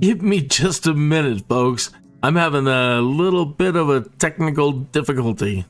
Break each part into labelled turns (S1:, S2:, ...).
S1: Give me just a minute, folks. I'm having a little bit of a technical difficulty.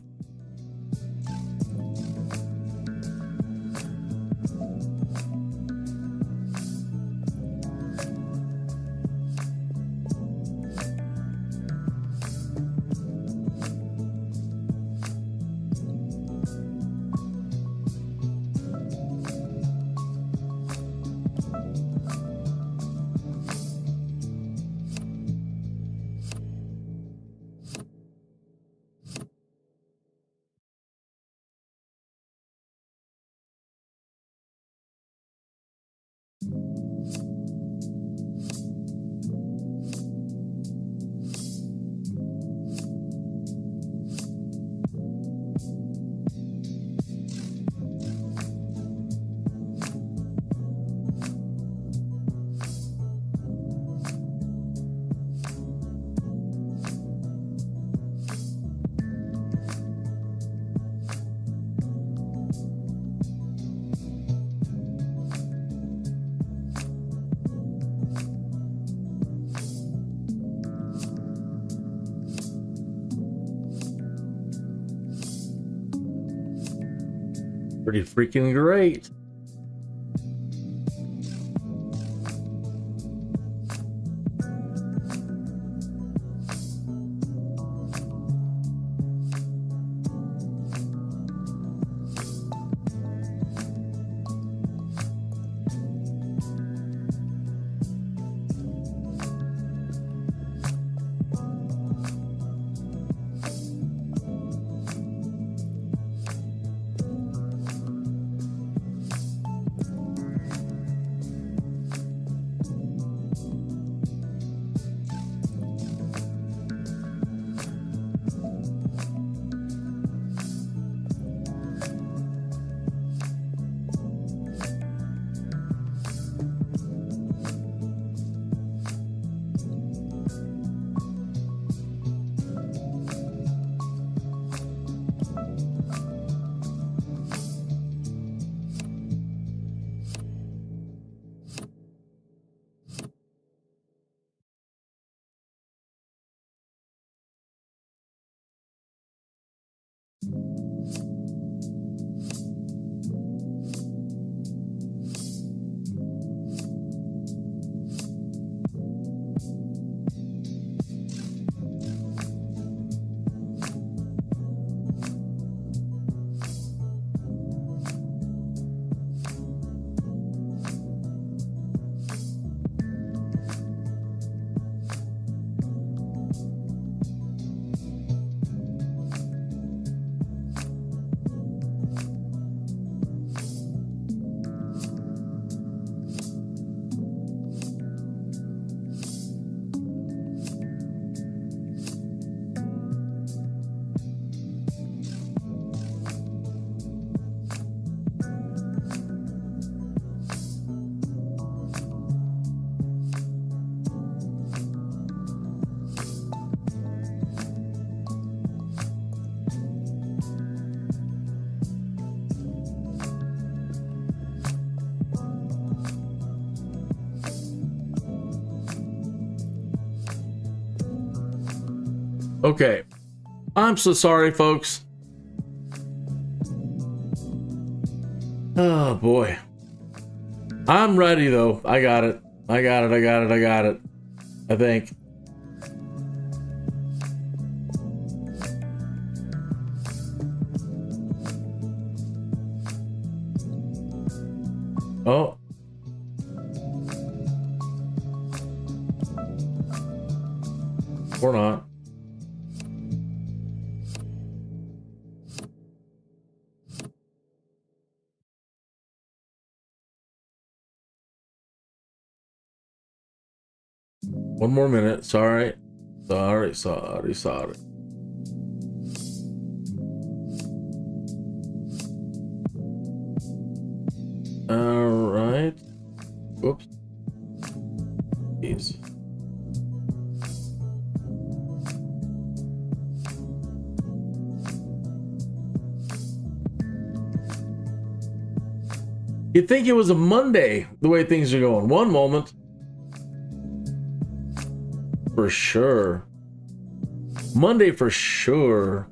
S1: Pretty freaking great. Okay, I'm so sorry, folks. Oh boy. I'm ready though. I got it. I think. Oh. Or not. One more minute. Sorry. Sorry. All right. Whoops. Jeez. You'd think it was a Monday, the way things are going. One moment. for sure. Monday for sure.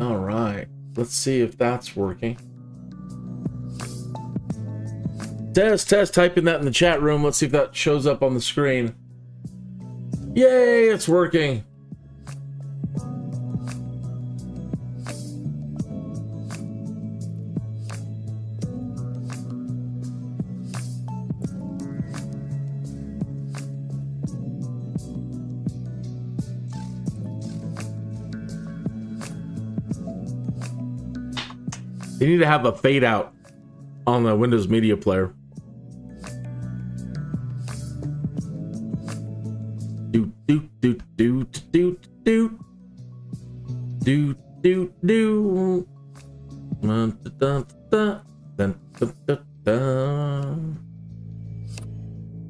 S1: All right, let's see if that's working. Test, typing that in the chat room. Let's see if that shows up on the screen. Yay, it's working. You need to have a fade out on the Windows Media Player. Do do do do do do do do do.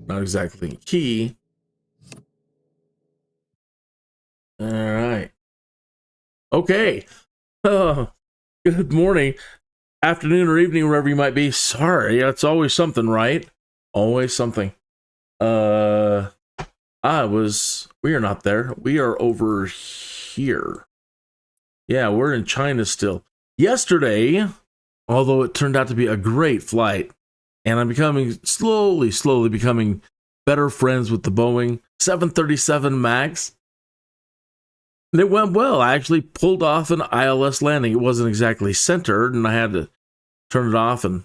S1: Not exactly key. All right. Okay. Good morning, afternoon, or evening, wherever you might be. Sorry, it's always something, right? Always something. We are not there. We are over here. Yeah, we're in China still. Yesterday, although it turned out to be a great flight, and I'm becoming slowly becoming better friends with the Boeing 737 MAX. And it went well. I actually pulled off an ILS landing. It wasn't exactly centered, and I had to turn it off and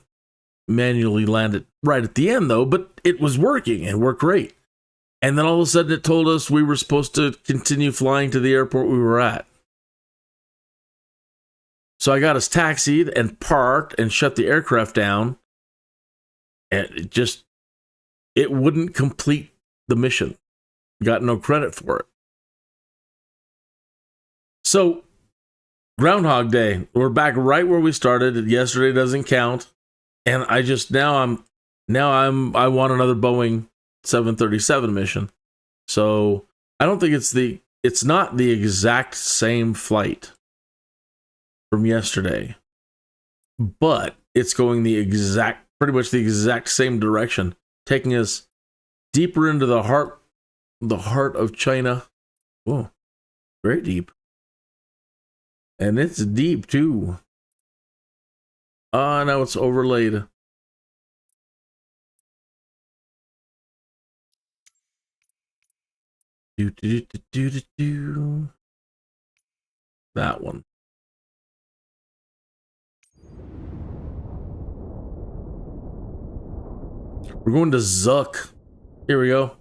S1: manually land it right at the end, though. But it was working and worked great. And then all of a sudden it told us we were supposed to continue flying to the airport we were at. So I got us taxied and parked and shut the aircraft down. And it wouldn't complete the mission. Got no credit for it. So, Groundhog Day. We're back right where we started. Yesterday doesn't count. And I want another Boeing 737 mission. So, I don't think it's not the exact same flight from yesterday. But it's going pretty much the exact same direction, taking us deeper into the heart of China. Whoa, very deep. And it's deep too. Now it's overlaid. That one. We're going to Zuck. Here we go.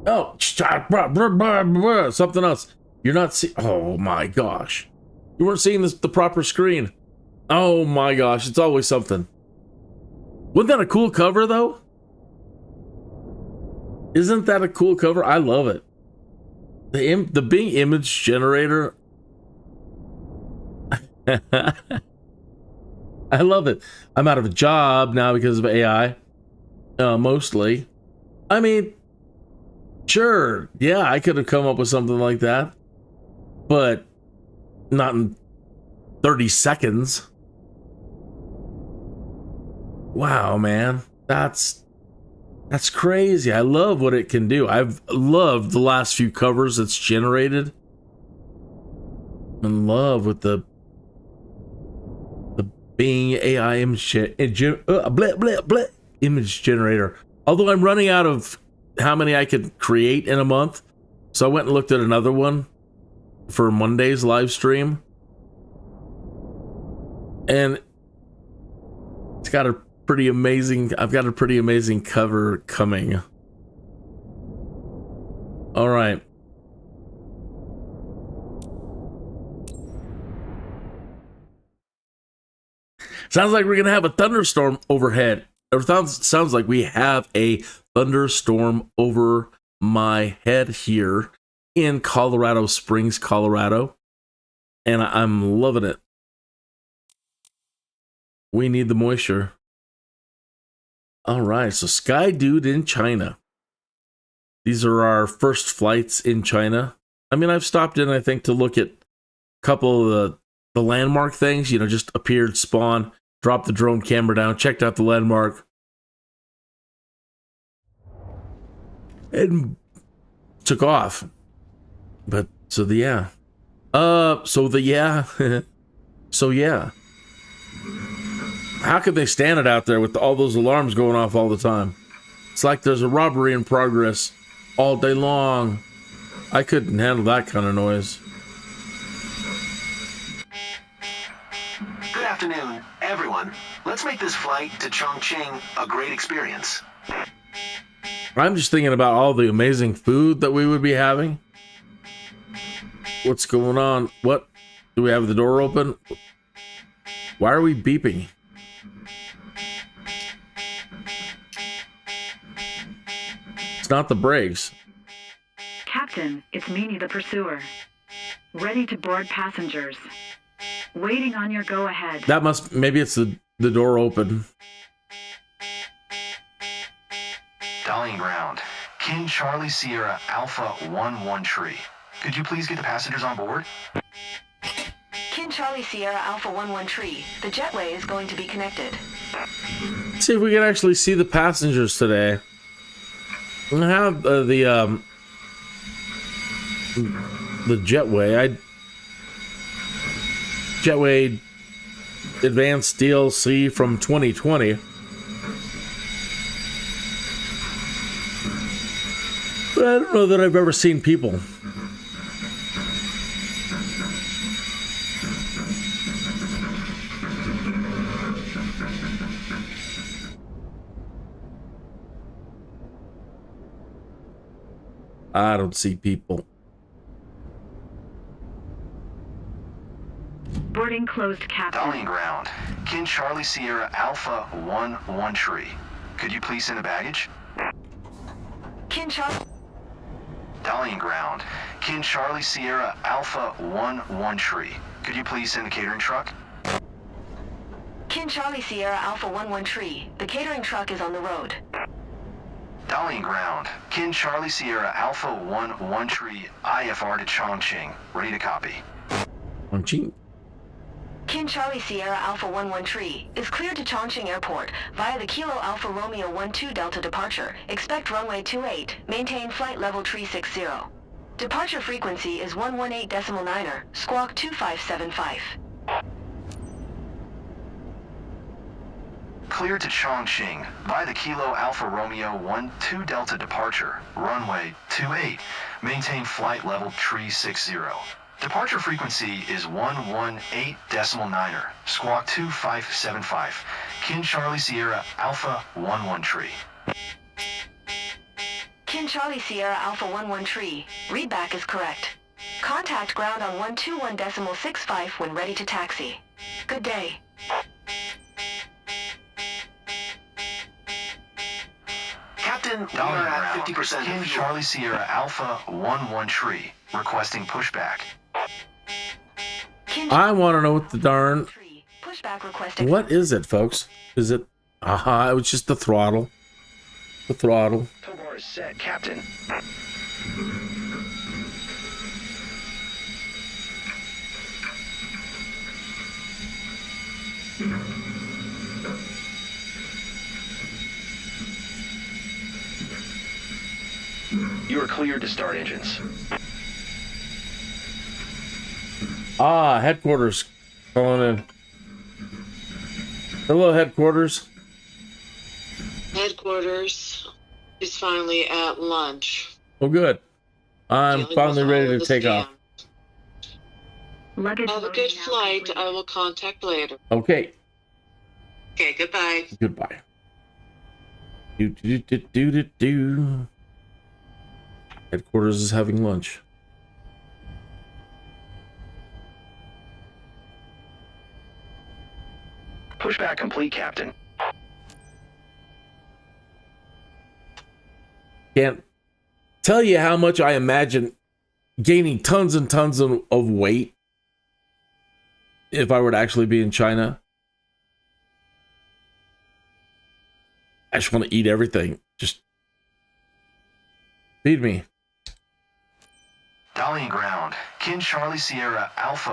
S1: Oh, something else. You're not seeing. Oh my gosh. You weren't seeing the proper screen. Oh my gosh. It's always something. Wasn't that a cool cover, though? Isn't that a cool cover? I love it. The Bing image generator. I love it. I'm out of a job now because of AI. Mostly. I mean, sure, yeah, I could have come up with something like that, but not in 30 seconds. Wow, man, that's crazy. I love what it can do. I've loved the last few covers it's generated. I'm in love with the Bing AI image image generator. Although I'm running out of how many I could create in a month, so I went and looked at another one for Monday's live stream, and it's got a pretty amazing. I've got a pretty amazing cover coming. All right. Sounds like we're gonna have a thunderstorm overhead. It sounds like we have a thunderstorm over my head here in Colorado Springs, Colorado. and I'm loving it. We need the moisture. All right, so Skydude in China. These are our first flights in China. I mean, I've stopped in, I think, to look at a couple of the landmark things. You know, just appeared, spawned, dropped the drone camera down, checked out the landmark, and took off. But so the yeah. So yeah. How could they stand it out there with all those alarms going off all the time? It's like there's a robbery in progress all day long. I couldn't handle that kind of noise.
S2: Good afternoon, everyone. Let's make this flight to Chongqing a great experience.
S1: I'm just thinking about all the amazing food that we would be having. What's going on? What? Do we have the door open? Why are we beeping? It's not the brakes.
S3: Captain, it's Meanie the Pursuer. Ready to board passengers. Waiting on your go-ahead.
S1: That must... Maybe it's the door open.
S2: Dialing ground. Kin Charlie Sierra Alpha 11 Tree. Could you please get the passengers on board?
S4: Kin Charlie Sierra Alpha 11 Tree. The jetway is going to be connected.
S1: Let's see if we can actually see the passengers today. I'm gonna have the jetway. Jetway Advanced DLC from 2020. But I don't know that I've ever seen people. I don't see people.
S3: Boarding closed, Captain.
S2: Dialing ground. Kin Charlie Sierra Alpha 11 Tree. Could you please send the baggage?
S4: Kin Charlie.
S2: Dialing ground. Kin Charlie Sierra Alpha 11 Tree. Could you please send the catering truck?
S4: Kin Charlie Sierra Alpha 11 Tree. The catering truck is on the road.
S2: Dialing ground. Kin Charlie Sierra Alpha 11 Tree. IFR to Chongqing. Ready to copy.
S1: Chongqing.
S4: Kin Charlie Sierra Alpha 11 Tree is cleared to Chongqing Airport via the Kilo Alpha Romeo 12 Delta departure. Expect runway 28. Maintain flight level 360. Departure frequency is 118.9er. Squawk 2575.
S2: Cleared to Chongqing via the Kilo Alpha Romeo 12 Delta departure. Runway 28. Maintain flight level 360. Departure frequency is 118.9er. Squawk 2575. Kin Charlie Sierra Alpha 11 Tree.
S4: Kin Charlie Sierra Alpha 11 Tree. Readback is correct. Contact ground on 121.65 when ready to taxi. Good day.
S2: Captain, we are at 50% Kin Charlie Sierra Alpha 11 Tree. Requesting pushback.
S1: I want to know what the darn...
S4: Pushback requested.
S1: What is it, folks? Is it... Aha, it was just the throttle. The throttle.
S2: Tow bar is set, Captain. You are cleared to start engines.
S1: Ah, headquarters calling in. Hello, headquarters.
S5: Headquarters is finally at lunch.
S1: Oh, good. I'm
S5: Dealing
S1: finally
S5: with
S1: ready
S5: all
S1: to
S5: the
S1: take off.
S5: scams.
S3: Luggage
S5: Have a
S3: loading
S5: good
S3: now
S5: flight.
S3: complete.
S5: I will contact later.
S1: Okay.
S5: Okay, goodbye.
S1: Goodbye. Do. Headquarters is having lunch.
S2: Pushback complete, Captain.
S1: Can't tell you how much I imagine gaining tons and tons of weight if I were to actually be in China. I just want to eat everything. Just feed me.
S2: Dolly and ground. Kin Charlie Sierra Alpha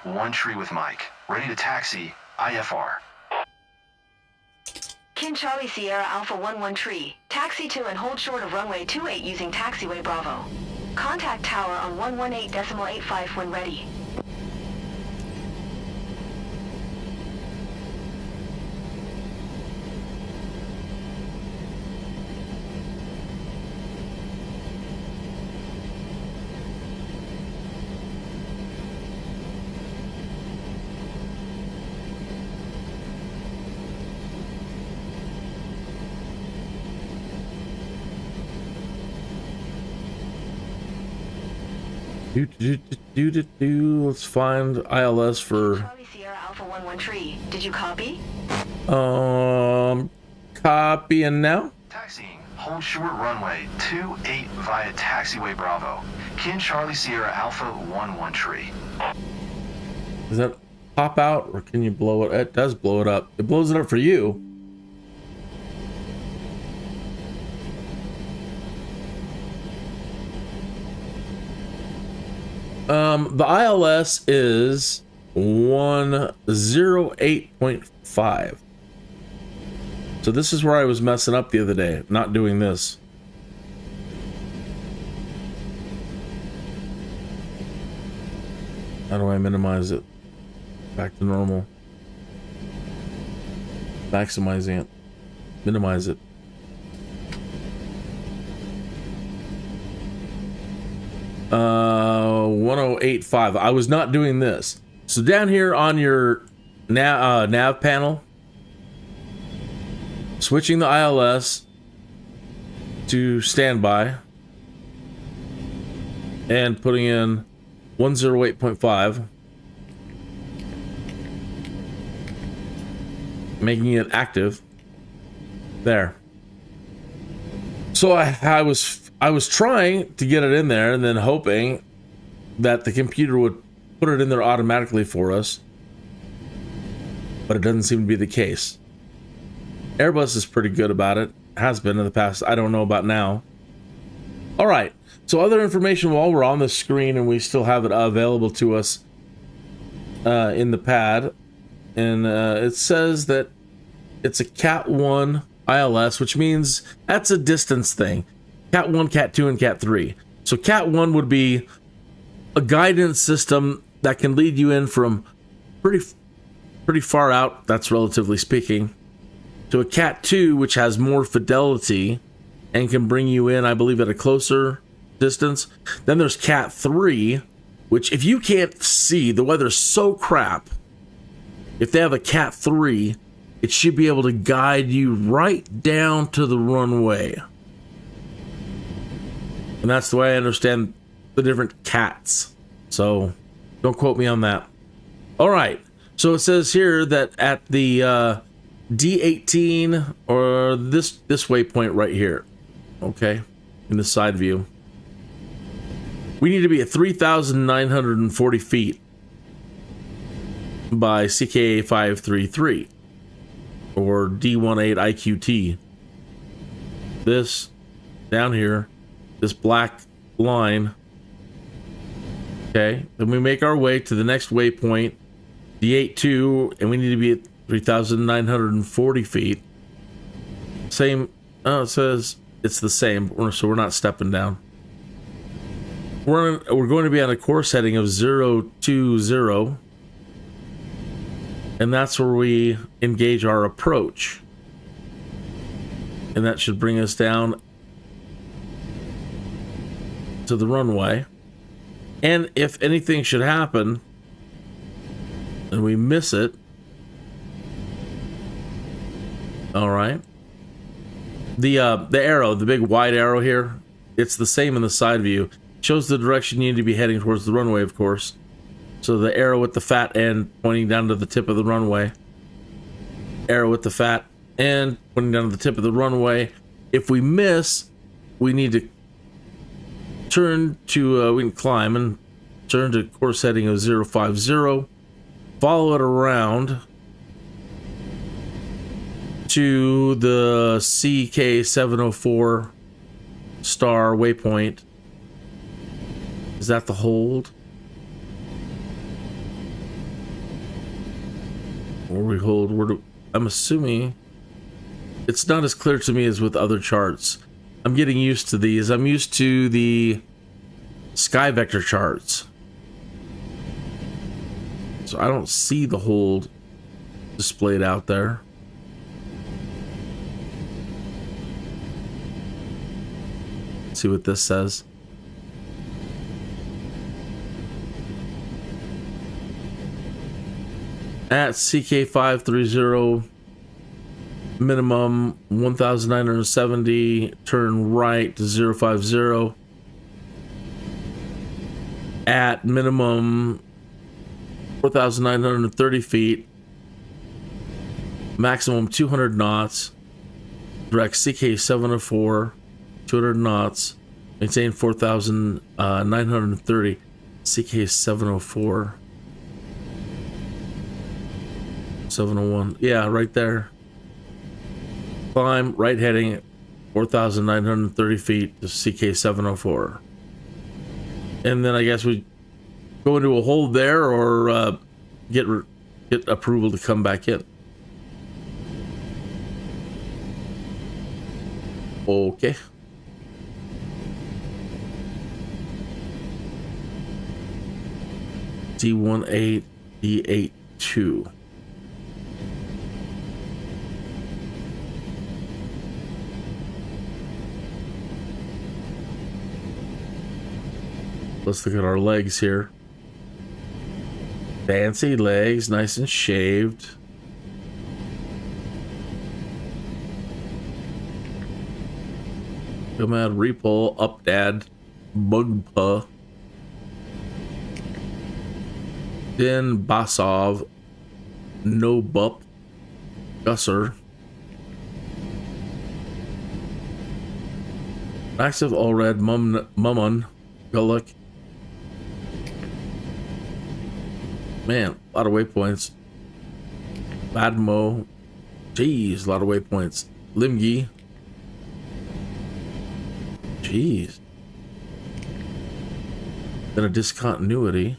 S2: 1 tree with Mike. Ready to taxi. IFR.
S4: Kin Charlie Sierra Alpha 11 tree. Taxi to and hold short of runway 28 using taxiway Bravo. Contact tower on 118.85 when ready.
S1: Let's find ILS for
S4: Charlie Sierra Alpha 11 tree. Did you copy?
S1: Copy and now.
S2: Taxiing. Hold short runway 28 via taxiway Bravo. Kin Charlie Sierra Alpha 11 tree.
S1: Does that pop out or can you blow it? It does blow it up. It blows it up for you. The ILS is 108.5. So this is where I was messing up the other day, not doing this. How do I minimize it? Back to normal. Maximizing it. Minimize it. 108.5. I was not doing this. So down here on your nav panel, switching the ILS to standby and putting in 108.5, making it active. There. So I was trying to get it in there and then hoping that the computer would put it in there automatically for us, but it doesn't seem to be the case. Airbus is pretty good about it. Has been in the past. I don't know about now. All right. So other information while we're on the screen and we still have it available to us in the pad. And it says that it's a Cat 1 ILS, which means that's a distance thing. Cat 1, Cat 2, and Cat 3. So Cat 1 would be a guidance system that can lead you in from pretty far out, that's relatively speaking, to a Cat 2, which has more fidelity and can bring you in, I believe, at a closer distance. Then there's Cat 3, which if you can't see, the weather's so crap, if they have a Cat 3, it should be able to guide you right down to the runway. And that's the way I understand the different cats. So don't quote me on that. All right. So it says here that at the D18 or this waypoint right here, okay, in the side view, we need to be at 3,940 feet by CKA 533 or D18 IQT. This down here, this black line. Okay, then we make our way to the next waypoint, D82, and we need to be at 3,940 feet. Same, oh, it says it's the same, so we're not stepping down. We're going to be on a course heading of 020, and that's where we engage our approach. And that should bring us down to the runway. And if anything should happen and we miss it, all right, the arrow, the big wide arrow here, it's the same in the side view. It shows the direction you need to be heading towards the runway, of course. So the arrow with the fat end pointing down to the tip of the runway, arrow with the fat end pointing down to the tip of the runway. If we miss, we need to turn to, we can climb and turn to course heading of 050, follow it around to the CK704 star waypoint. Is that the hold? Or we hold? I'm assuming it's not as clear to me as with other charts. I'm getting used to these. I'm used to the sky vector charts. So I don't see the hold displayed out there. Let's see what this says. At CK530, minimum 1970, turn right to 050. At minimum 4,930 feet, maximum 200 knots, direct CK704, 200 knots, maintain 4,930, CK704, 701, yeah, right there. Climb, right heading, 4,930 feet to CK704. And then I guess we go into a hold there or get approval to come back in. Okay. D18, D82. Let's look at our legs here. Fancy legs, nice and shaved. Come out, repull, up dad, bug puh. Then Basov, no bup, gusser. Active all red, mummun, gulick. Man, a lot of waypoints. Badmo. Jeez, a lot of waypoints. Limgi. Jeez. Then a discontinuity.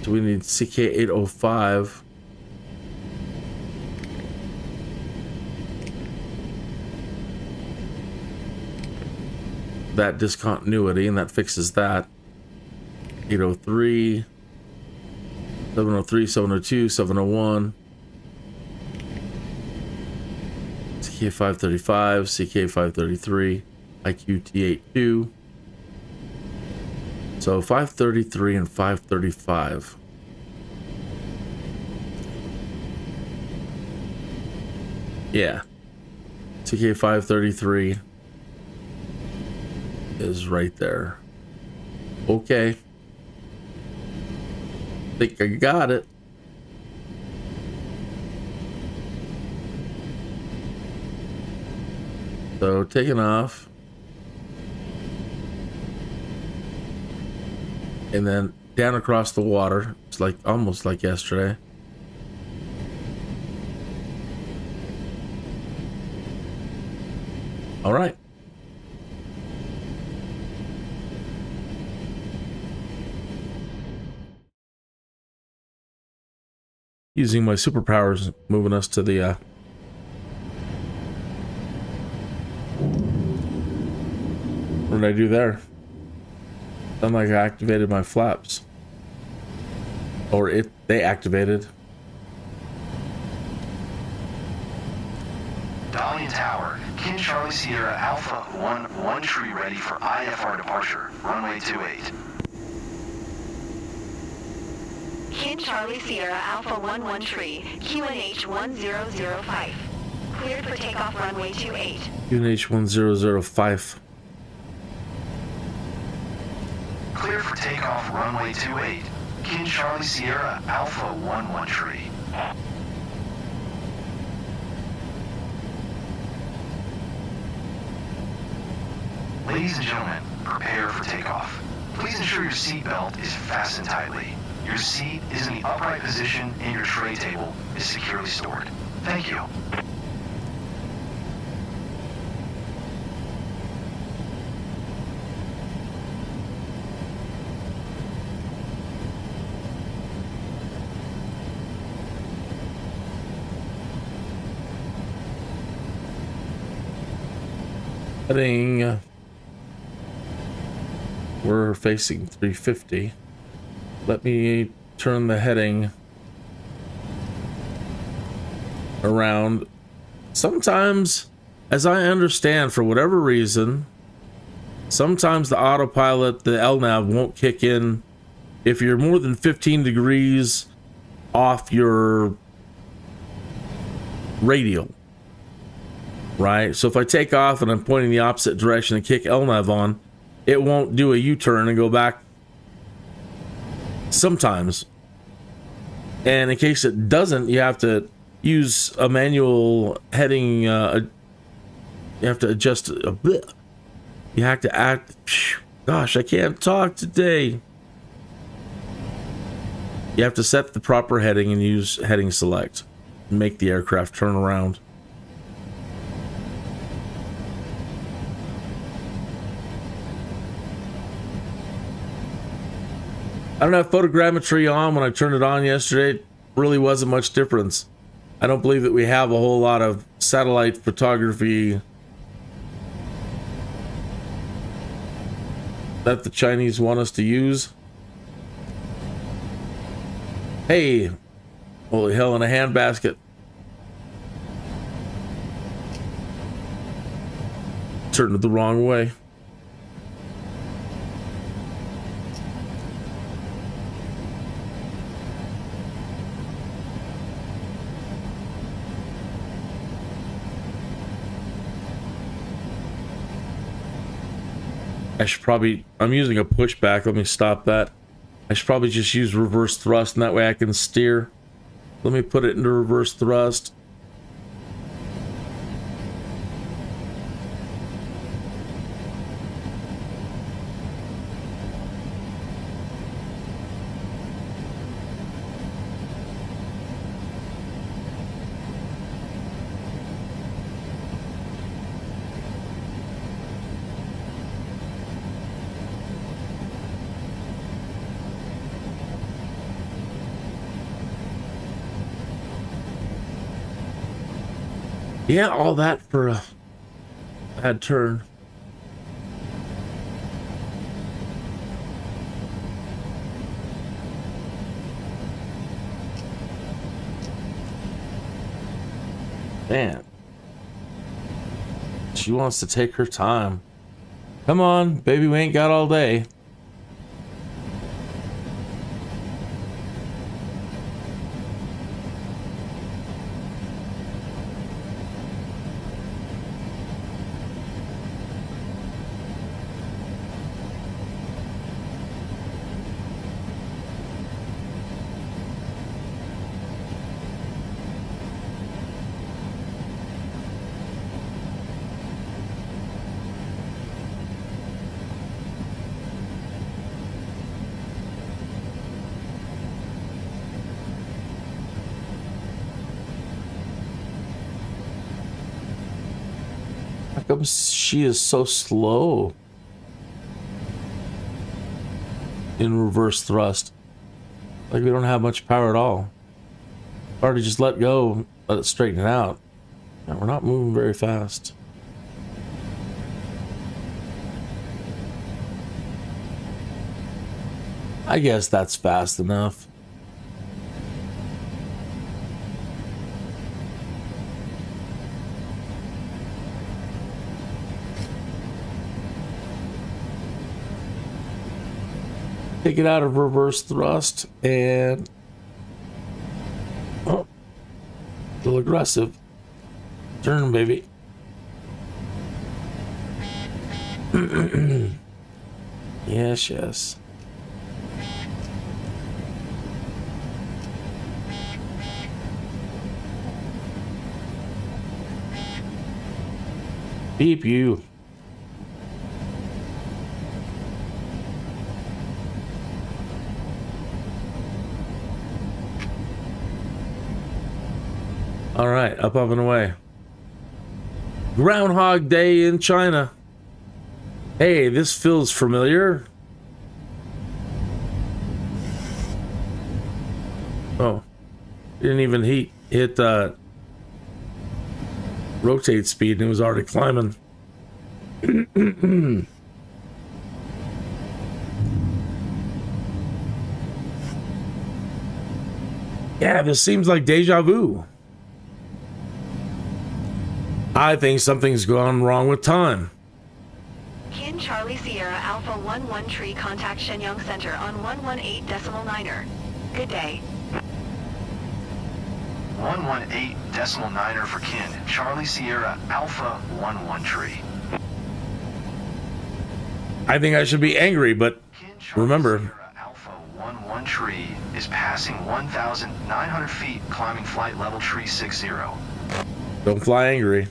S1: So we need CK805. That discontinuity, and that fixes that. 803, 703, 702, 701, CK535, CK533, IQT82. So 533 and 535. Yeah. CK533 is right there. Okay. Think I got it. So taking off. And then down across the water. It's like almost like yesterday. All right. Using my superpowers, moving us to the what did I do there? Sound like I activated my flaps. Or they activated.
S2: Dalian Tower, Kin Charlie Sierra Alpha 1 tree ready for IFR departure. Runway 28.
S4: Kin Charlie Sierra Alpha 11 tree, QNH 1005. Cleared for takeoff runway 28.
S1: QNH 1005.
S2: Clear for takeoff runway 28. Kin Charlie Sierra Alpha 11 tree. Ladies and gentlemen, Prepare for takeoff. Please ensure your seat belt is fastened tightly. Your seat is in the upright position and your tray table is securely stored. Thank you.
S1: Heading, we're facing 350. Let me turn the heading around. Sometimes, as I understand, for whatever reason, sometimes the autopilot, the LNAV, won't kick in if you're more than 15 degrees off your radial. Right? So if I take off and I'm pointing the opposite direction and kick LNAV on, it won't do a U-turn and go back sometimes. And in case it doesn't, you have to use a manual heading. You have to adjust a bit. You have to act. Gosh, I can't talk today. You have to set the proper heading and use heading select and make the aircraft turn around. I don't have photogrammetry on. When I turned it on yesterday, it really wasn't much difference. I don't believe that we have a whole lot of satellite photography that the Chinese want us to use. Hey, holy hell, in a handbasket. Turned it the wrong way. I should probably, I'm using a pushback. Let me stop that. I should probably just use reverse thrust, and that way I can steer. Let me put it into reverse thrust. Yeah, all that for a bad turn. Man. She wants to take her time. Come on, baby, we ain't got all day. She is so slow in reverse thrust. Like we don't have much power at all. Hard to just let go, let it straighten it out. And we're not moving very fast. I guess that's fast enough. Take it out of reverse thrust and a little aggressive. Turn, baby. Yes, yes. Beep you. All right, up and away. Groundhog Day in China. Hey, this feels familiar. Oh, didn't even hit rotate speed and it was already climbing. Yeah, this seems like deja vu. I think something's gone wrong with time.
S4: Kin Charlie Sierra Alpha 11 Tree, contact Shenyang Center on 118.9er. Good day.
S2: 118.9er for Kin Charlie Sierra Alpha 11 Tree.
S1: I think I should be angry, but
S2: Kin Charlie
S1: remember,
S2: Sierra Alpha 11 Tree is passing 1,900 feet, climbing flight level tree 60.
S1: don't fly angry.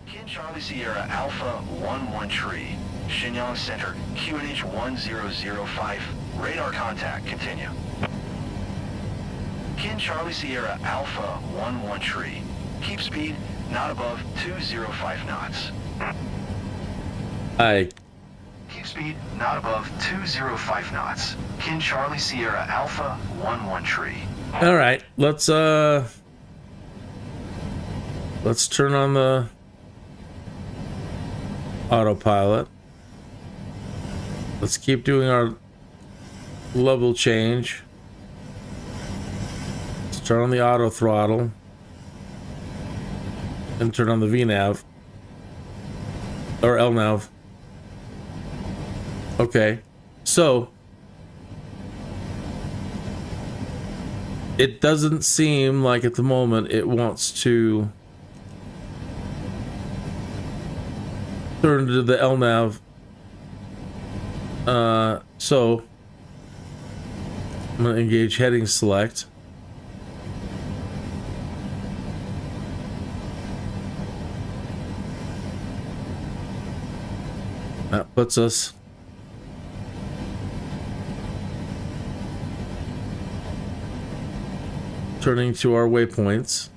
S2: Kin Charlie Sierra Alpha 11 Tree, Shenyang Center, QNH 1005, radar contact, continue. Kin Charlie Sierra Alpha 11 Tree, keep speed not above 205 knots.
S1: Hi.
S2: Keep speed not above 205 knots. Kin Charlie Sierra Alpha 11 Tree.
S1: All right, let's turn on the autopilot. Let's keep doing our level change. Let's turn on the auto throttle and turn on the VNav or LNav. Okay, so it doesn't seem like at the moment it wants to turn to the LNav. So I'm going to engage heading select. That puts us turning to our waypoints.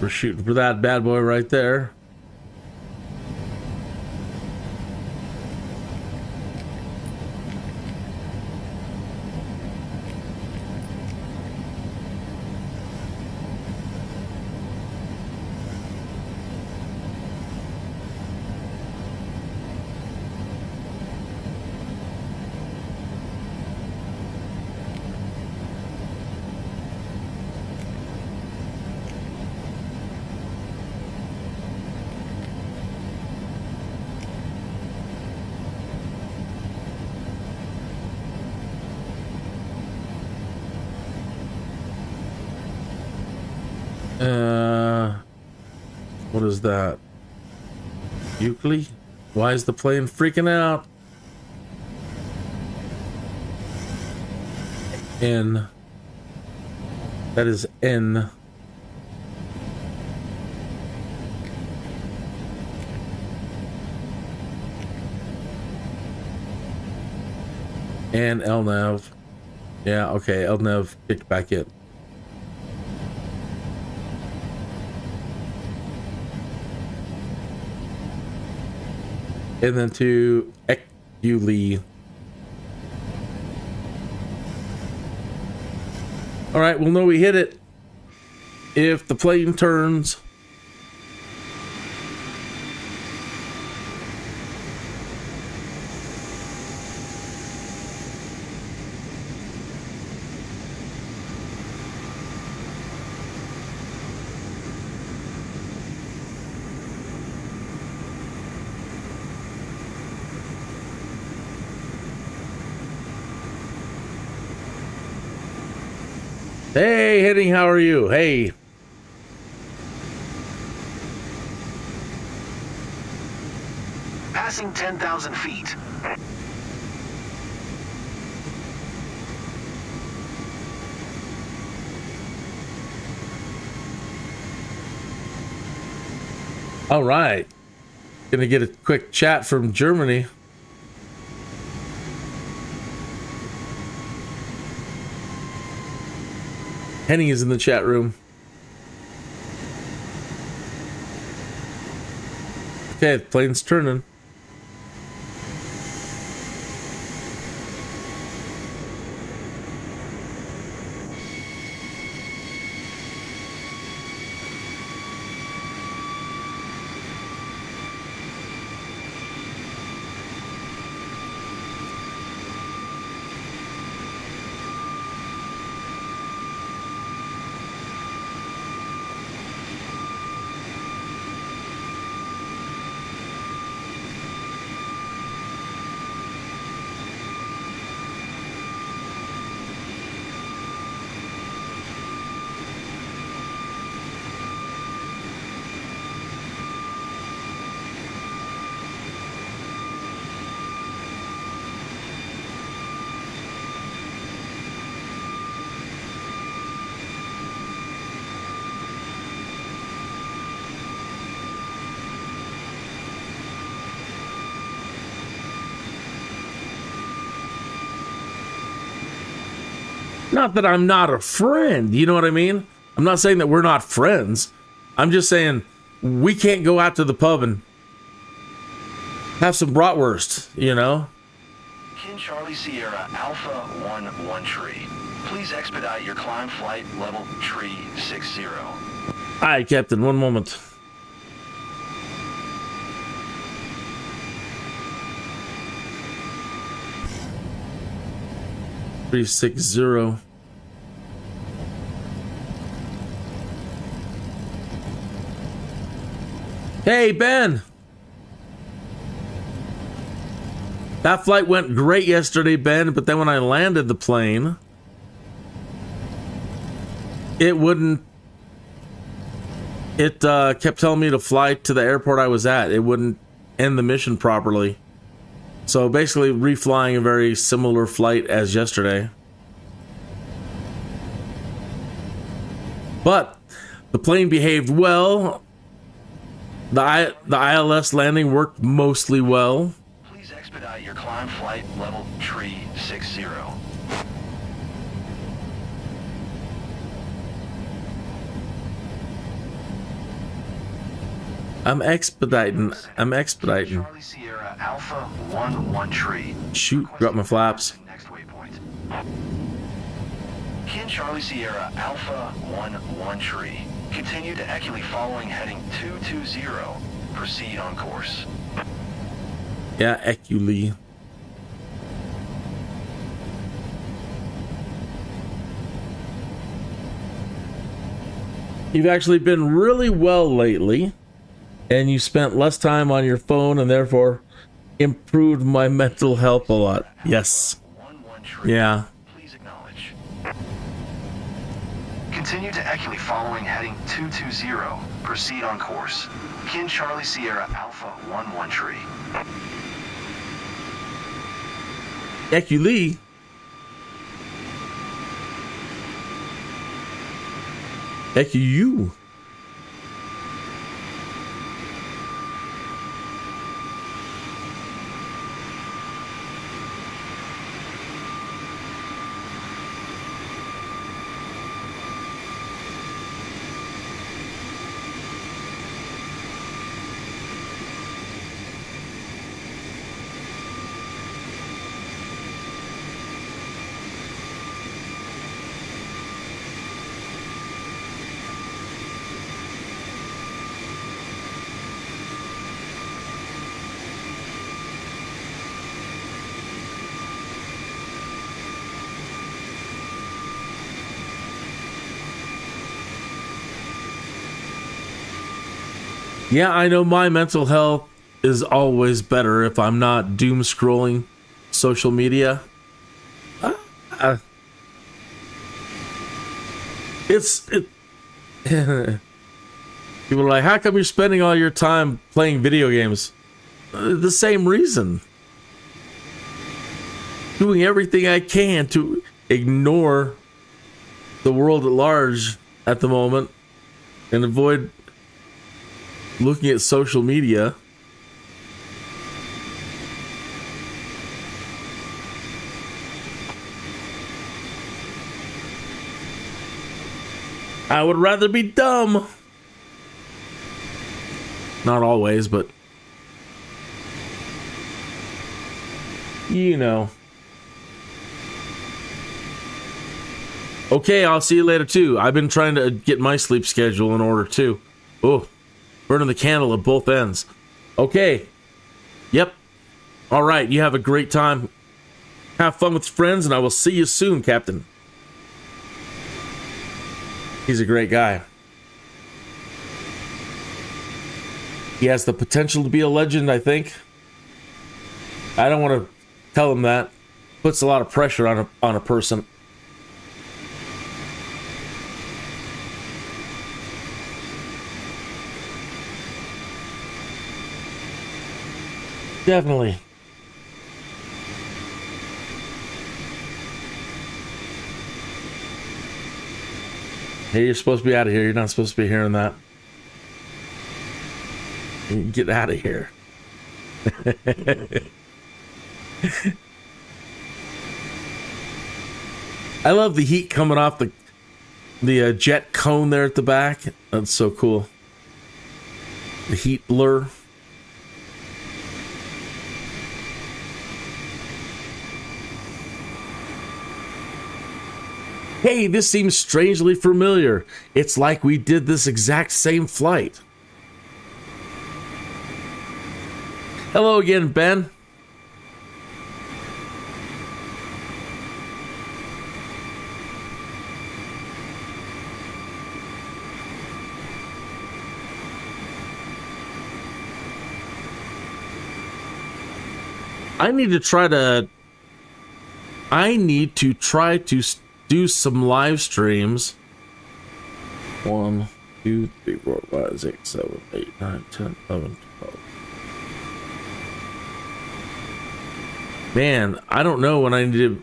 S1: We're shooting for that bad boy right there. What is that? Euclid? Why is the plane freaking out? N. That is N. And LNav. Yeah, okay, LNav kicked back in. And then to Euclid. All right, we'll know we hit it if the plane turns. Hey, Henning, how are you? Hey.
S2: Passing 10,000 feet.
S1: All right. Gonna get a quick chat from Germany. Henny is in the chat room. Okay, the plane's turning. Not that I'm not a friend, you know what I mean? I'm not saying that we're not friends. I'm just saying we can't go out to the pub and have some bratwurst, you know?
S2: Kin Charlie Sierra Alpha 1 tree. Please expedite your climb flight level tree 60.
S1: Aye, Captain, one moment. $360. Hey, Ben. That flight went great yesterday, Ben, but then when I landed the plane, it kept telling me to fly to the airport I was at. It wouldn't end the mission properly. So basically reflying a very similar flight as yesterday. But the plane behaved well. The ILS landing worked mostly well.
S2: Please expedite your climb flight level tree 60.
S1: I'm expediting.
S2: Charlie Sierra Alpha 1 tree.
S1: Shoot, drop my flaps.
S2: Next waypoint. Kin Charlie Sierra Alpha 1 tree. Continue to Eckley following heading 220. Proceed on course.
S1: Yeah, Eckley. You've actually been really well lately. And you spent less time on your phone and therefore improved my mental health a lot. Yes. Yeah.
S2: Please acknowledge. Continue to Eckley following heading 220. Proceed on course. Kin Charlie Sierra Alpha 1 tree.
S1: Eckley. Ecku. Yeah, I know my mental health is always better if I'm not doom scrolling social media. People are like, how come you're spending all your time playing video games? The same reason. Doing everything I can to ignore the world at large at the moment and avoid looking at social media. I would rather be dumb. Not always, but you know. Okay, I'll see you later too. I've been trying to get my sleep schedule in order too. Oh, burning the candle at both ends. Okay. Yep. All right, you have a great time. Have fun with friends, and I will see you soon, Captain. He's a great guy. He has the potential to be a legend, I think. I don't want to tell him that. Puts a lot of pressure on a person. Definitely. Hey, you're supposed to be out of here. You're not supposed to be hearing that. Get out of here. I love the heat coming off the jet cone there at the back. That's so cool. The heat blur. Hey, this seems strangely familiar. It's like we did this exact same flight. Hello again, Ben. I need to try to do some live streams. 1, 2, 3, 4, 5, 6, 7, 8, 9, 10, 11, 12. Man, I don't know when I need to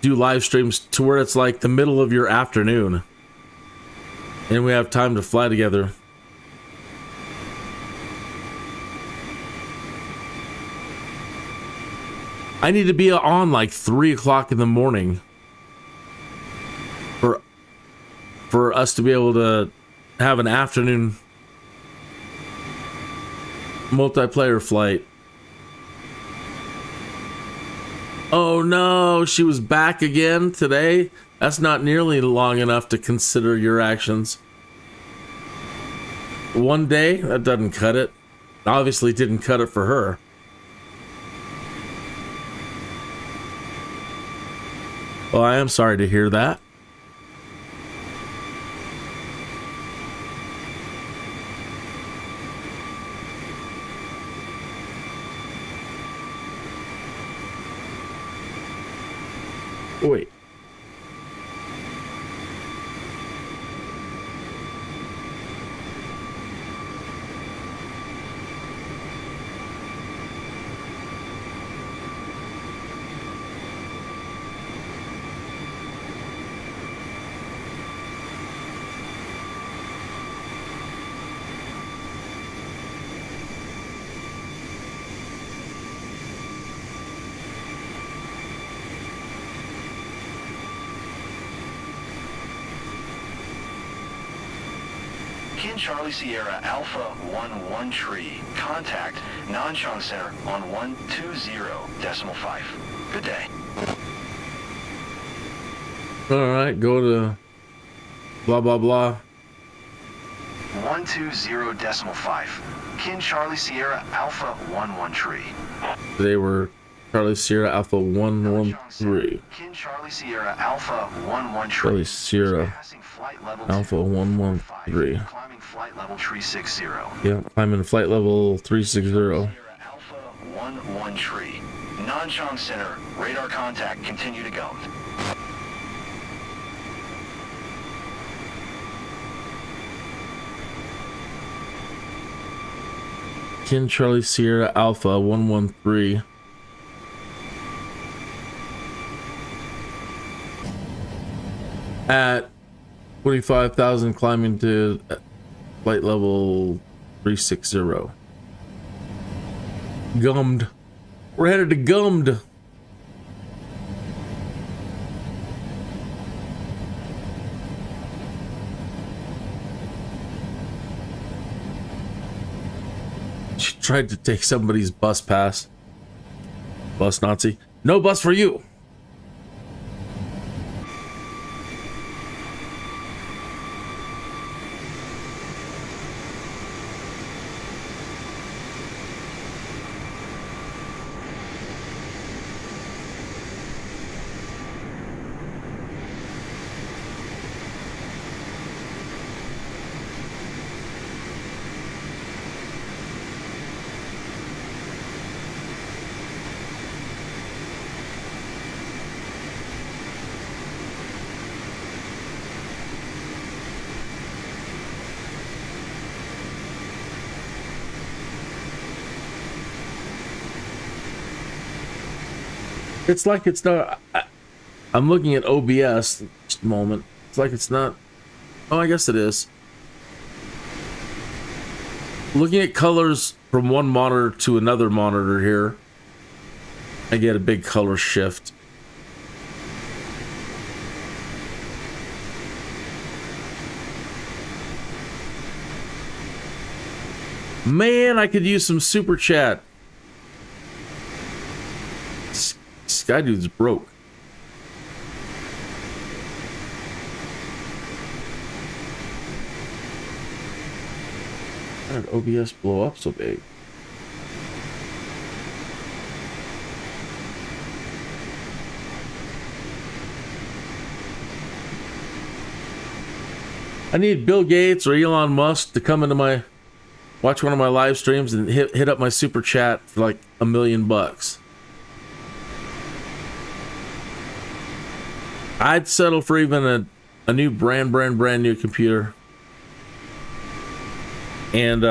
S1: do live streams to where it's like the middle of your afternoon and we have time to fly together. I need to be on like 3 o'clock in the morning for us to be able to have an afternoon multiplayer flight. Oh no, she was back again today? That's not nearly long enough to consider your actions. One day? That doesn't cut it. Obviously didn't cut it for her. Well, I am sorry to hear that. Wait.
S2: Charlie Sierra Alpha 11 Tree. Contact Nanchang Center on 120.5. Good day.
S1: Alright, go to blah blah blah.
S2: 120.5. Kin Charlie Sierra Alpha 11 Tree.
S1: They were Charlie Sierra Alpha 113.
S2: Kin Charlie Sierra Alpha 11 Tree.
S1: Charlie Sierra Alpha 113.
S2: Climbing flight level 360.
S1: Yeah, climbing flight level 360.
S2: Alpha 11 Tree. Nanchang Center. Radar contact. Continue to go.
S1: Kin Charlie Sierra Alpha 113. At 25,000 climbing to flight level 360. Gummed. We're headed to Gummed. She tried to take somebody's bus pass. Bus Nazi. No bus for you. It's like it's not. I'm looking at OBS just a moment. It's like it's not. Oh, I guess it is. Looking at colors from one monitor to another monitor here, I get a big color shift. Man, I could use some super chat. Skydude's broke. How did OBS blow up so big? I need Bill Gates or Elon Musk to come into my watch one of my live streams and hit up my super chat for like $1 million. I'd settle for even a new brand new computer. And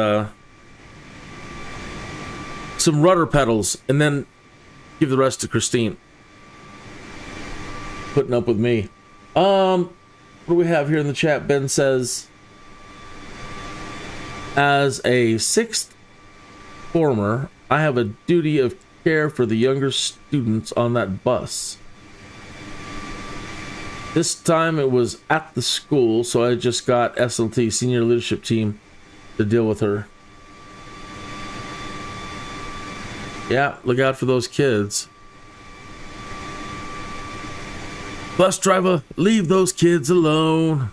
S1: some rudder pedals, and then give the rest to Christine. Putting up with me. What do we have here in the chat? Ben says, as a sixth former, I have a duty of care for the younger students on that bus. This time it was at the school, so I just got SLT, senior leadership team, to deal with her. Yeah, look out for those kids. Bus driver, leave those kids alone.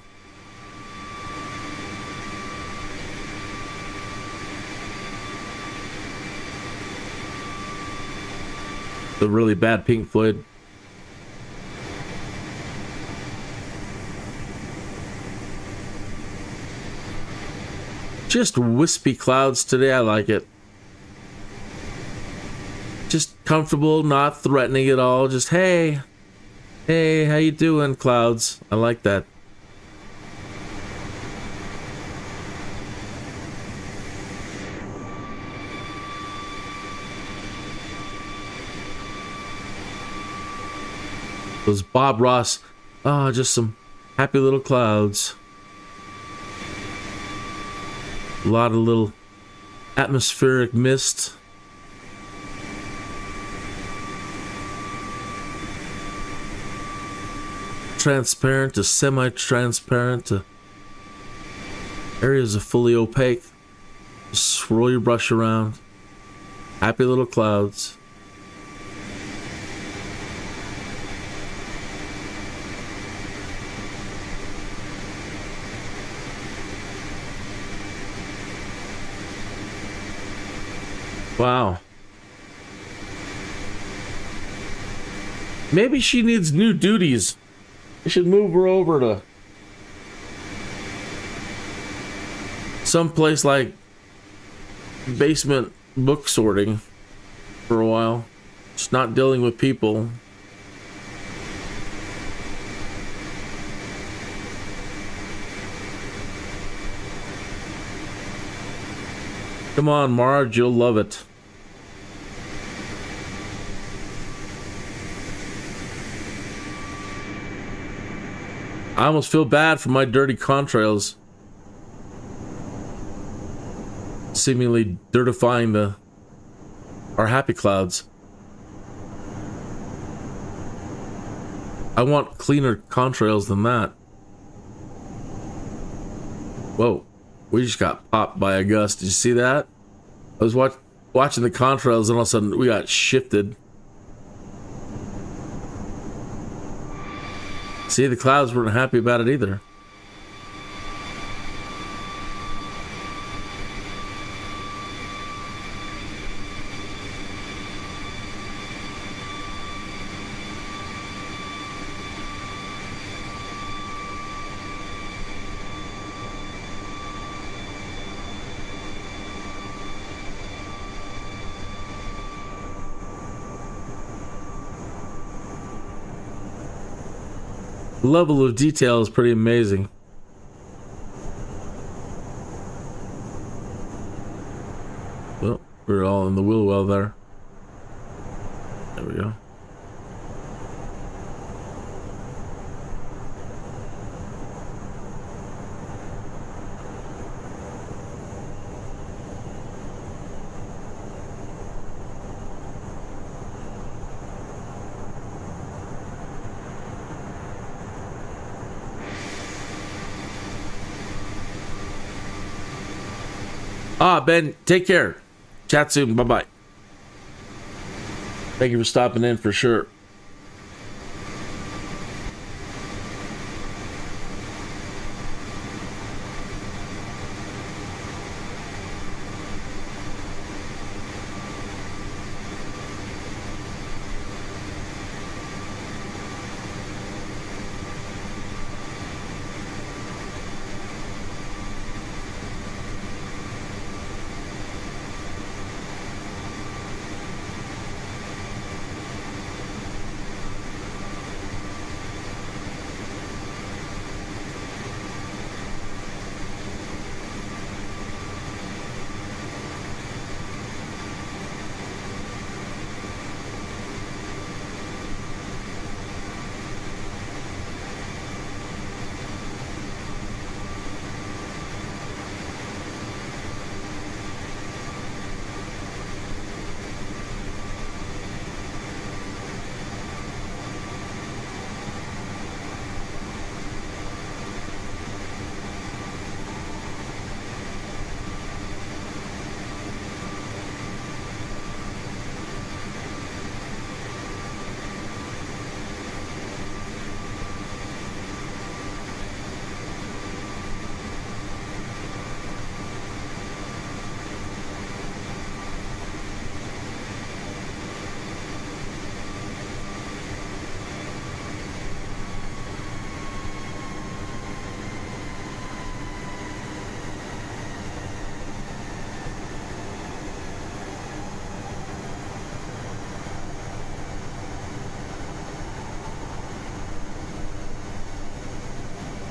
S1: The really bad Pink Floyd. Just wispy clouds today. I like it. Just comfortable, not threatening at all. Just hey, how you doing, clouds? I like that. Those Bob Ross, just some happy little clouds. A lot of little atmospheric mist. Transparent to semi-transparent to areas of fully opaque. Just swirl your brush around. Happy little clouds. Wow. Maybe she needs new duties. I should move her over to someplace like basement book sorting for a while. Just not dealing with people. Come on, Marge, you'll love it. I almost feel bad for my dirty contrails. Seemingly dirtifying our happy clouds. I want cleaner contrails than that. Whoa. We just got popped by a gust. Did you see that? I was watching the contrails, and all of a sudden we got shifted. See, the clouds weren't happy about it either. The level of detail is pretty amazing. Well, we're all in the wheel well there. There we go. Ben, take care. Chat soon. Bye-bye. Thank you for stopping in for sure.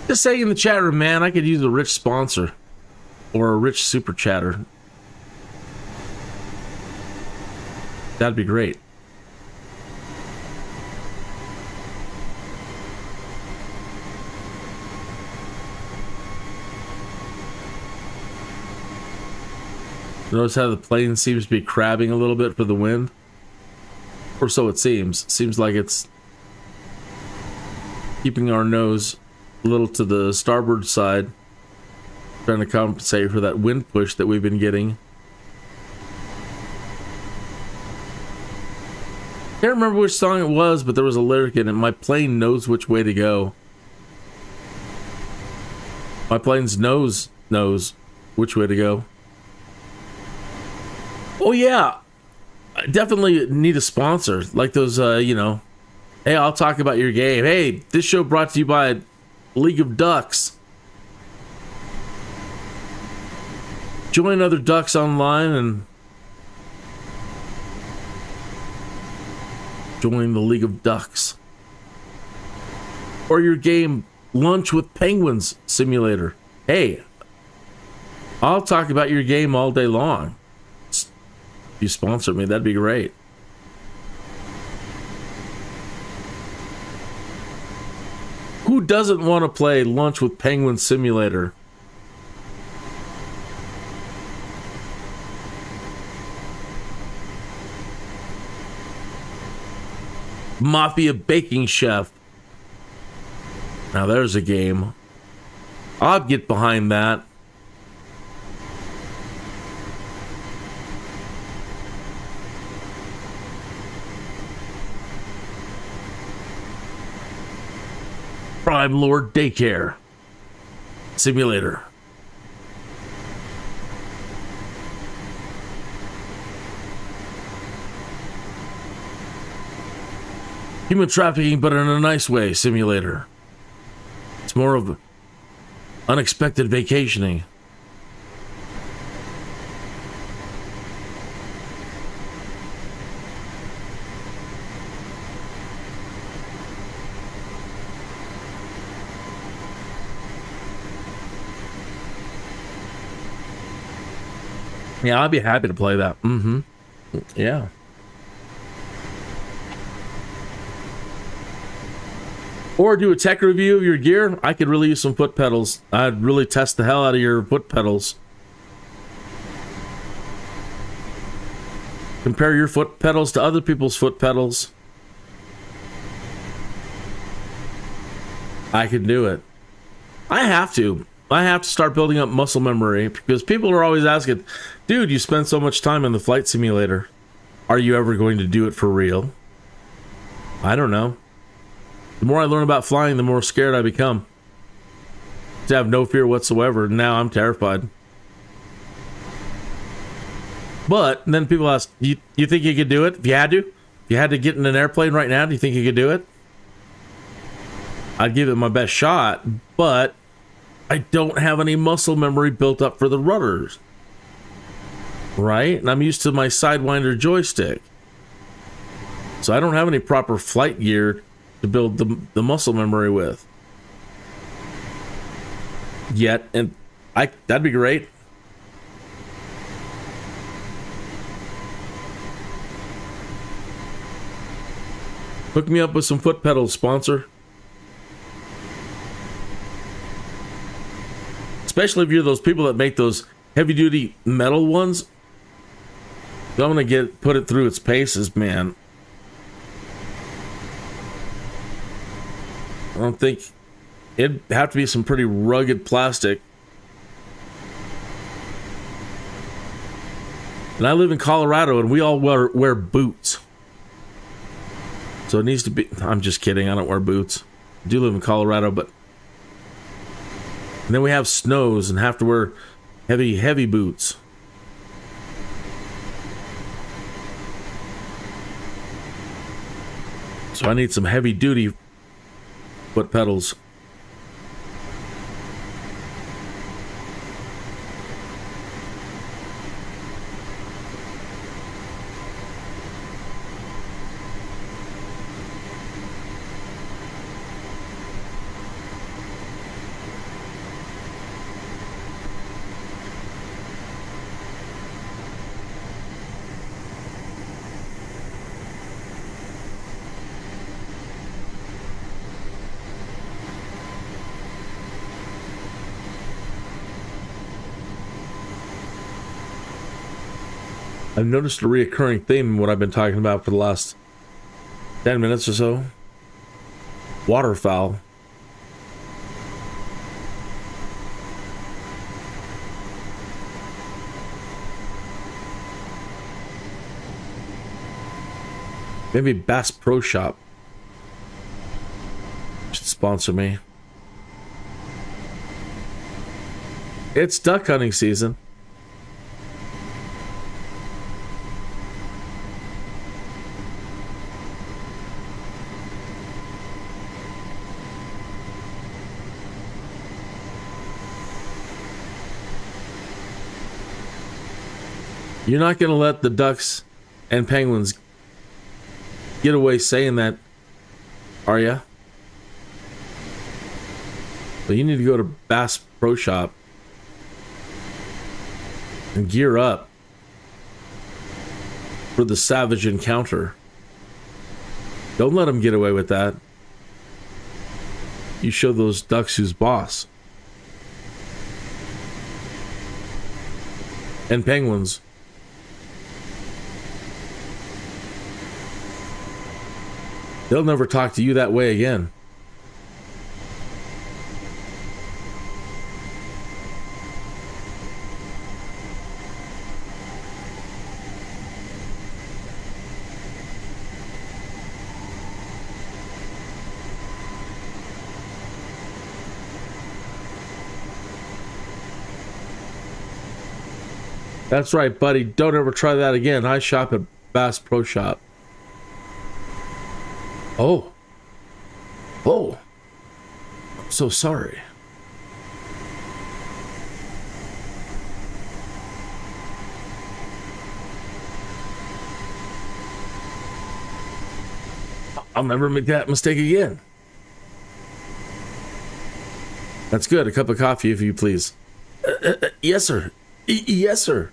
S1: Just saying in the chat room, man, I could use a rich sponsor or a rich super chatter. That'd be great. Notice how the plane seems to be crabbing a little bit for the wind? Or so it seems. Seems like it's keeping our nose a little to the starboard side, trying to compensate for that wind push that we've been getting. Can't remember which song it was, but there was a lyric in it. My plane knows which way to go. My plane's nose knows which way to go. Oh yeah, I definitely need a sponsor. Like those, hey, I'll talk about your game. Hey, this show brought to you by League of Ducks. Join other ducks online and join the League of Ducks. Or your game Lunch with Penguins Simulator. Hey, I'll talk about your game all day long. If you sponsor me, that'd be great. Who doesn't want to play Lunch with Penguin Simulator? Mafia Baking Chef. Now there's a game. I'd get behind that. Crime Lord Daycare Simulator. Human trafficking, but in a nice way, simulator. It's more of unexpected vacationing. Yeah, I'd be happy to play that. Mm-hmm. Yeah. Or do a tech review of your gear. I could really use some foot pedals. I'd really test the hell out of your foot pedals. Compare your foot pedals to other people's foot pedals. I could do it. I have to start building up muscle memory because people are always asking, dude, you spend so much time in the flight simulator. Are you ever going to do it for real? I don't know. The more I learn about flying, the more scared I become. I have no fear whatsoever. Now I'm terrified. But then people ask, you think you could do it? If you had to? If you had to get in an airplane right now, do you think you could do it? I'd give it my best shot, but I don't have any muscle memory built up for the rudders. Right? And I'm used to my Sidewinder joystick. So I don't have any proper flight gear to build the muscle memory with. Yet, and that'd be great. Hook me up with some foot pedals, sponsor. Especially if you're those people that make those heavy-duty metal ones. I'm gonna put it through its paces, man. I don't think it'd have to be some pretty rugged plastic. And I live in Colorado, and we all wear boots. So it needs to be... I'm just kidding. I don't wear boots. I do live in Colorado, but... And then we have snows and have to wear heavy boots. So I need some heavy-duty foot pedals. I've noticed a reoccurring theme in what I've been talking about for the last 10 minutes or so. Waterfowl. Maybe Bass Pro Shop should sponsor me. It's duck hunting season. You're not going to let the ducks and penguins get away saying that, are ya? But you need to go to Bass Pro Shop and gear up for the savage encounter. Don't let them get away with that. You show those ducks who's boss. And penguins. They'll never talk to you that way again. That's right, buddy. Don't ever try that again. I shop at Bass Pro Shop. Oh. Oh. I'm so sorry. I'll never make that mistake again. That's good. A cup of coffee, if you please. Yes, sir. Yes, sir.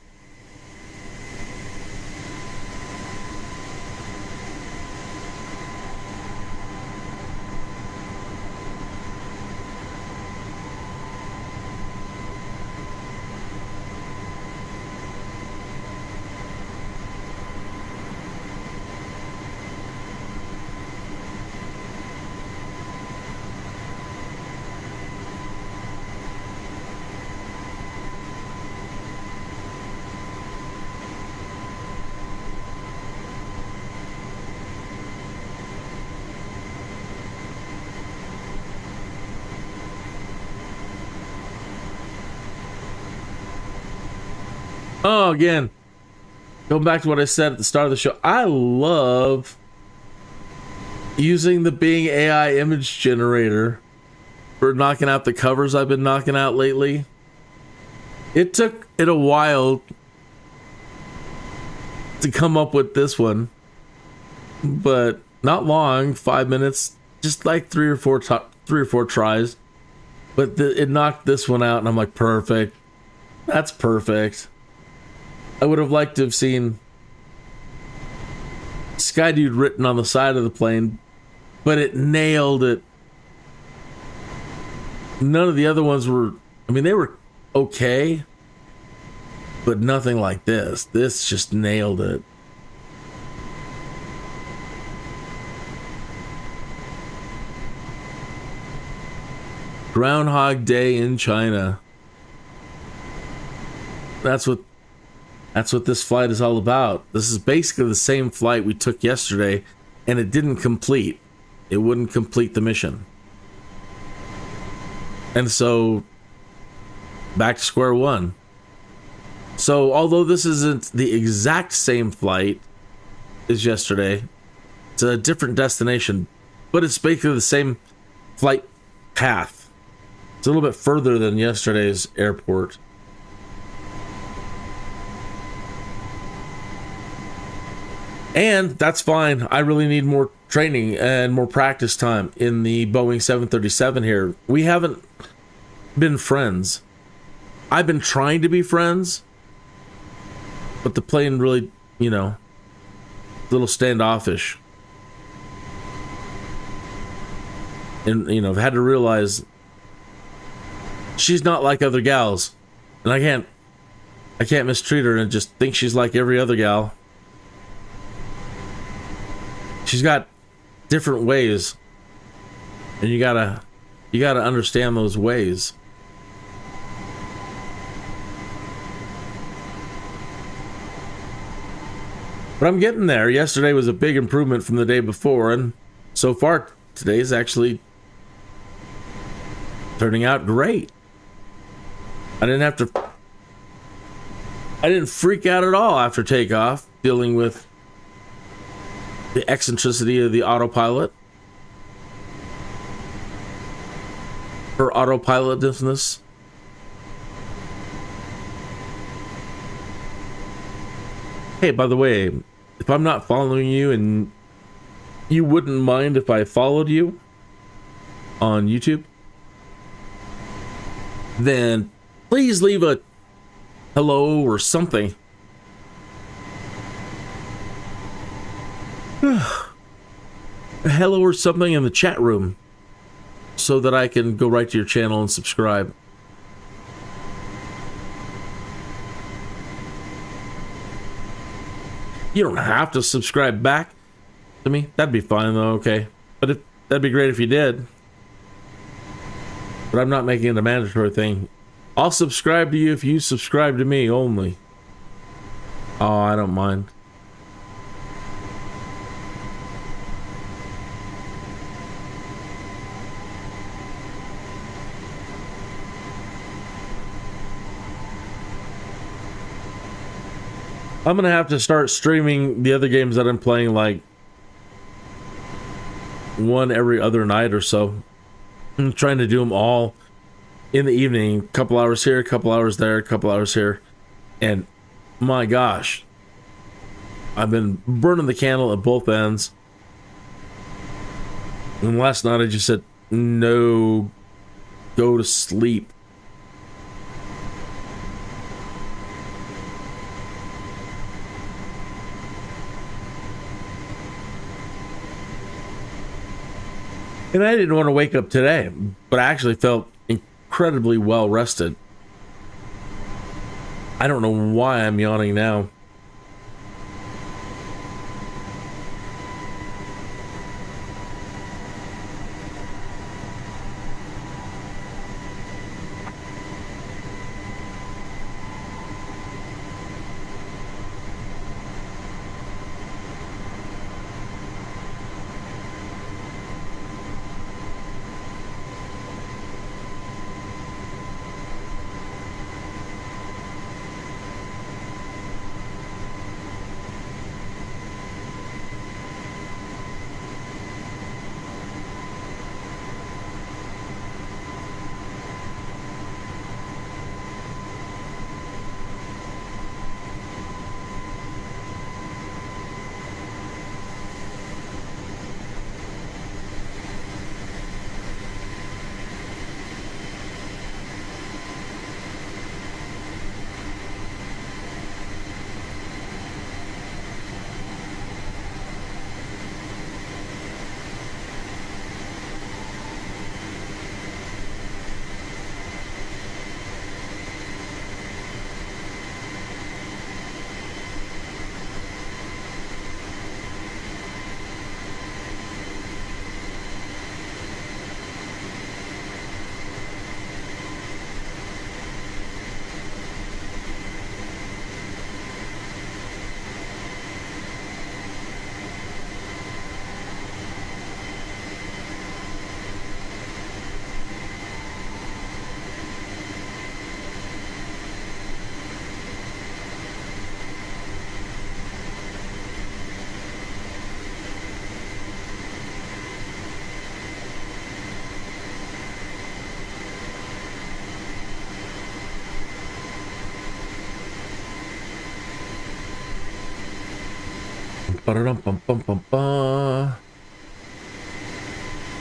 S1: Oh, again, going back to what I said at the start of the show, I love using the Bing AI image generator for knocking out the covers I've been knocking out lately. It took it a while to come up with this one, but not long, 5 minutes, just like three or four tries. But it knocked this one out, and I'm like, perfect. That's perfect. I would have liked to have seen Skydude written on the side of the plane, but it nailed it. None of the other ones were, I mean, they were okay, but nothing like this. This just nailed it. Groundhog Day in China. That's what this flight is all about. This is basically the same flight we took yesterday, and it didn't complete. It wouldn't complete the mission. And so, back to square one. So, although this isn't the exact same flight as yesterday, it's a different destination, but it's basically the same flight path. It's a little bit further than yesterday's airport. And that's fine. I really need more training and more practice time in the Boeing 737 here. We haven't been friends. I've been trying to be friends, but the plane really, a little standoffish. And, I've had to realize she's not like other gals. And I can't mistreat her and just think she's like every other gal. She's got different ways, and you gotta understand those ways. But I'm getting there. Yesterday was a big improvement from the day before, and so far today's actually turning out great. I didn't freak out at all after takeoff, dealing with the eccentricity of the autopilot. Her autopilotness. Hey, by the way, if I'm not following you and you wouldn't mind if I followed you on YouTube, then please leave a hello or something. A hello or something in the chat room so that I can go right to your channel and subscribe. You don't have to subscribe back to me. That'd be fine though, okay. But that'd be great if you did. But I'm not making it a mandatory thing. I'll subscribe to you if you subscribe to me only. Oh, I don't mind. I'm gonna have to start streaming the other games that I'm playing, like one every other night or so. I'm trying to do them all in the evening, a couple hours here, a couple hours there, a couple hours here. And my gosh, I've been burning the candle at both ends. And last night I just said, no, go to sleep. And I didn't want to wake up today, but I actually felt incredibly well rested. I don't know why I'm yawning now.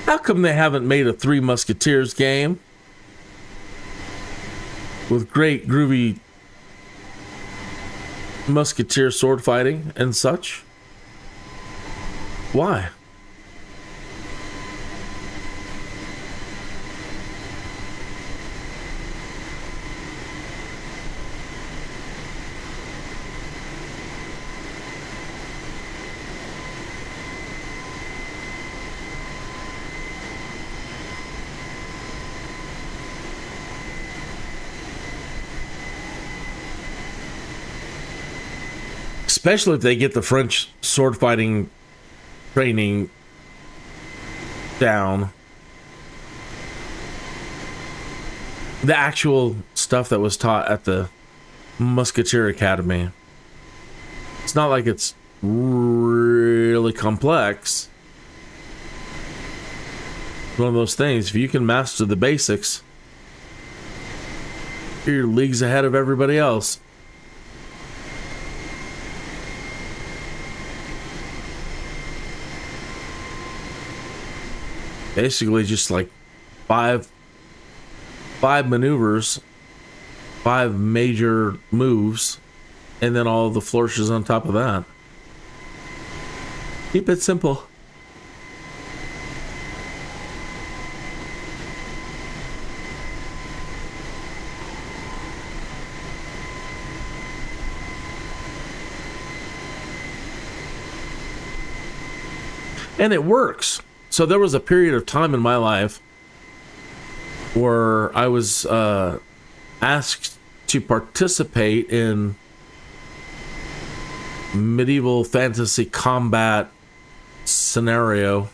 S1: How come they haven't made a Three Musketeers game with great groovy musketeer sword fighting and such? Why? Especially if they get the French sword fighting training down. The actual stuff that was taught at the Musketeer Academy. It's not like it's really complex. One of those things, if you can master the basics, you're leagues ahead of everybody else. Basically just like five maneuvers, 5 major moves, and then all the flourishes on top of that. Keep it simple. And it works. So there was a period of time in my life where I was asked to participate in medieval fantasy combat scenario.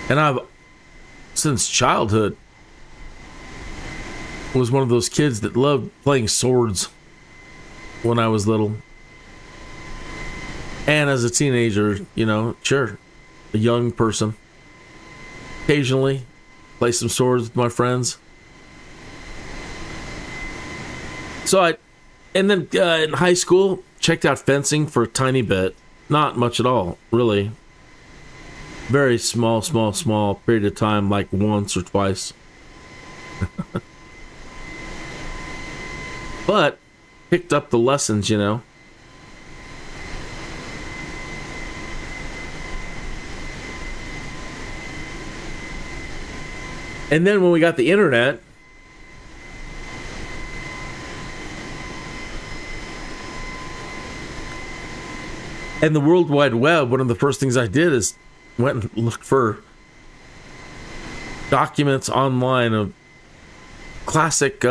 S1: And I've, since childhood, was one of those kids that loved playing swords when I was little. And as a teenager, you know, sure, a young person. Occasionally, play some swords with my friends. So and then in high school, checked out fencing for a tiny bit. Not much at all, really. Very small period of time, like once or twice. But picked up the lessons, you know. And then when we got the internet, and the World Wide Web, one of the first things I did is went and looked for documents online of classic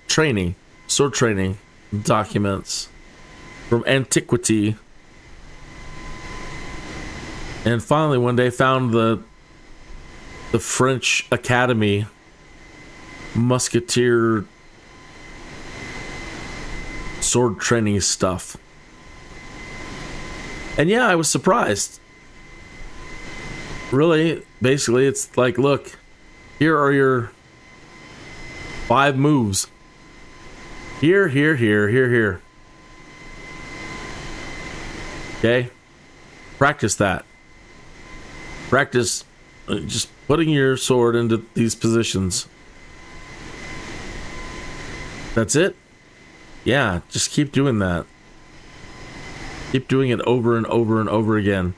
S1: training, sword training documents from antiquity. And finally one day found the French Academy musketeer sword training stuff. And yeah, I was surprised. Really, basically, it's like, look, here are your 5 moves. Here. Okay? Practice that. Practice just putting your sword into these positions. That's it? Yeah, just keep doing that. Keep doing it over and over and over again.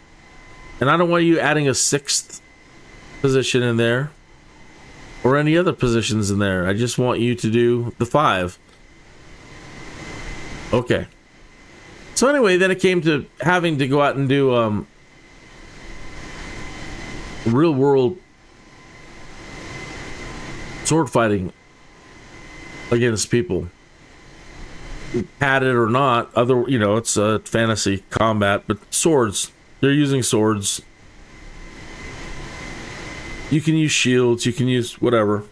S1: And I don't want you adding a 6th position in there or any other positions in there. I just want you to do the 5. Okay. So anyway, then it came to having to go out and do real world sword fighting against people. Had it or not, it's a fantasy combat, but swords, they're using swords. You can use shields, you can use whatever.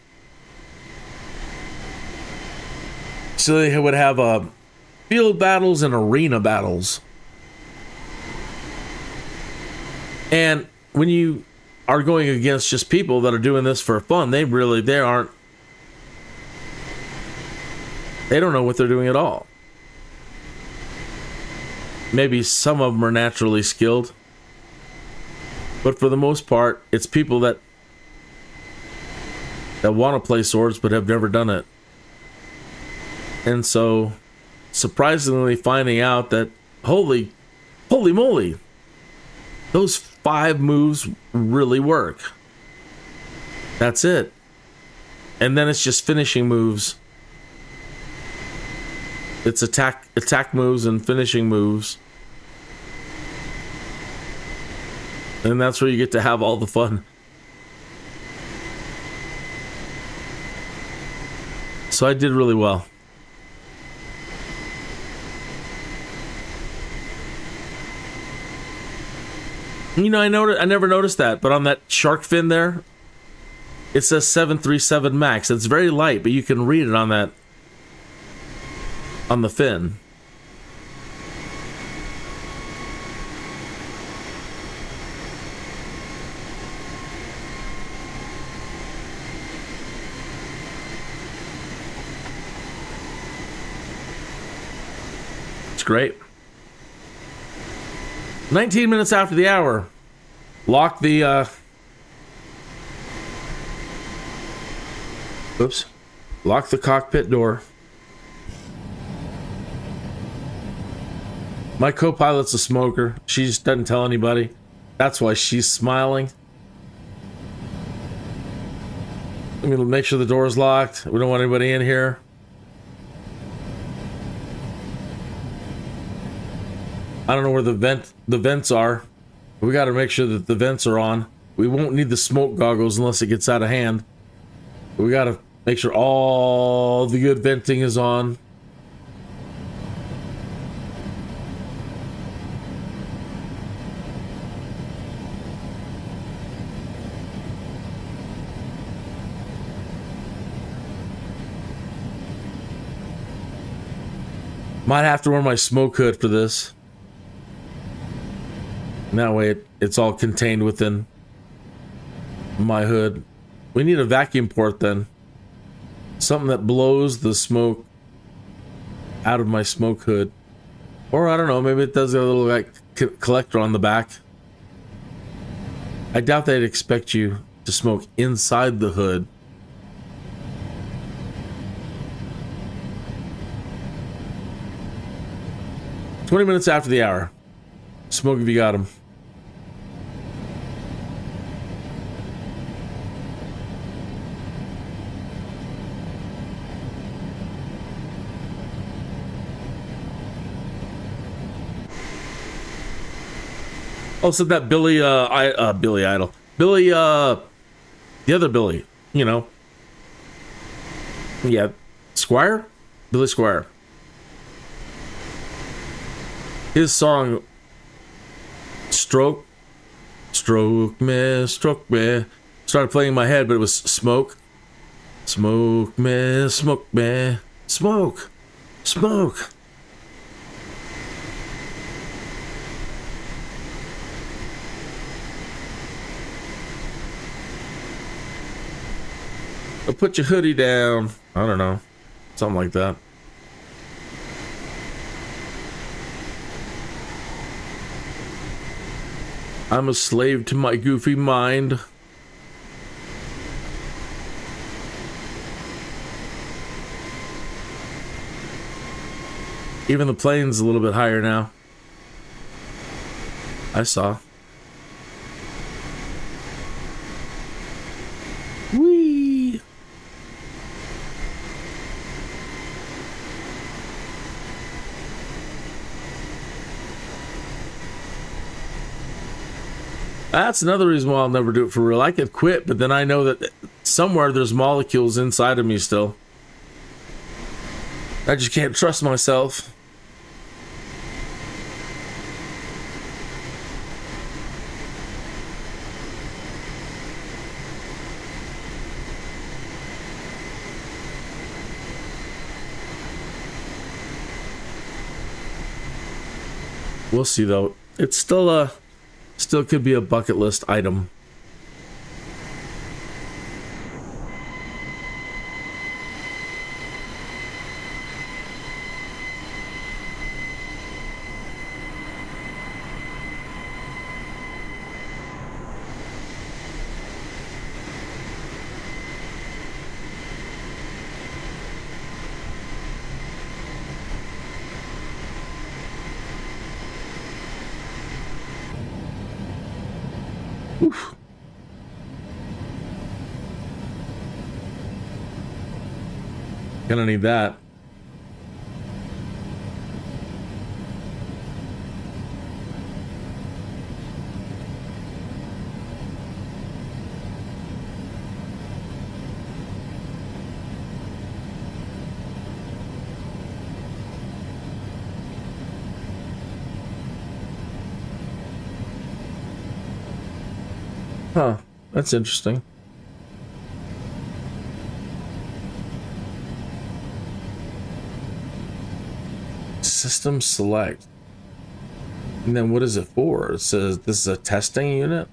S1: So they would have field battles and arena battles. And when you are going against just people that are doing this for fun, they don't know what they're doing at all. Maybe some of them are naturally skilled, but for the most part, it's people that want to play swords but have never done it. And so, surprisingly, finding out that holy moly, those 5 moves really work. That's it. And then it's just finishing moves. It's attack moves and finishing moves. And that's where you get to have all the fun. So I did really well. You know, I never noticed that, but on that shark fin there, it says 737 Max. It's very light, but you can read it on the fin. It's great. 19 minutes after the hour. Lock the lock the cockpit door. My co-pilot's a smoker. She just doesn't tell anybody. That's why she's smiling. I'm gonna make sure the door's locked. We don't want anybody in here. I don't know where the vents are. We got to make sure that the vents are on. We won't need the smoke goggles unless it gets out of hand. We got to make sure all the good venting is on. Might have to wear my smoke hood for this. And that way it's all contained within my hood. We need a vacuum port then. Something that blows the smoke out of my smoke hood. Or I don't know, maybe it does a little like collector on the back. I doubt they'd expect you to smoke inside the hood. "20 minutes after the hour. Smoke if you got 'em." Oh, so that Billy, Billy Idol. Billy, the other Billy, you know. Yeah, Squire? Billy Squire. His song, Stroke Me, started playing in my head, but it was Smoke. Smoke me, smoke, smoke. Or put your hoodie down. I don't know. Something like that. I'm a slave to my goofy mind. Even the plane's a little bit higher now. I saw. Whee! That's another reason why I'll never do it for real. I could quit, but then I know that somewhere there's molecules inside of me still. I just can't trust myself. We'll see though. It's still could be a bucket list item. Oof. Gonna need that. Huh, that's interesting. System select. And then what is it for? It says this is a testing unit.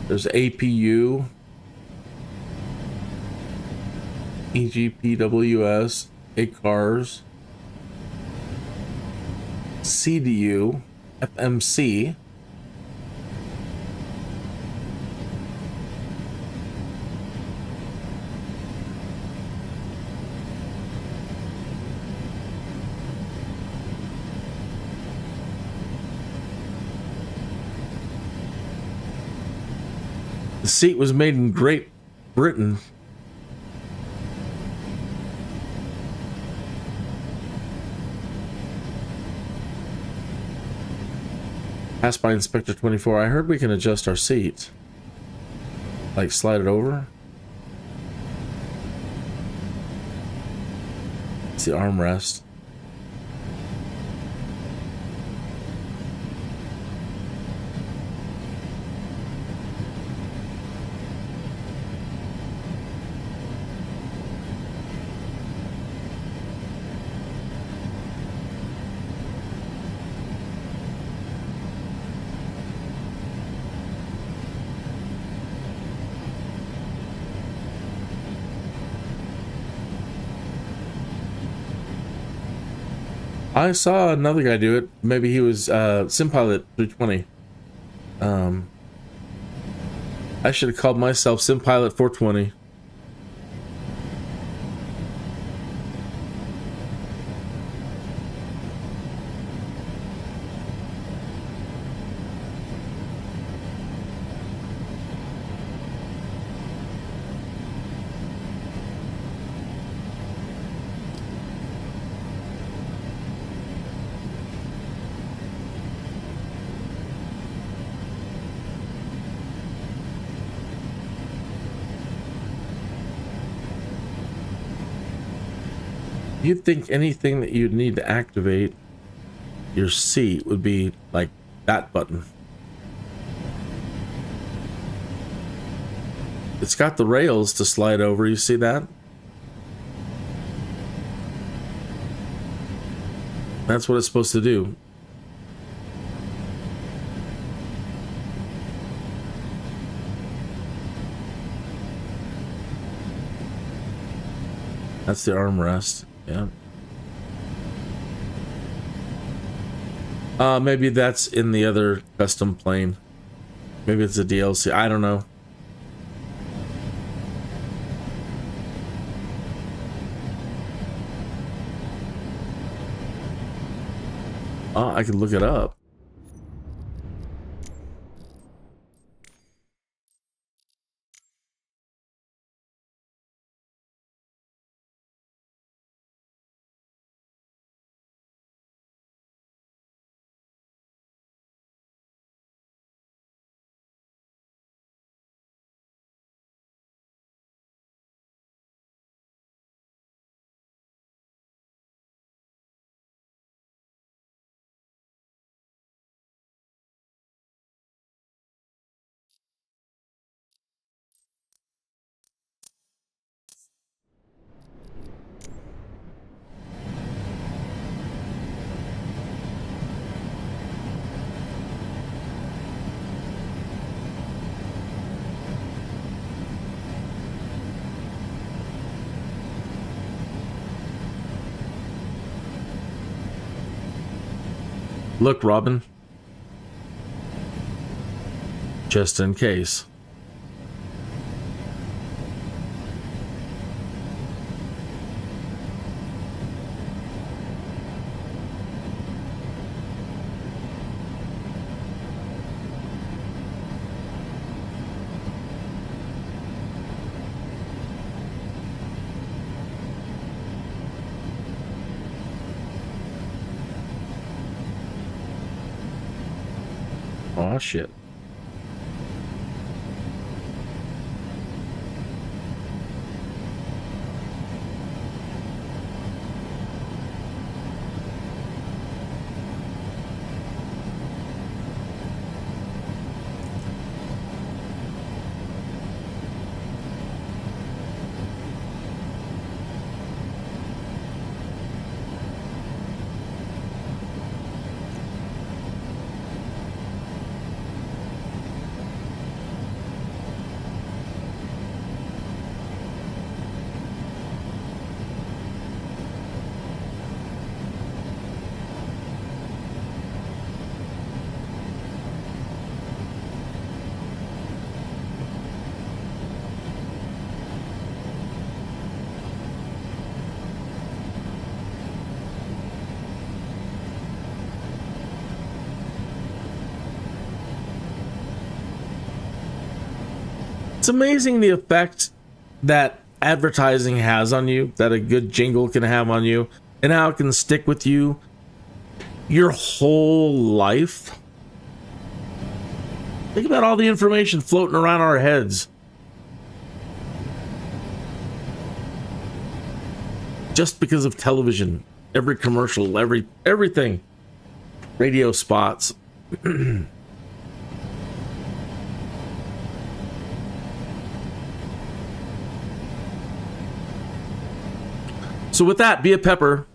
S1: There's APU, EGPWS, ACARS, CDU, FMC, the seat was made in Great Britain. Passed by Inspector 24. I heard we can adjust our seats. Like slide it over. It's the armrest. I saw another guy do it. Maybe he was SimPilot 320. I should have called myself SimPilot 420. You'd think anything that you'd need to activate your seat would be like that button. It's got the rails to slide over, you see that? That's what it's supposed to do. That's the armrest. Yeah. Maybe that's in the other custom plane. Maybe it's a DLC. I don't know. I could look it up. Look, Robin. Just in case. Oh shit. It's amazing the effect that advertising has on you, that a good jingle can have on you, and how it can stick with you your whole life. Think about all the information floating around our heads just because of television, every commercial, everything, radio spots. So with that, be a pepper.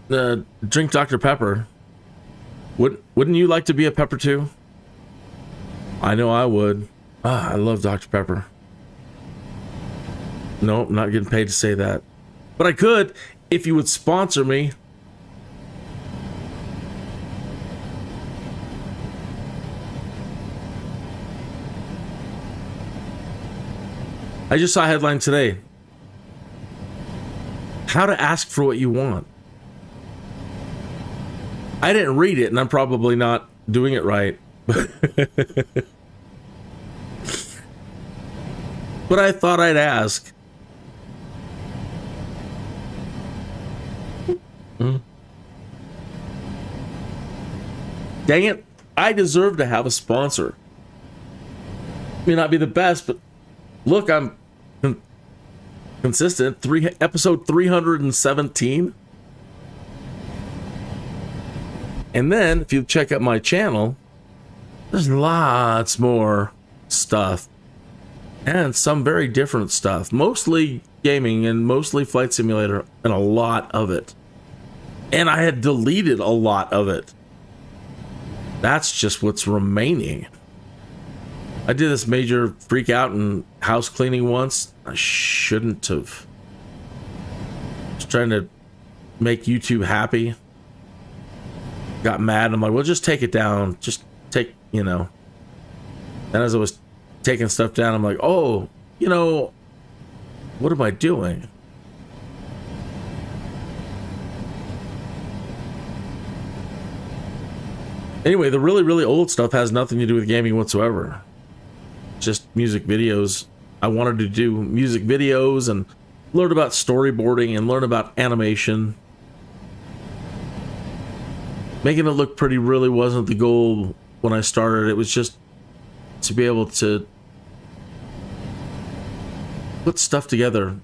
S1: Drink Dr. Pepper. Wouldn't you like to be a pepper too? I know I would. I love Dr. Pepper. No, I'm not getting paid to say that. But I could if you would sponsor me. I just saw a headline today. How to ask for what you want. I didn't read it, and I'm probably not doing it right. But I thought I'd ask. Dang it, I deserve to have a sponsor. May not be the best, but look, I'm consistent. Episode 317. And then, if you check out my channel, there's lots more stuff. And some very different stuff. Mostly gaming and mostly Flight Simulator, and a lot of it. And I had deleted a lot of it. That's just what's remaining. I did this major freak out and house cleaning once. I shouldn't have. Just trying to make YouTube happy. Got mad. I'm like, well, just take it down. Just take, you know. And as I was taking stuff down, I'm like, oh, you know, what am I doing? Anyway, the really, really old stuff has nothing to do with gaming whatsoever. Just music videos. I wanted to do music videos and learn about storyboarding and learn about animation. Making it look pretty really wasn't the goal when I started. It was just to be able to put stuff together.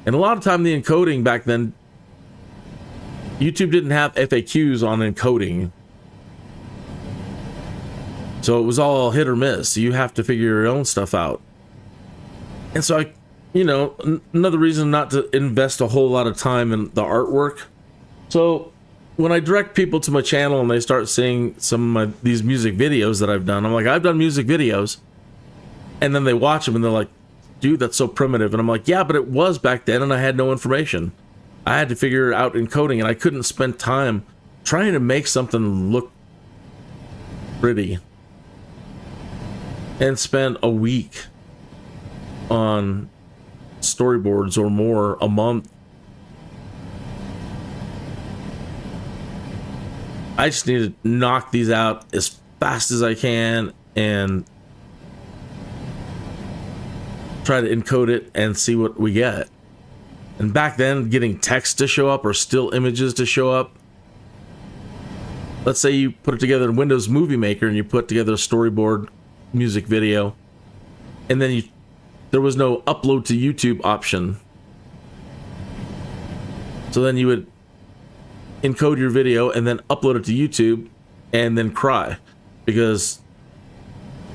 S1: And a lot of time the encoding back then, YouTube didn't have FAQs on encoding. So it was all hit or miss. You have to figure your own stuff out. And so I, you know, another reason not to invest a whole lot of time in the artwork. So when I direct people to my channel and they start seeing some of these music videos that I've done, I'm like, I've done music videos. And then they watch them and they're like, dude, that's so primitive. And I'm like, yeah, but it was back then and I had no information. I had to figure out encoding and I couldn't spend time trying to make something look pretty. And spend a week on storyboards or more a month. I just need to knock these out as fast as I can and try to encode it and see what we get. And back then, getting text to show up or still images to show up. Let's say you put it together in Windows Movie Maker and you put together a storyboard music video, and then there was no upload to YouTube option. So then you would encode your video and then upload it to YouTube and then cry because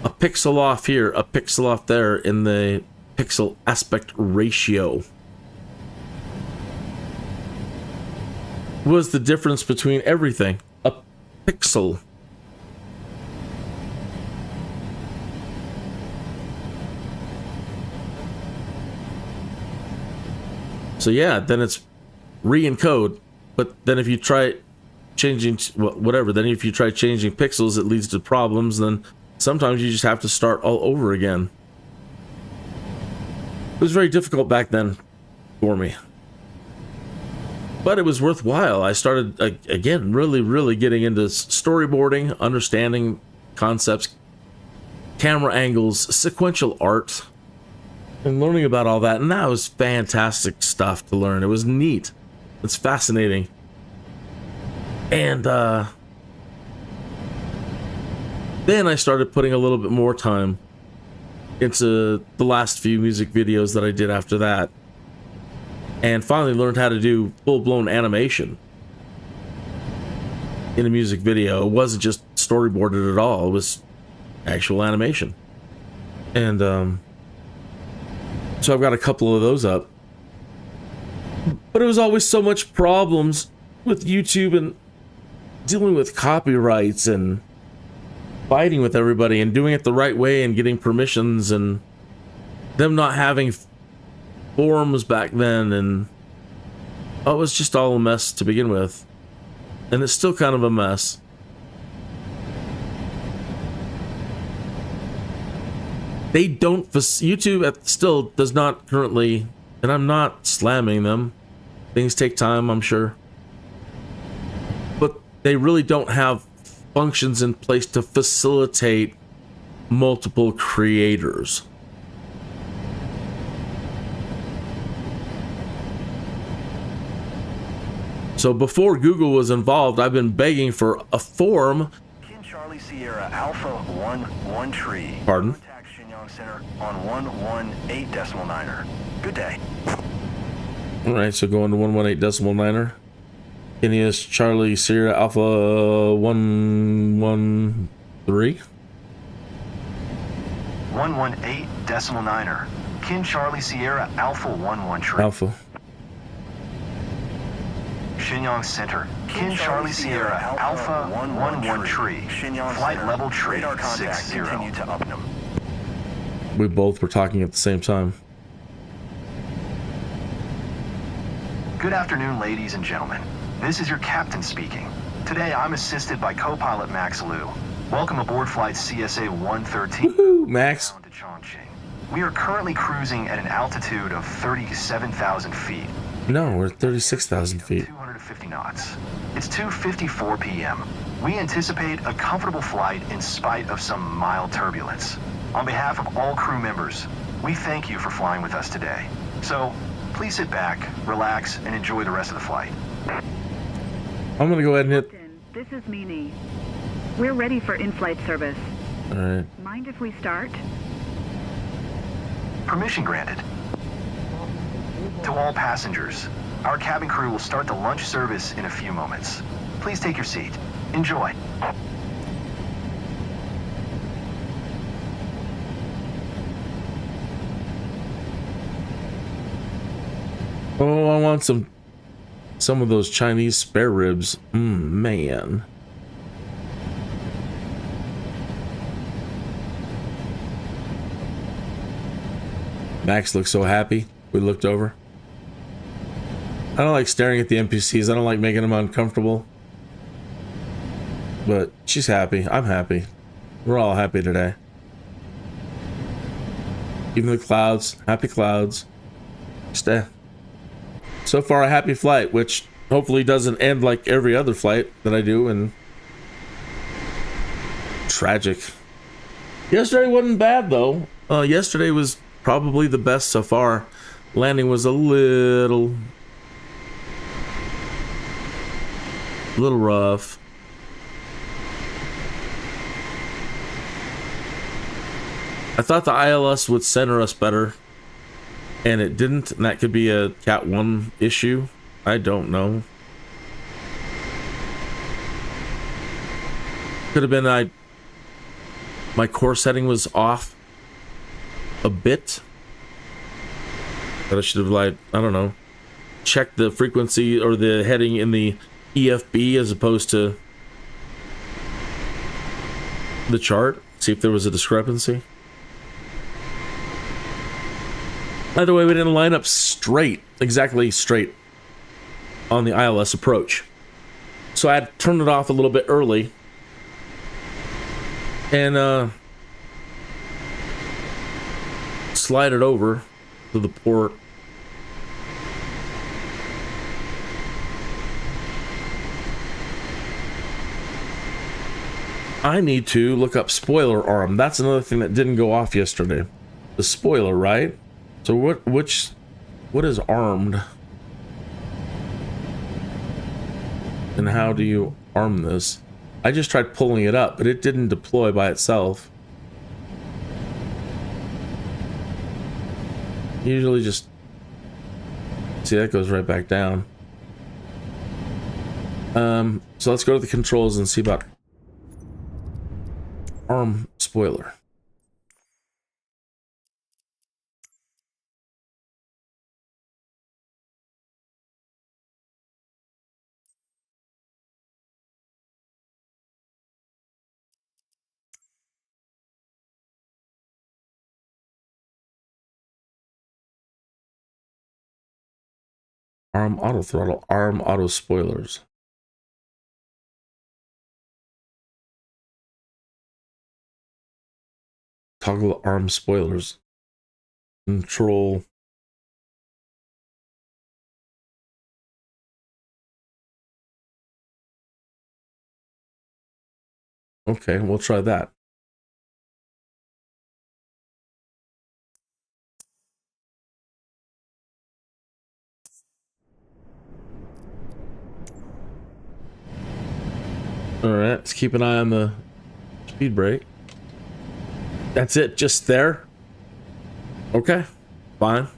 S1: a pixel off here, a pixel off there in the pixel aspect ratio was the difference between everything. A pixel. So yeah, then it's re-encode. But then if you try changing whatever, then if you try changing pixels, it leads to problems. Then sometimes you just have to start all over again. It was very difficult back then for me. But it was worthwhile. I started, again, really getting into storyboarding, understanding concepts, camera angles, sequential art, and learning about all that. And that was fantastic stuff to learn. It was neat. It's fascinating. And then I started putting a little bit more time into the last few music videos that I did after that. And finally learned how to do full-blown animation in a music video. It wasn't just storyboarded at all. It was actual animation. And so I've got a couple of those up. But it was always so much problems with YouTube and dealing with copyrights and fighting with everybody and doing it the right way and getting permissions and them not having forums back then, and it was just all a mess to begin with. And it's still kind of a mess. they don't, YouTube still does not currently, and I'm not slamming them. Things take time, I'm sure. But they really don't have functions in place to facilitate multiple creators. So before Google was involved, I've been begging for a form.
S2: Charlie Sierra Alpha 11 tree.
S1: Pardon?
S2: Contact Shenyang Center on 118.9er. Good day.
S1: All right, so going to 118.9er. Kinneas Charlie Sierra Alpha 113.
S2: 118.9er. Kin Charlie Sierra Alpha 11 tree.
S1: Alpha.
S2: Shenyang Center. Kin Charlie Sierra Alpha 11 tree. Flight level tree 60. Continue to Upnam.
S1: We both were talking at the same time.
S2: Good afternoon, ladies and gentlemen. This is your captain speaking. Today I'm assisted by co-pilot Max Liu. Welcome aboard flight CSA 113.
S1: Woohoo, Max.
S2: To Chongqing. We are currently cruising at an altitude of 37,000 feet.
S1: No, we're at 36,000 feet.
S2: 250 knots. It's 2:54 p.m. We anticipate a comfortable flight in spite of some mild turbulence. On behalf of all crew members, we thank you for flying with us today. So, please sit back, relax, and enjoy the rest of the flight.
S1: I'm gonna go ahead and hit.
S3: This is Mimi. We're ready for in-flight service.
S1: All right.
S3: Mind if we start?
S2: Permission granted. To all passengers, our cabin crew will start the lunch service in a few moments. Please take your seat. Enjoy.
S1: Oh, I want some of those Chinese spare ribs. Man. Max looks so happy. We looked over. I don't like staring at the NPCs. I don't like making them uncomfortable. But she's happy. I'm happy. We're all happy today. Even the clouds. Happy clouds. Stay. So far, a happy flight, which hopefully doesn't end like every other flight that I do, and tragic. Yesterday wasn't bad, though. Yesterday was probably the best so far. Landing was a little rough. I thought the ILS would center us better, and it didn't, and that could be a Cat 1 issue. I don't know. Could have been my core setting was off a bit. But I should have, like, I don't know, checked the frequency or the heading in the EFB as opposed to the chart. See if there was a discrepancy. Either way, we didn't line up straight, exactly straight on the ILS approach. So I had to turn it off a little bit early. And slide it over to the port. I need to look up spoiler arm. That's another thing that didn't go off yesterday. The spoiler, right? So what is armed? And how do you arm this? I just tried pulling it up, but it didn't deploy by itself. Usually just... See, that goes right back down. So let's go to the controls and see about arm spoiler. Arm auto throttle, arm auto spoilers. Toggle arm spoilers. Control. Okay, we'll try that. All right, let's keep an eye on the speed brake. That's it, just there? Okay, fine.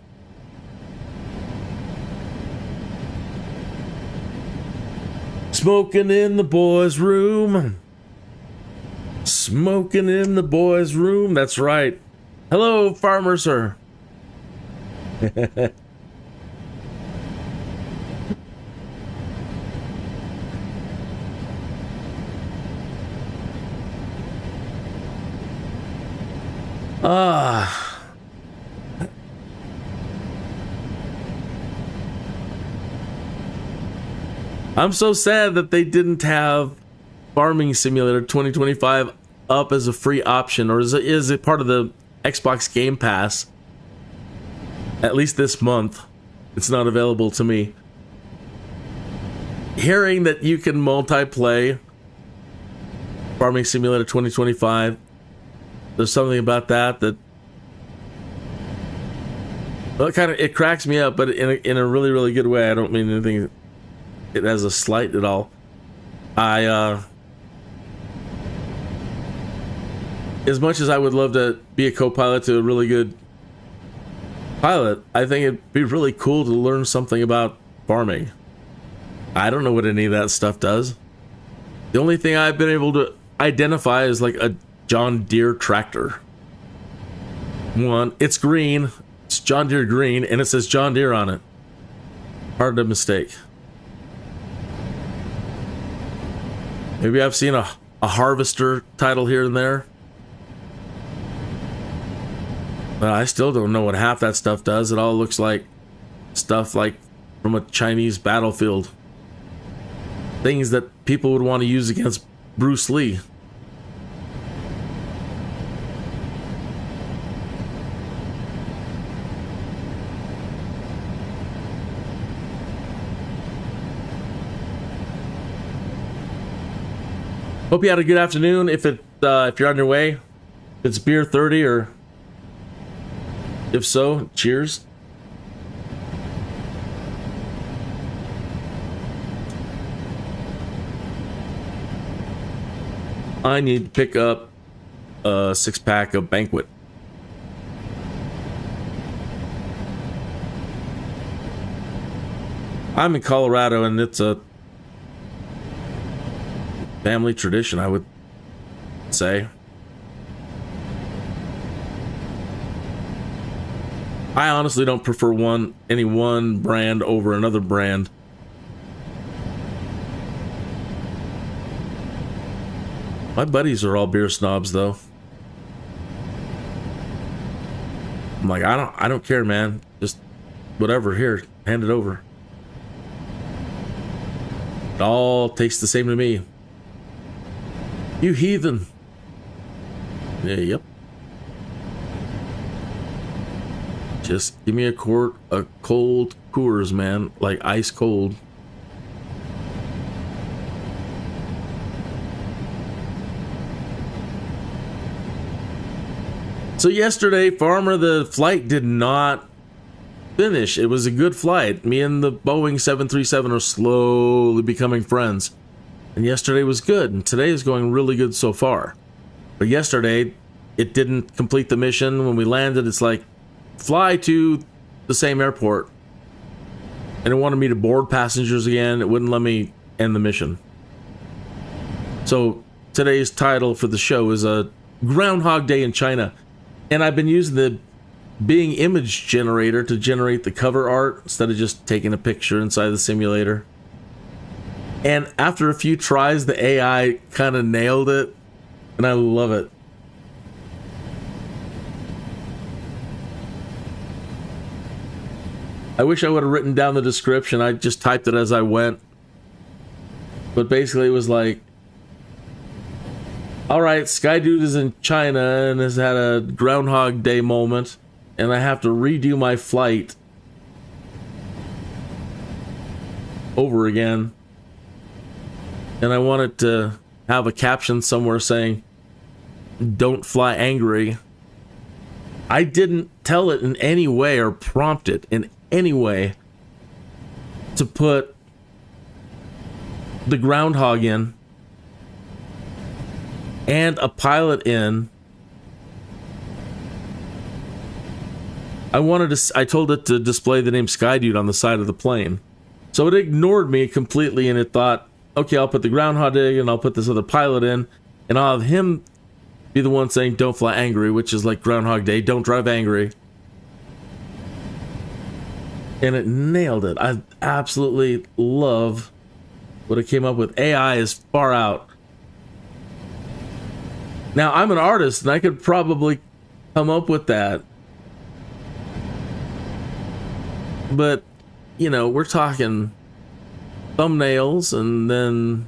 S1: Smoking in the boys' room. Smoking in the boys' room. That's right. Hello, farmer sir. I'm so sad that they didn't have Farming Simulator 2025 up as a free option, or is it part of the Xbox Game Pass? At least this month, it's not available to me. Hearing that you can multiplay Farming Simulator 2025, there's something about that well, it cracks me up, but in a really, really good way. I don't mean anything. It has a slight at all. As much as I would love to be a co-pilot to a really good pilot, I think it'd be really cool to learn something about farming. I don't know what any of that stuff does. The only thing I've been able to identify is like a John Deere tractor. One, it's green. It's John Deere green, and it says John Deere on it. Hard to mistake. Maybe I've seen a harvester title here and there. But I still don't know what half that stuff does. It all looks like stuff like from a Chinese battlefield. Things that people would want to use against Bruce Lee. Hope you had a good afternoon. If you're on your way, if it's beer 30, or if so, cheers. I need to pick up a 6-pack of Banquet. I'm in Colorado, and it's a family tradition, I would say. I honestly don't prefer any one brand over another brand. My buddies are all beer snobs, though. I'm like, I don't care, man. Just whatever. Here, hand it over. It all tastes the same to me. You heathen. Yeah, yep. Just give me a quart of cold Coors, man. Like ice cold. So yesterday, Farmer, the flight did not finish. It was a good flight. Me and the Boeing 737 are slowly becoming friends. And yesterday was good, and today is going really good so far. But yesterday, it didn't complete the mission. When we landed, it's like, fly to the same airport. And it wanted me to board passengers again. It wouldn't let me end the mission. So today's title for the show is a Groundhog Day in China. And I've been using the Bing image generator to generate the cover art instead of just taking a picture inside the simulator. And after a few tries, the AI kind of nailed it, and I love it. I wish I would have written down the description. I just typed it as I went. But basically it was like, all right, Skydude is in China and has had a Groundhog Day moment, and I have to redo my flight over again. And I wanted to have a caption somewhere saying, "Don't fly angry." I didn't tell it in any way or prompt it in any way to put the Groundhog in and a pilot in. I told it to display the name Skydude on the side of the plane. So it ignored me completely, and it thought, okay, I'll put the Groundhog in and I'll put this other pilot in, and I'll have him be the one saying "Don't fly angry," which is like Groundhog Day, don't drive angry. And it nailed it. I absolutely love what it came up with. AI is far out. Now, I'm an artist, and I could probably come up with that. But, you know, we're talking thumbnails and then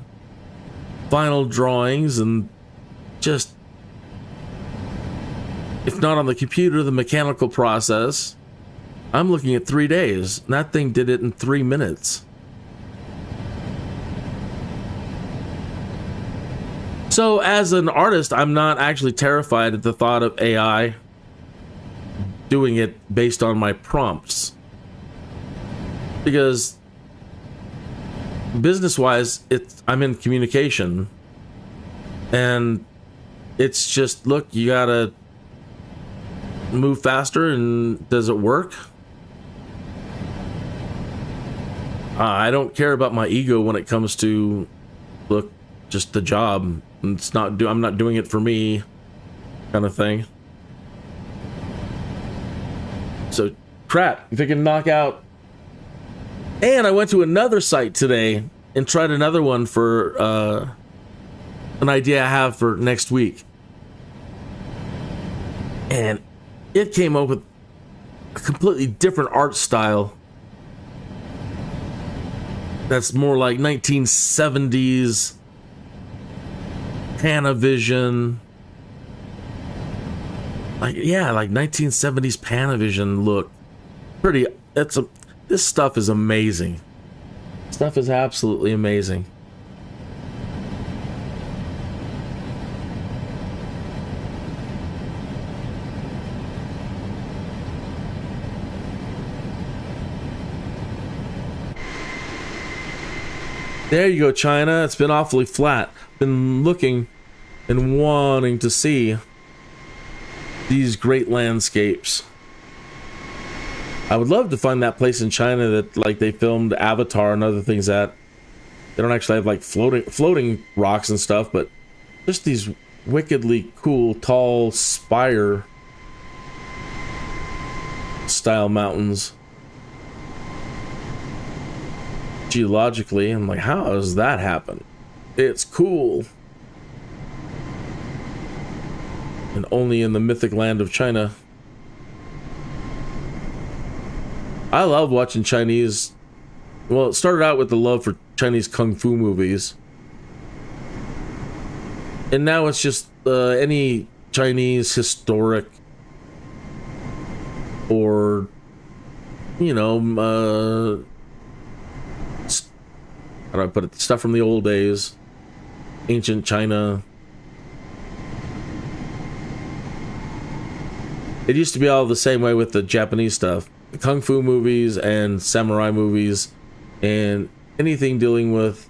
S1: final drawings and just, if not on the computer, the mechanical process. I'm looking at 3 days. And that thing did it in 3 minutes. So as an artist, I'm not actually terrified at the thought of AI doing it based on my prompts. Because business-wise, I'm in communication. And it's just, look, you gotta move faster, and does it work? I don't care about my ego when it comes to, look, just the job. I'm not doing it for me, kind of thing. So, crap, if it can knock out. And I went to another site today and tried another one for an idea I have for next week. And it came up with a completely different art style that's more like 1970s Panavision. Like 1970s Panavision look. This stuff is amazing. Stuff is absolutely amazing. There you go, China. It's been awfully flat. Been looking and wanting to see these great landscapes. I would love to find that place in China that, like, they filmed Avatar and other things at. They don't actually have like floating rocks and stuff, but just these wickedly cool, tall spire style mountains. Geologically, I'm like, how does that happen? It's cool. And only in the mythic land of China. I love watching Chinese. Well, it started out with the love for Chinese kung fu movies. And now it's just any Chinese historic or, you know, how do I put it? Stuff from the old days. Ancient China. It used to be all the same way with the Japanese stuff. Kung fu movies and samurai movies and anything dealing with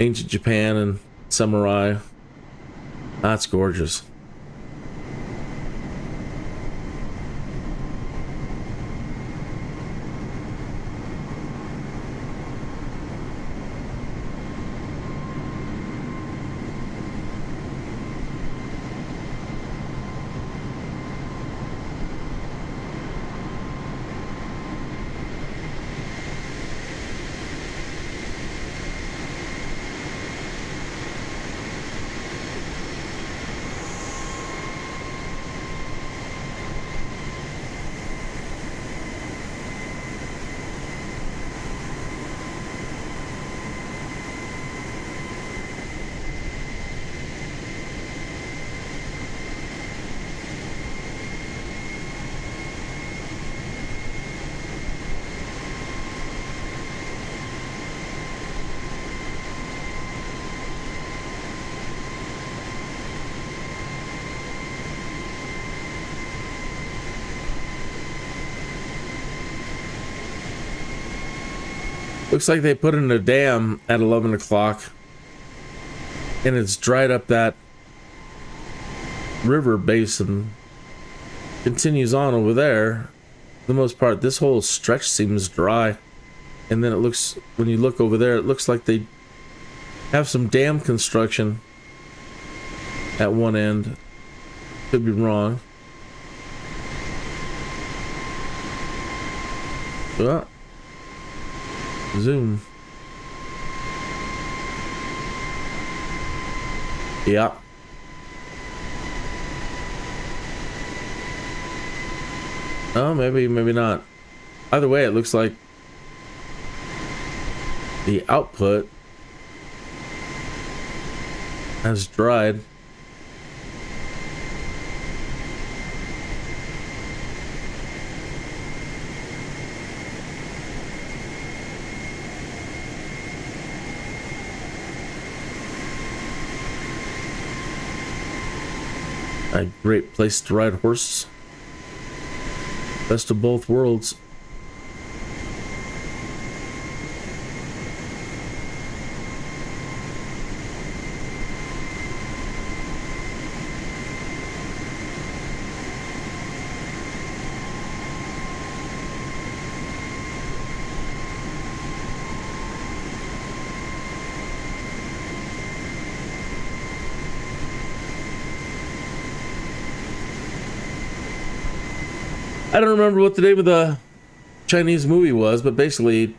S1: ancient Japan and samurai. That's gorgeous. Looks like they put in a dam at 11 o'clock. And it's dried up that river basin. Continues on over there. For the most part, this whole stretch seems dry. And then it looks, when you look over there, it looks like they have some dam construction at one end. Could be wrong. Ah. Zoom. Yeah. Oh, maybe not. Either way, it looks like the output has dried. A great place to ride horses. Best of both worlds. I don't remember what the name of the Chinese movie was, but basically,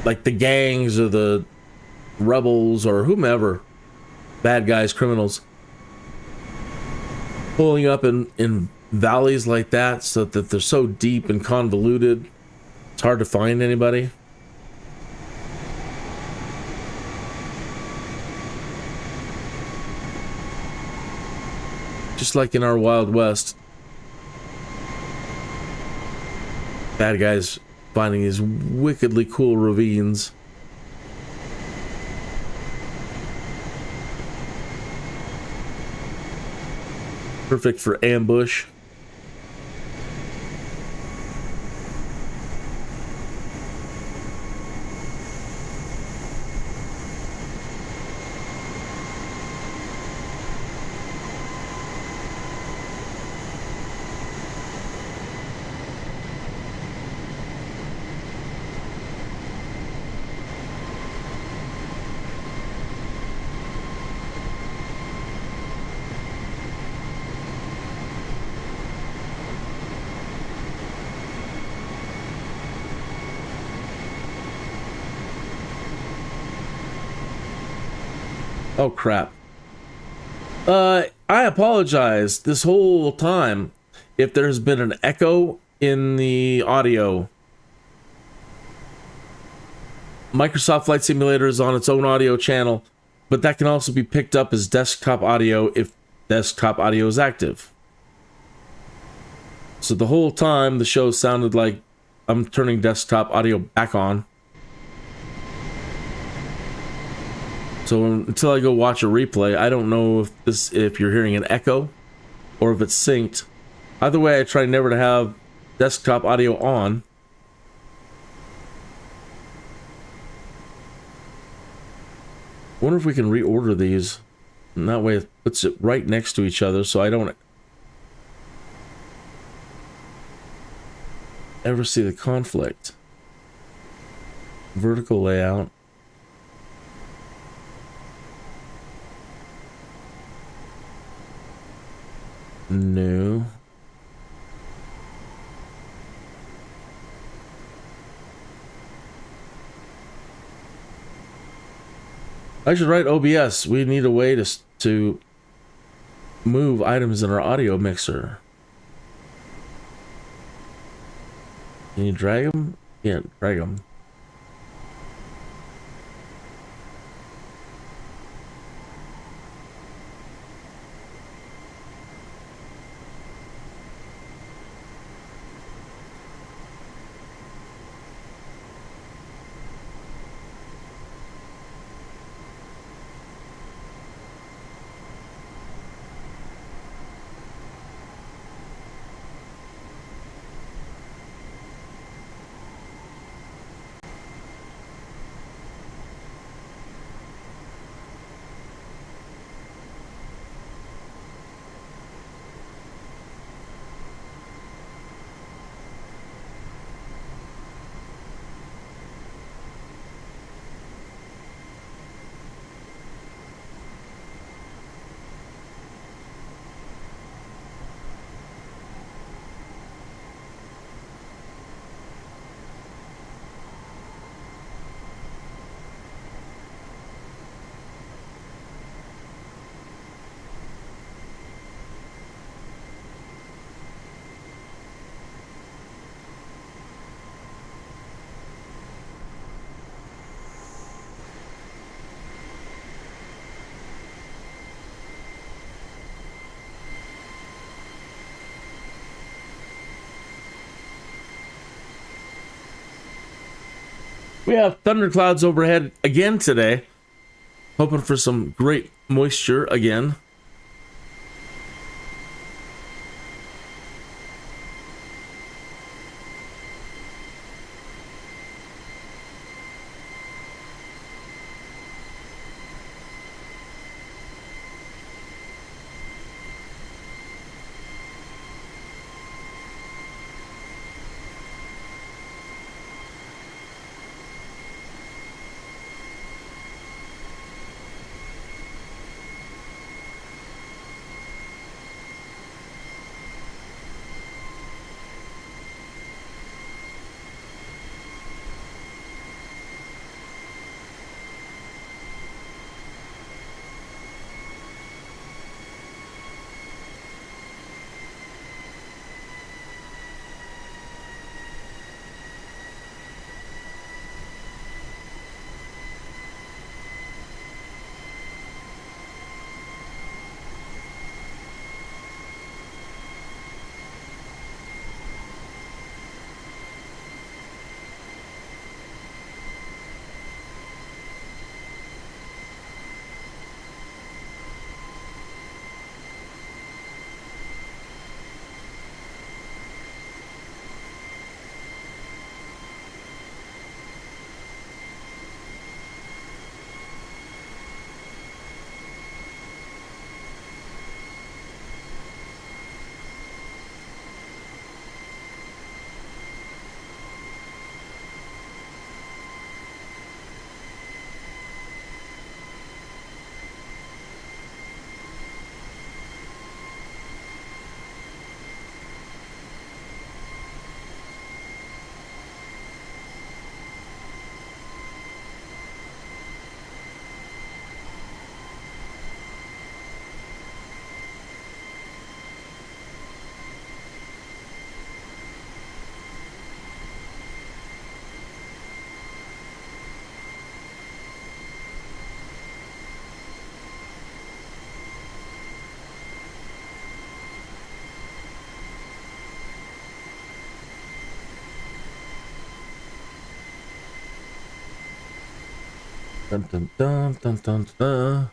S1: like the gangs or the rebels or whomever, bad guys, criminals, pulling up in valleys like that so that they're so deep and convoluted, it's hard to find anybody. Just like in our Wild West. Bad guys finding these wickedly cool ravines. Perfect for ambush. Oh crap. I apologize this whole time if there's been an echo in the audio. Microsoft Flight Simulator is on its own audio channel, but that can also be picked up as desktop audio if desktop audio is active. So the whole time the show sounded like I'm turning desktop audio back on. So until I go watch a replay, I don't know if you're hearing an echo or if it's synced. Either way, I try never to have desktop audio on. Wonder if we can reorder these. And that way it puts it right next to each other so I don't ever see the conflict. Vertical layout. No. I should write OBS. We need a way to move items in our audio mixer. Can you drag them? Yeah, drag them. We have thunderclouds overhead again today. Hoping for some great moisture again. Dun, dun, dun, dun, dun, dun.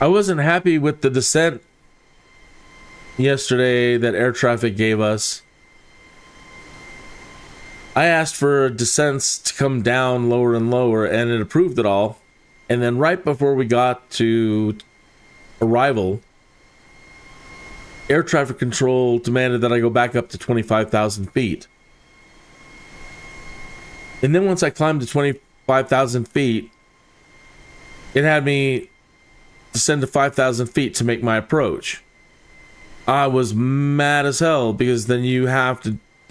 S1: I wasn't happy with the descent yesterday that air traffic gave us. I asked for descents to come down lower and lower, and it approved it all. And then right before we got to arrival, air traffic control demanded that I go back up to 25,000 feet. And then once I climbed to 25,000 feet, it had me descend to 5,000 feet to make my approach. I was mad as hell because then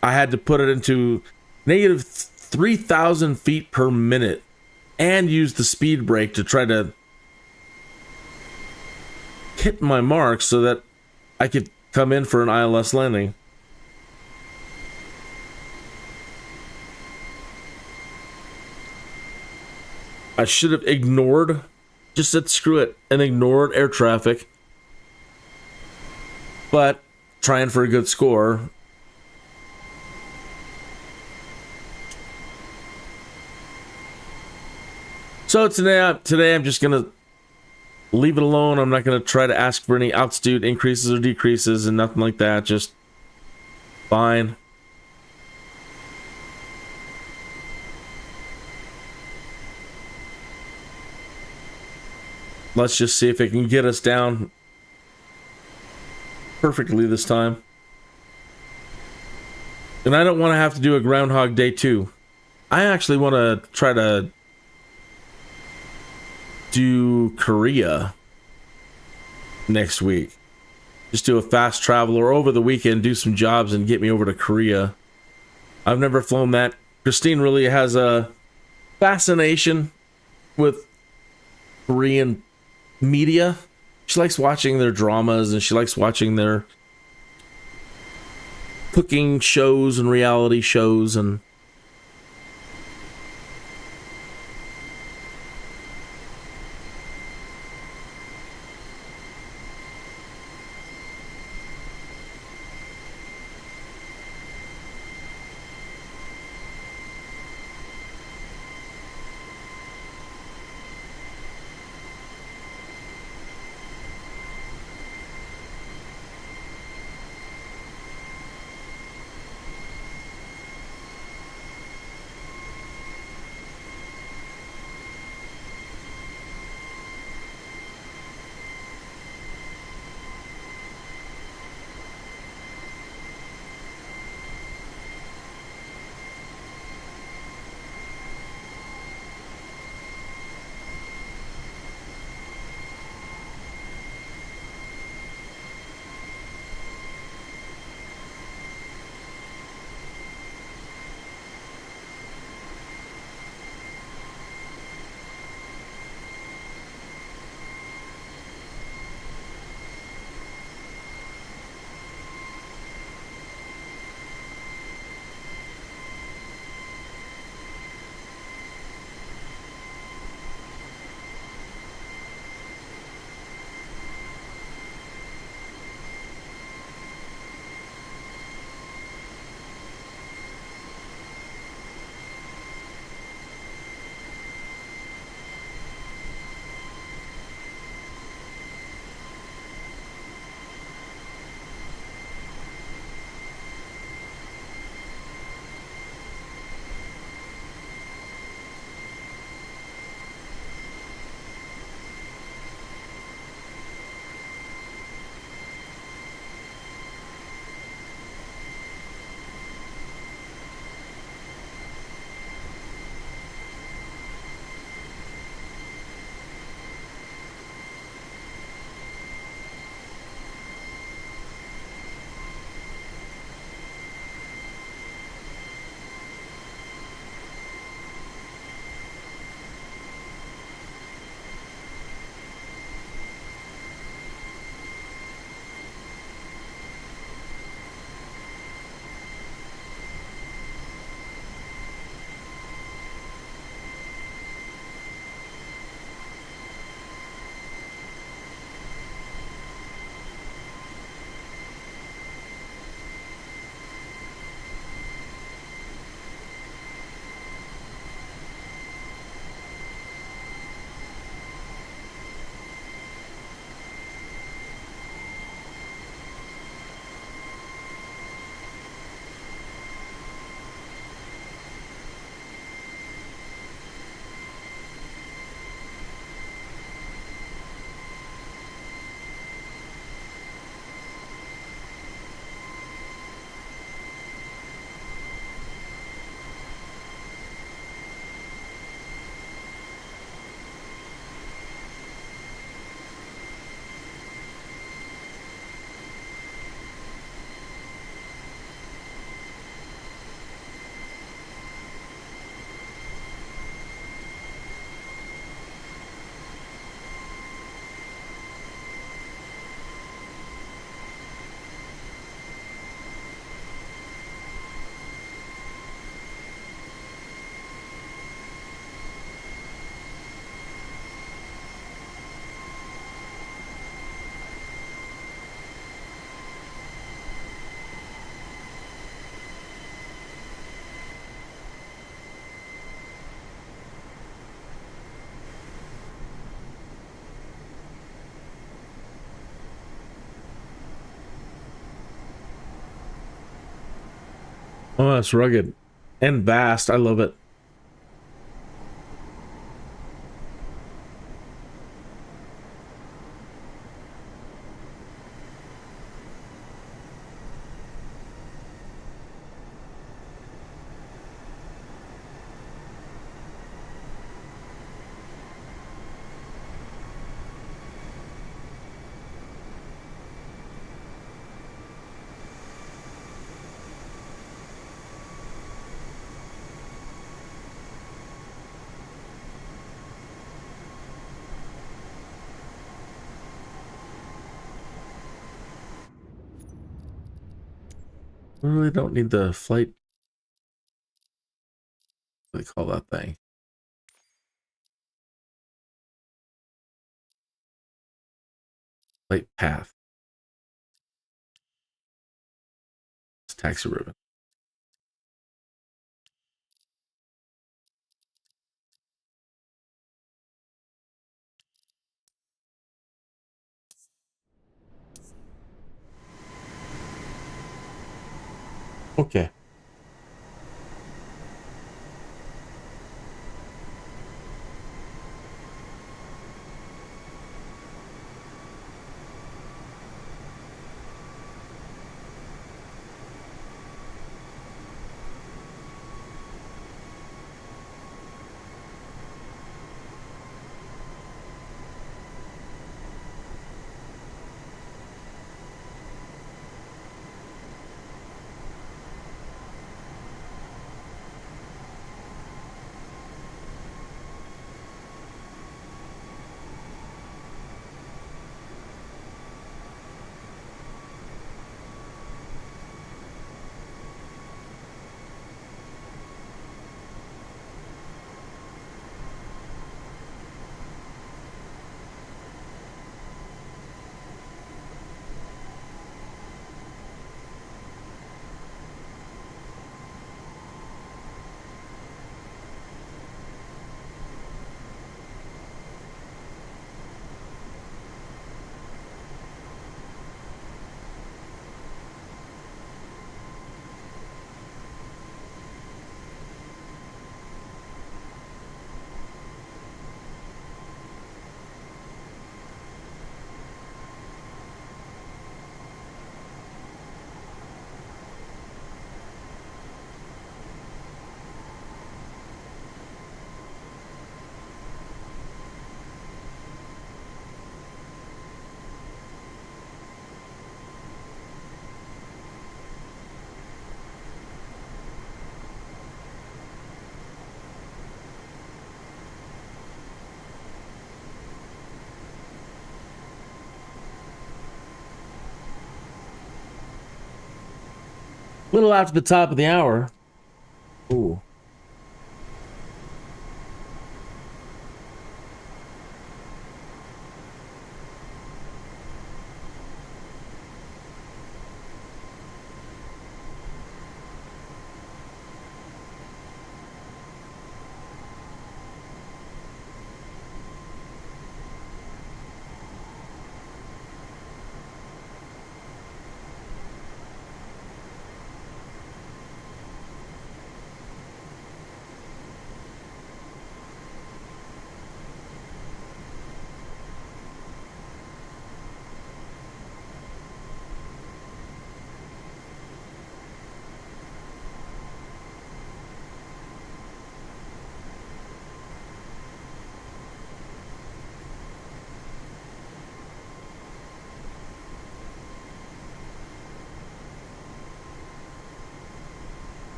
S1: I had to put it into negative 3,000 feet per minute and use the speed brake to try to hit my mark so that I could come in for an ILS landing. I should have just said screw it and ignored air traffic. But trying for a good score. So today I'm just going to leave it alone. I'm not going to try to ask for any altitude increases or decreases and nothing like that. Just fine. Let's just see if it can get us down perfectly this time. And I don't want to have to do a Groundhog Day 2. I actually want to try to do Korea next week. Just do a fast travel or over the weekend, do some jobs and get me over to Korea. I've never flown that. Christine really has a fascination with Korean media. She likes watching their dramas, and she likes watching their cooking shows and reality shows. And oh, that's rugged and vast. I love it. We really don't need the flight. What do they call that thing? Flight path. It's taxi ribbon. Okay. A little after the top of the hour. Ooh.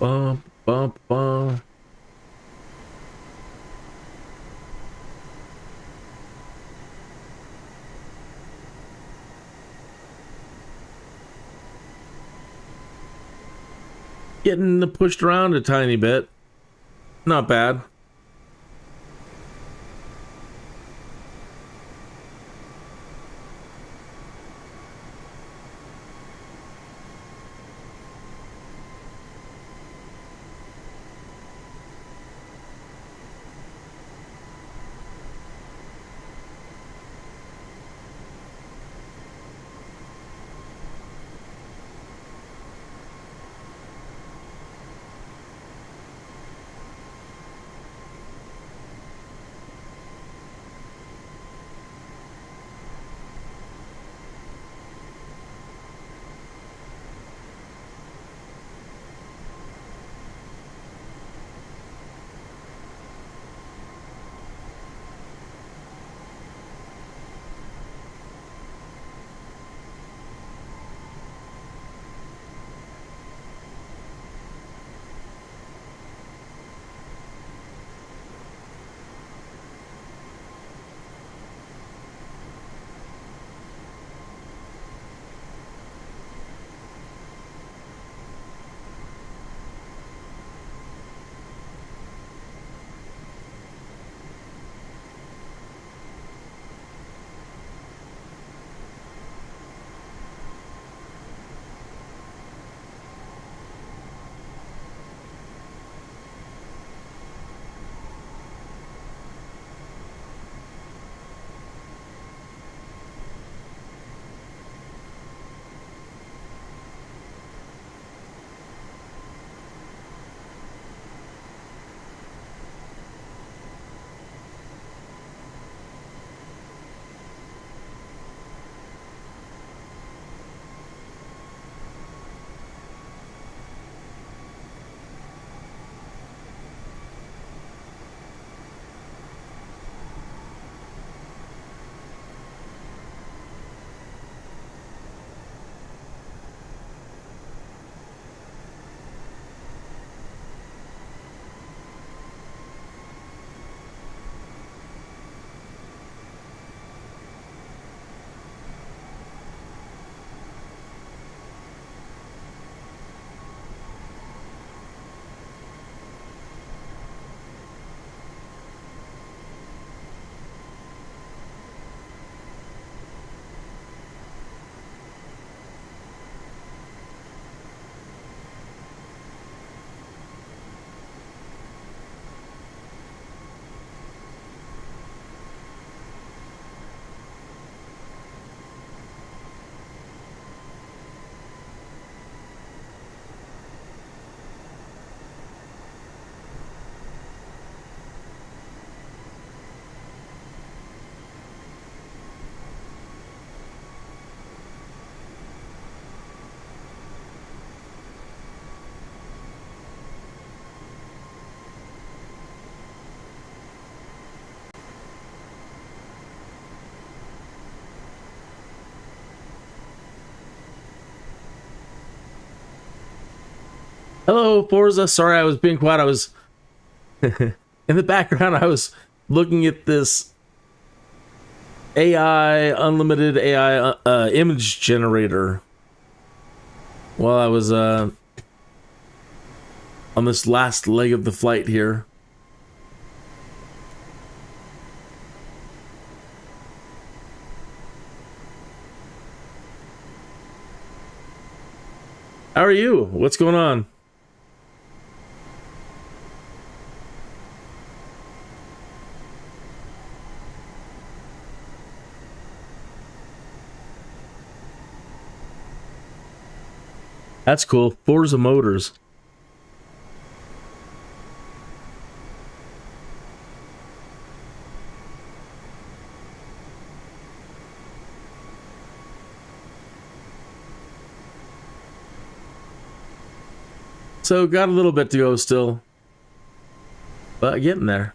S1: Bum, bum, bum. Getting pushed around a tiny bit. Not bad. Hello, Forza. Sorry, I was being quiet. I was in the background. I was looking at this unlimited AI image generator while I was on this last leg of the flight here. How are you? What's going on? That's cool. Forza Motors. So got a little bit to go still, but getting there.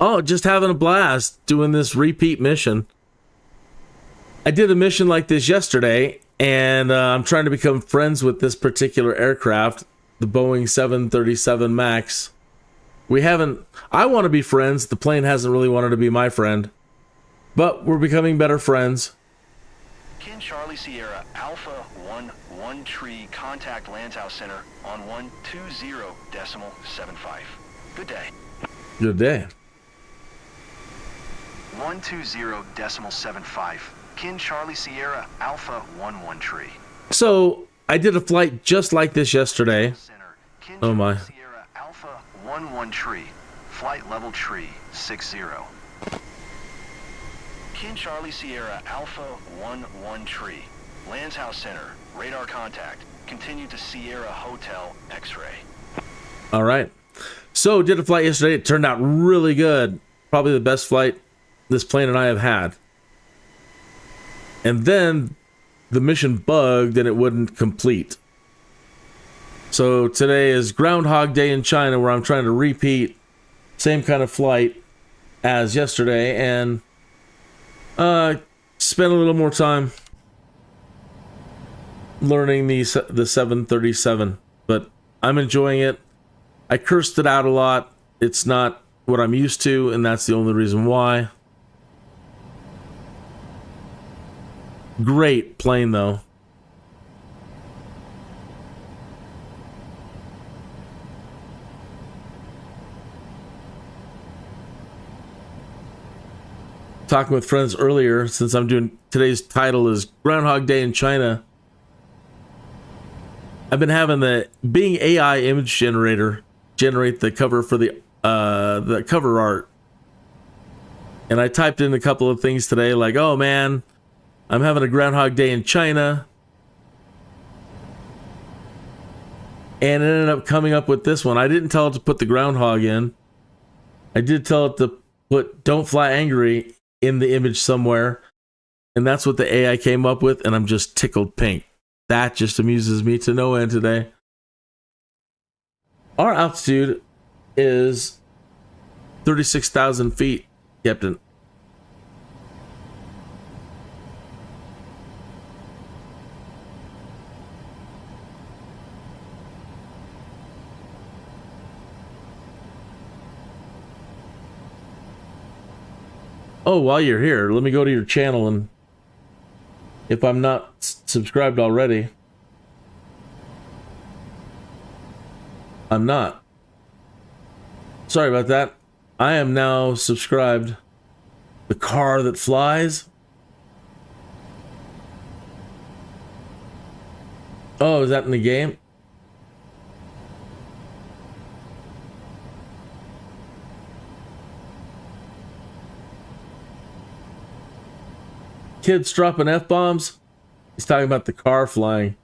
S1: Oh, just having a blast doing this repeat mission. I did a mission like this yesterday, and I'm trying to become friends with this particular aircraft, the Boeing 737 MAX. We haven't... I want to be friends. The plane hasn't really wanted to be my friend. But we're becoming better friends.
S2: Kin Charlie Sierra Alpha 1 Tree, contact Landshouse Center on 120.75. Good day.
S1: Good day.
S2: 120.75. Kin Charlie Sierra Alpha 1 Tree.
S1: So, I did a flight just like this yesterday.
S2: Center, Kin
S1: Oh my.
S2: Charlie Sierra Alpha 1 Tree. Flight level tree 60. Kin Charlie Sierra Alpha 1 Tree. Landshouse Center. Radar contact. Continue to Sierra Hotel X-ray.
S1: All right. So, did a flight yesterday. It turned out really good. Probably the best flight this plane and I have had. And then the mission bugged and it wouldn't complete. So today is Groundhog Day in China, where I'm trying to repeat same kind of flight as yesterday and spend a little more time learning the 737. But I'm enjoying it. I cursed it out a lot. It's not what I'm used to, and that's the only reason why. Great plane, though. Talking with friends earlier, since I'm doing today's title is Groundhog Day in China. I've been having the Bing AI image generator generate the cover for the cover art, and I typed in a couple of things today, like, "Oh man, I'm having a Groundhog Day in China," and it ended up coming up with this one. I didn't tell it to put the groundhog in. I did tell it to put "Don't Fly Angry" in the image somewhere, and that's what the AI came up with, and I'm just tickled pink. That just amuses me to no end today. Our altitude is 36,000 feet, Captain. Oh, while you're here, let me go to your channel, and if I'm not subscribed already, I'm not. Sorry about that. I am now subscribed. The car that flies. Oh, is that in the game? Kids dropping F-bombs? He's talking about the car flying,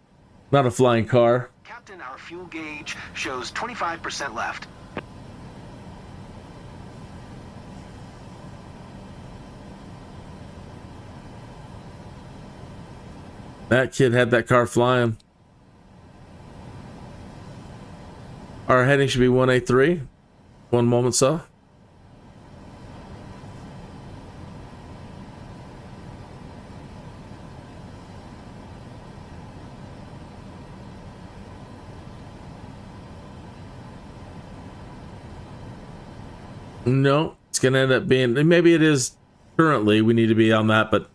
S1: not a flying car.
S2: Captain, our fuel gauge shows 25% left.
S1: That kid had that car flying. Our heading should be 183. One moment, sir. No, it's going to end up being, maybe it is currently, we need to be on that, but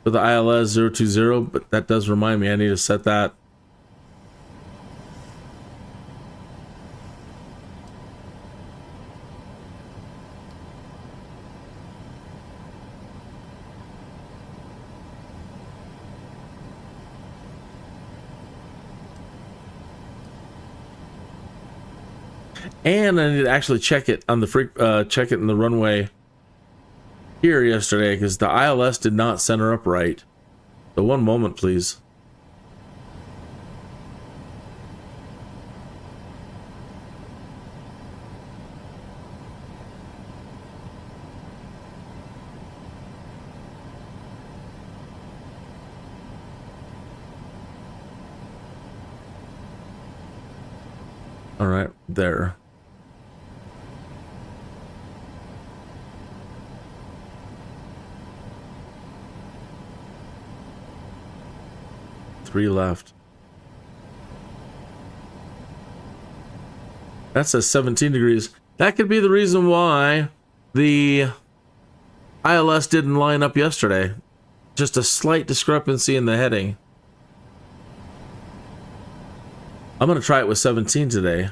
S1: for the ILS 020, but that does remind me, I need to set that. And I need to actually check it on the check it in the runway here yesterday, because the ILS did not center up right. So one moment, please. All right, there. 3 left. That says 17 degrees. That could be the reason why the ILS didn't line up yesterday. Just a slight discrepancy in the heading. I'm going to try it with 17 today.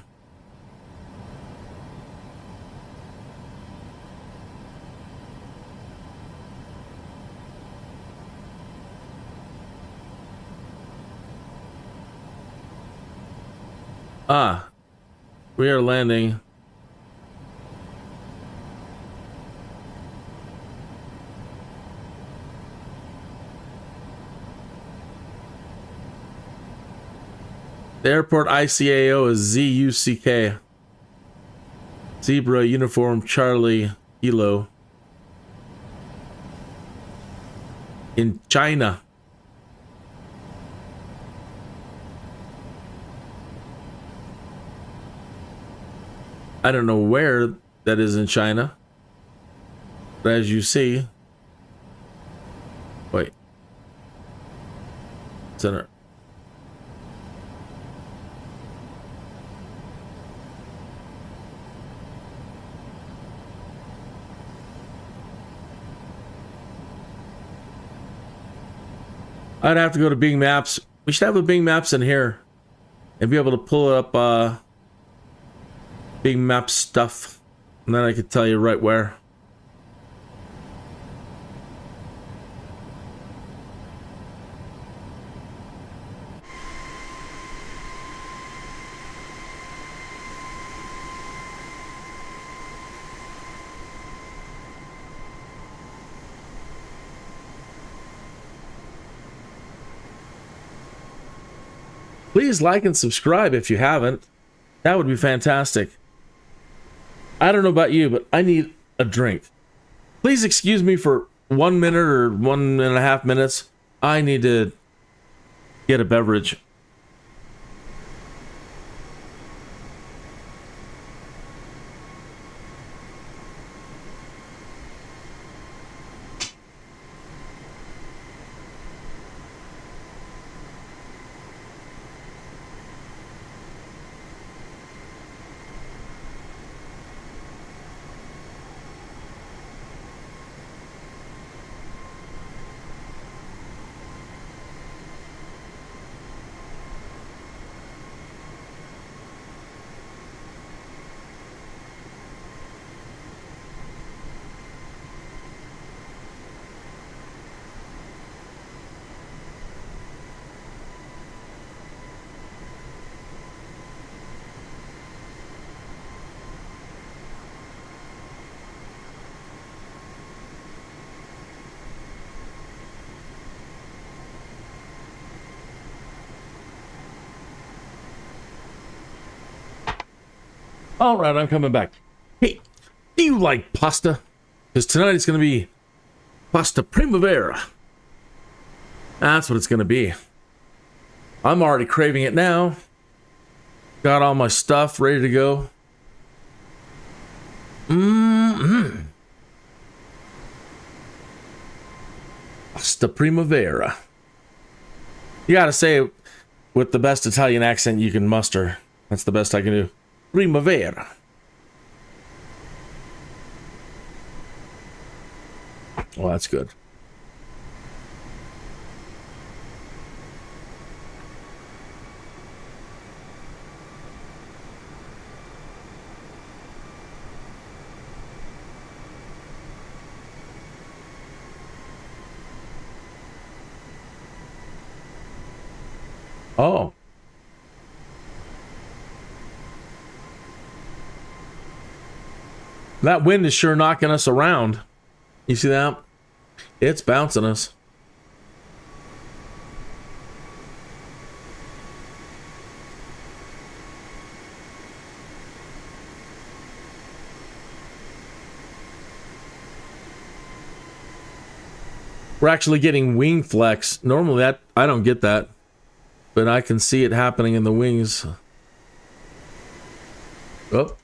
S1: Ah, we are landing. The airport ICAO is ZUCK. Zebra Uniform Charlie Kilo. In China. I don't know where that is in China, but as you see, wait, center. I'd have to go to Bing Maps. We should have a Bing Maps in here and be able to pull up Bing Maps stuff, and then I could tell you right where. Please like and subscribe if you haven't. That would be fantastic. I don't know about you, but I need a drink. Please excuse me for 1 minute or 1.5 minutes. I need to get a beverage. All right, I'm coming back. Hey, do you like pasta? Because tonight it's going to be pasta primavera. That's what it's going to be. I'm already craving it now. Got all my stuff ready to go. Pasta primavera. You got to say it with the best Italian accent you can muster. That's the best I can do. Primavera. Well, that's good. Oh. That wind is sure knocking us around. You see that? It's bouncing us. We're actually getting wing flex. Normally that I don't get that, but I can see it happening in the wings. Oh.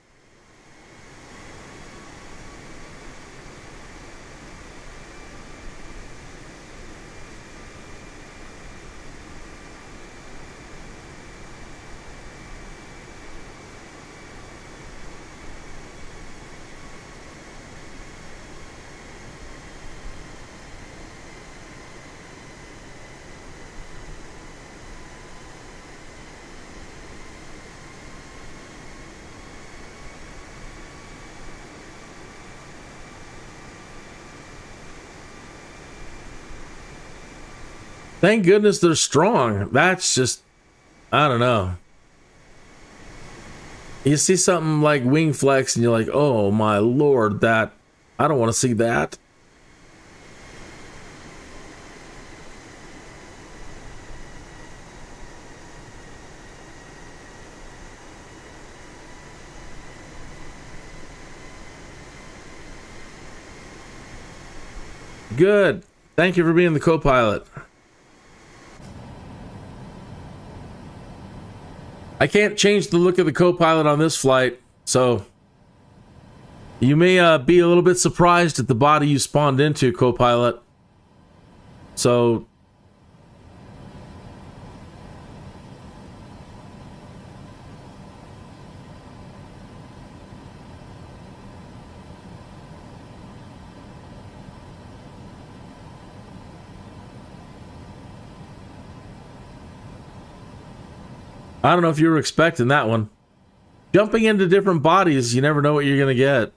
S1: Thank goodness they're strong. That's just, I don't know. You see something like wing flex and you're like, oh my lord, that, I don't want to see that. Good. Thank you for being the co-pilot. I can't change the look of the co-pilot on this flight, so you may be a little bit surprised at the body you spawned into, co-pilot. So I don't know if you were expecting that one. Jumping into different bodies, you never know what you're going to get.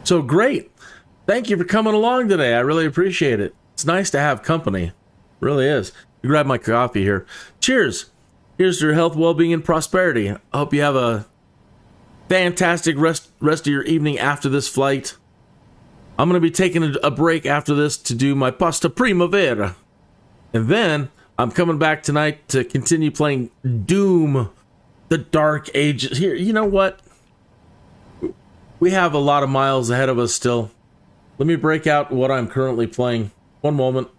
S1: So great. Thank you for coming along today. I really appreciate it. It's nice to have company. It really is. You grab my coffee here. Cheers. Here's to your health, well-being, and prosperity. I hope you have a fantastic rest of your evening after this flight. I'm going to be taking a break after this to do my pasta primavera. And then I'm coming back tonight to continue playing Doom, the Dark Ages. Here, you know what? We have a lot of miles ahead of us still. Let me break out what I'm currently playing. One moment.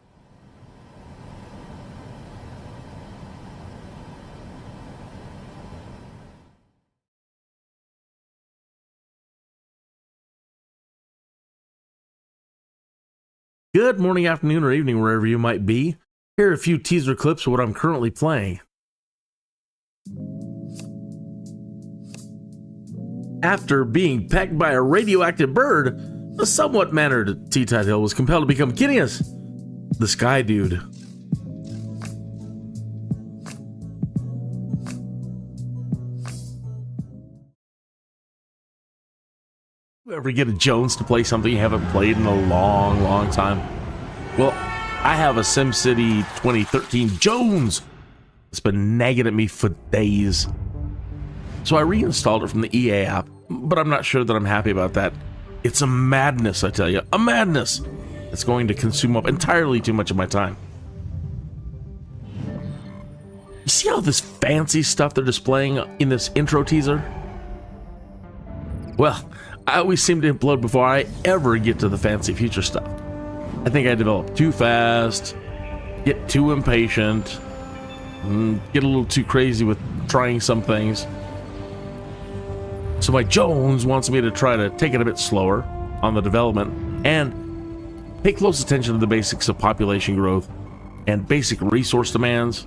S1: Good morning, afternoon, or evening, wherever you might be. Here are a few teaser clips of what I'm currently playing. After being pecked by a radioactive bird, a somewhat mannered T.Tuthill was compelled to become Kinneas, the Skydude. You ever get a Jones to play something you haven't played in a long, long time? Well, I have a SimCity 2013 Jones. It's been nagging at me for days. So I reinstalled it from the EA app, but I'm not sure that I'm happy about that. It's a madness, I tell you. A madness! It's going to consume up entirely too much of my time. You see all this fancy stuff they're displaying in this intro teaser? Well, I always seem to implode before I ever get to the fancy future stuff. I think I develop too fast, get too impatient, get a little too crazy with trying some things. So my Jones wants me to try to take it a bit slower on the development and pay close attention to the basics of population growth and basic resource demands.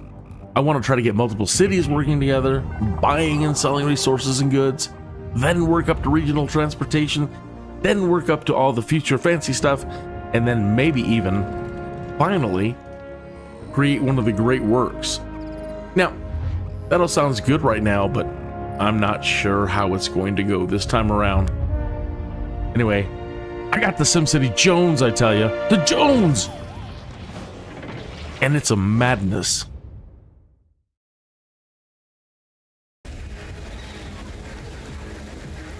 S1: I want to try to get multiple cities working together, buying and selling resources and goods, then work up to regional transportation, then work up to all the future fancy stuff, and then maybe even, finally, create one of the great works. Now, that all sounds good right now, but I'm not sure how it's going to go this time around. Anyway, I got the SimCity Jones, I tell you. The Jones! And it's a madness.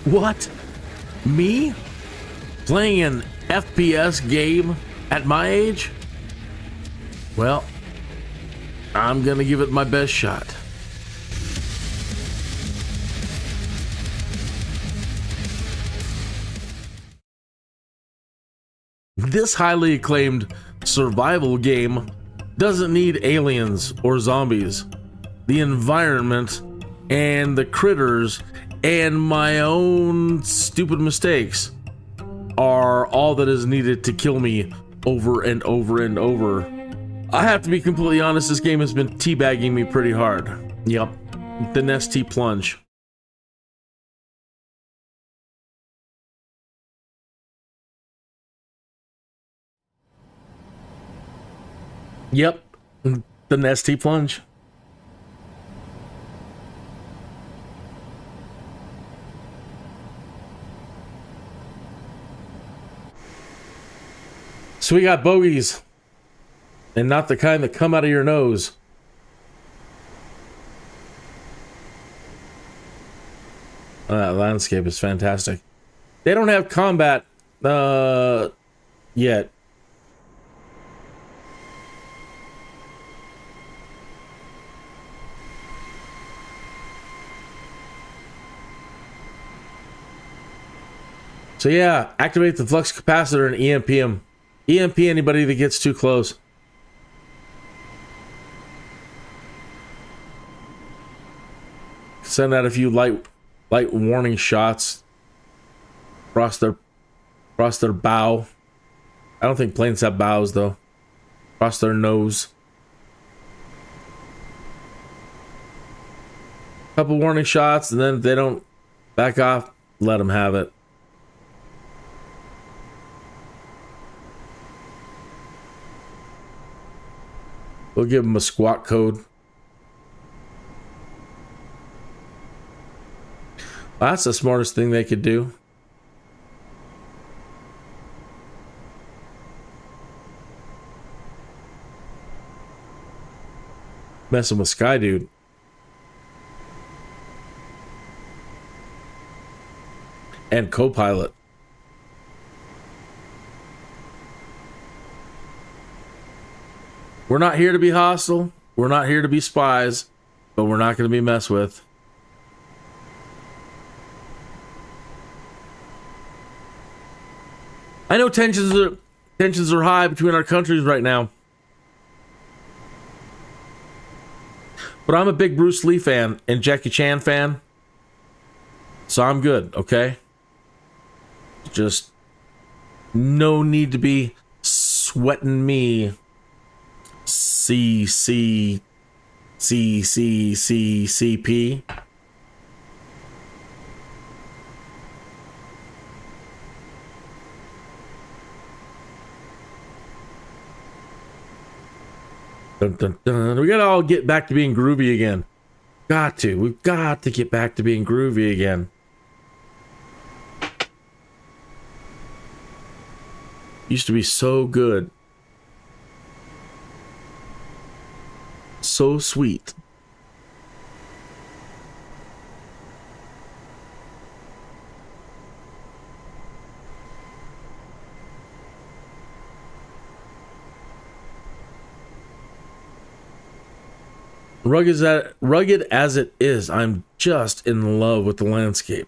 S1: What? Me? Playing an FPS game at my age? Well, I'm gonna give it my best shot. This highly acclaimed survival game doesn't need aliens or zombies. the environment and the critters and my own stupid mistakes are all that is needed to kill me over and over and over. I have to be completely honest, this game has been teabagging me pretty hard. Yep, the Nestea plunge. Yep, the Nestea plunge. So we got bogeys, and not the kind that come out of your nose. That landscape is fantastic. They don't have combat yet. So yeah, activate the flux capacitor and EMP him. EMP anybody that gets too close. Send out a few light warning shots across their bow. I don't think planes have bows though. Across their nose. Couple warning shots, and then if they don't back off, let them have it. We'll give them a squawk code. Well, that's the smartest thing they could do. Messing with Skydude. And co-pilot. We're not here to be hostile. We're not here to be spies, but we're not going to be messed with. I know tensions are high between our countries right now. But I'm a big Bruce Lee fan and Jackie Chan fan. So I'm good, okay? Just no need to be sweating me. CCCCCP. Dun, dun, dun. We gotta all get back to being groovy again. Got to. We've got to get back to being groovy again. Used to be so good. So sweet. Rugged as it is, I'm just in love with the landscape.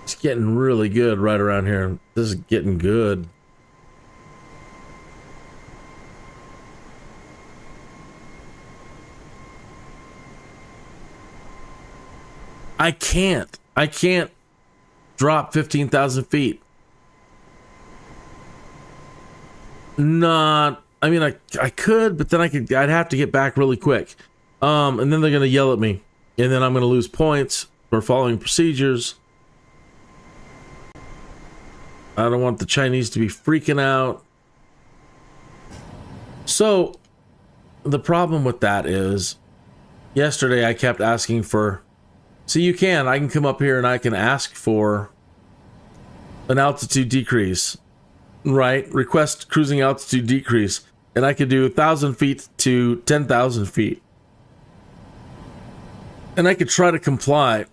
S1: It's getting really good right around here. This is getting good. I can't drop 15,000 feet. I mean, I could, but then I'd have to get back really quick. And then they're going to yell at me. And then I'm going to lose points for following procedures. I don't want the Chinese to be freaking out. So, the problem with that is, yesterday I kept asking for... See, I can come up here and I can ask for an altitude decrease. Right, request cruising altitude decrease, and I could do 1,000 feet to 10,000 feet, and I could try to comply,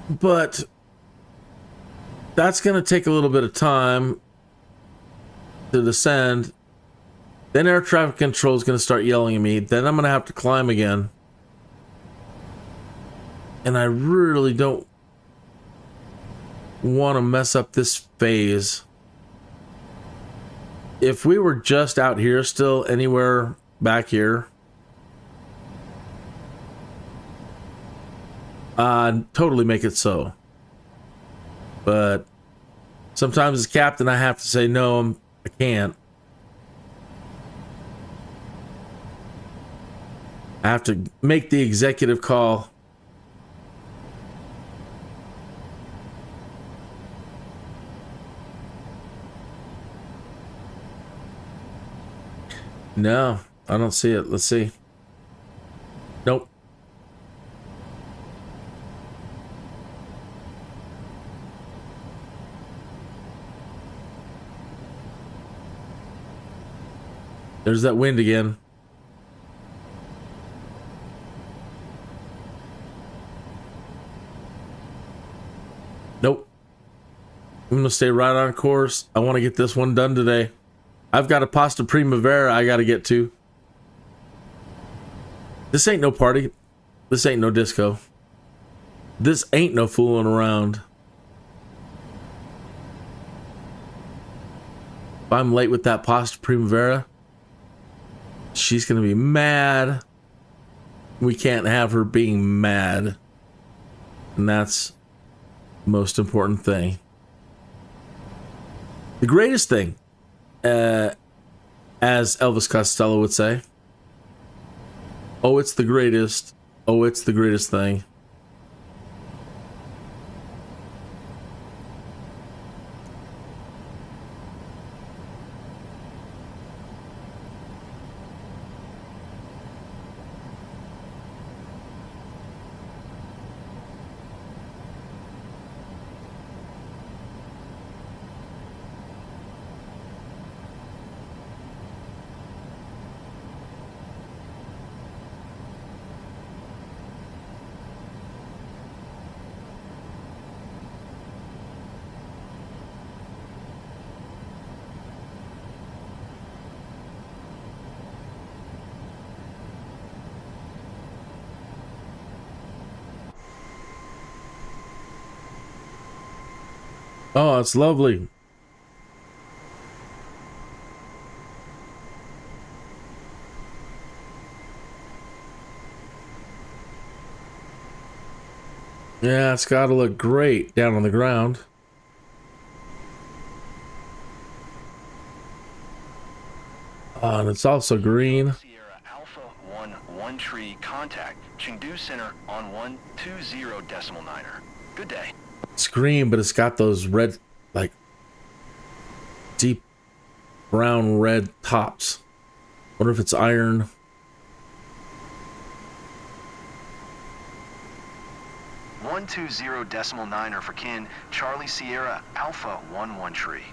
S1: but that's going to take a little bit of time to descend. Then air traffic control is going to start yelling at me. Then I'm going to have to climb again, and I really don't want to mess up this phase. if we were just out here still, anywhere back here, totally make it so. But sometimes as captain, I have to say, no, I can't. I have to make the executive call. No, I don't see it. Let's see. Nope. There's that wind again. Nope. I'm going to stay right on course. I want to get this one done today. I've got a pasta primavera I got to get to. This ain't no party. This ain't no disco. This ain't no fooling around. If I'm late with that pasta primavera, she's going to be mad. We can't have her being mad. And that's the most important thing. The greatest thing, as Elvis Costello would say, oh, it's the greatest. Oh, it's the greatest thing. Oh, it's lovely. Yeah, it's got to look great down on the ground. Oh, and it's also green.
S2: Sierra Alpha 1 tree contact. Chengdu Center on 120.9er. Good day.
S1: It's green, but it's got those red, like, deep brown red tops. Wonder if it's iron.
S2: One 120.9er for Kin Charlie Sierra Alpha 11 tree.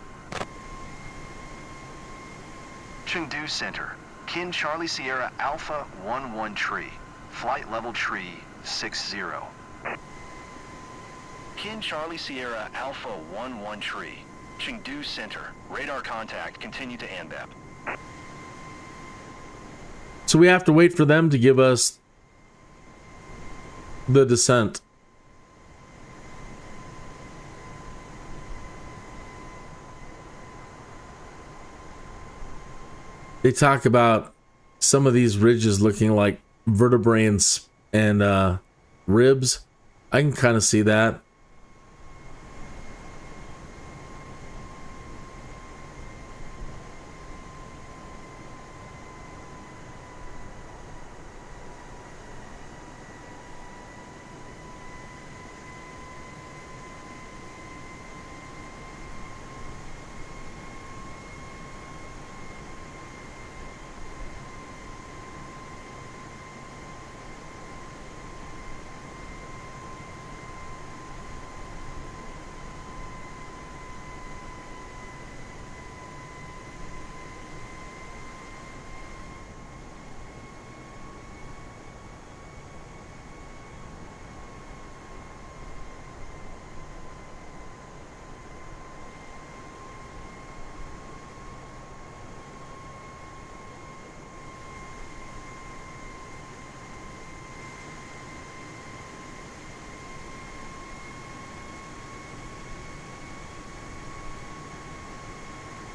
S2: Chengdu Center. Kin Charlie Sierra Alpha 11 tree. Flight level tree 60. Kin Charlie Sierra Alpha 11 tree. Chengdu Center. Radar contact. Continue to ANBEP.
S1: So we have to wait for them to give us the descent. They talk about some of these ridges looking like vertebrae and ribs. I can kind of see that.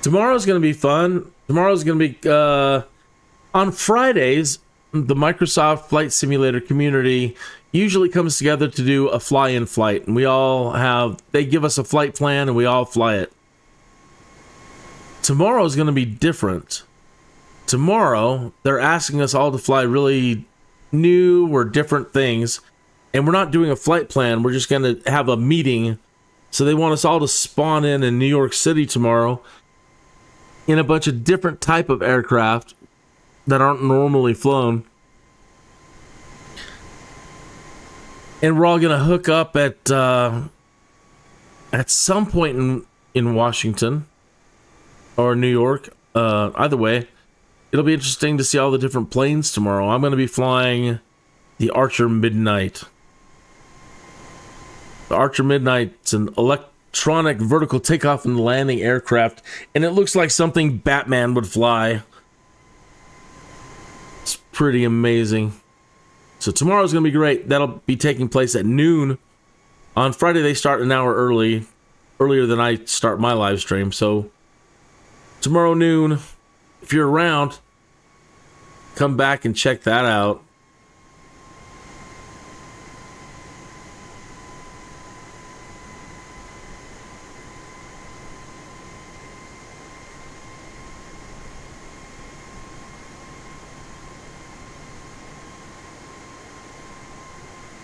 S1: Tomorrow's going to be fun. Tomorrow's going to be on Fridays. The Microsoft Flight Simulator community usually comes together to do a fly-in flight, and they give us a flight plan and we all fly it. Tomorrow is going to be different. Tomorrow, they're asking us all to fly really new or different things, and we're not doing a flight plan. We're just going to have a meeting. So they want us all to spawn in New York City tomorrow in a bunch of different type of aircraft that aren't normally flown. And we're all going to hook up at some point in Washington or New York. Either way, it'll be interesting to see all the different planes tomorrow. I'm going to be flying the Archer Midnight. The Archer Midnight's an electronic vertical takeoff and landing aircraft, and it looks like something Batman would fly. It's pretty amazing. So tomorrow's going to be great. That'll be taking place at noon. On Friday, they start an hour earlier than I start my live stream. So tomorrow noon, if you're around, come back and check that out.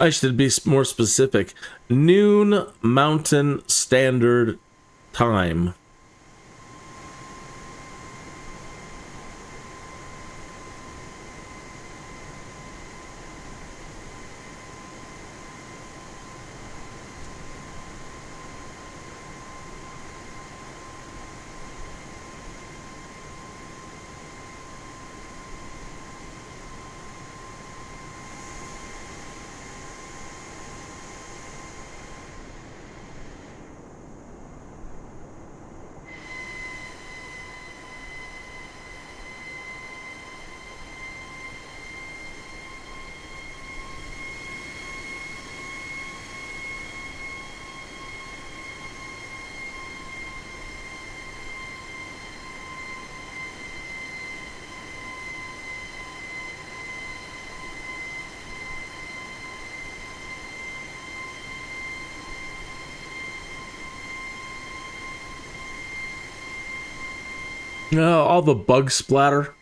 S1: I should be more specific. Noon Mountain Standard Time. No, all the bug splatter.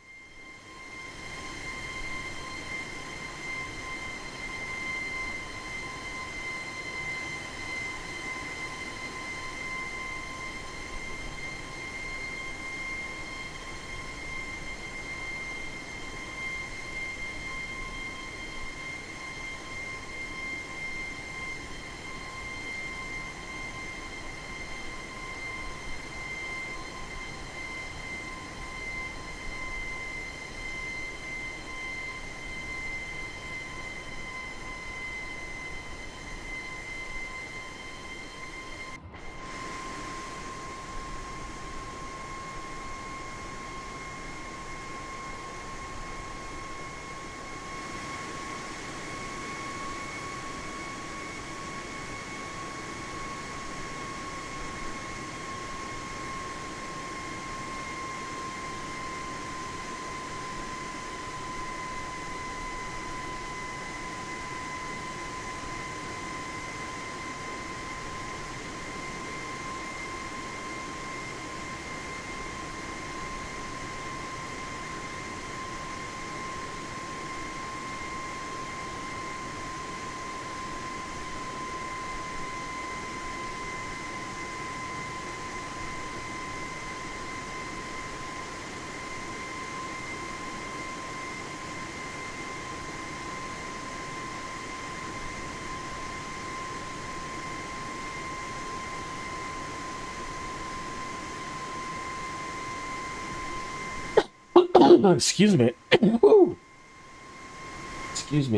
S1: Excuse me.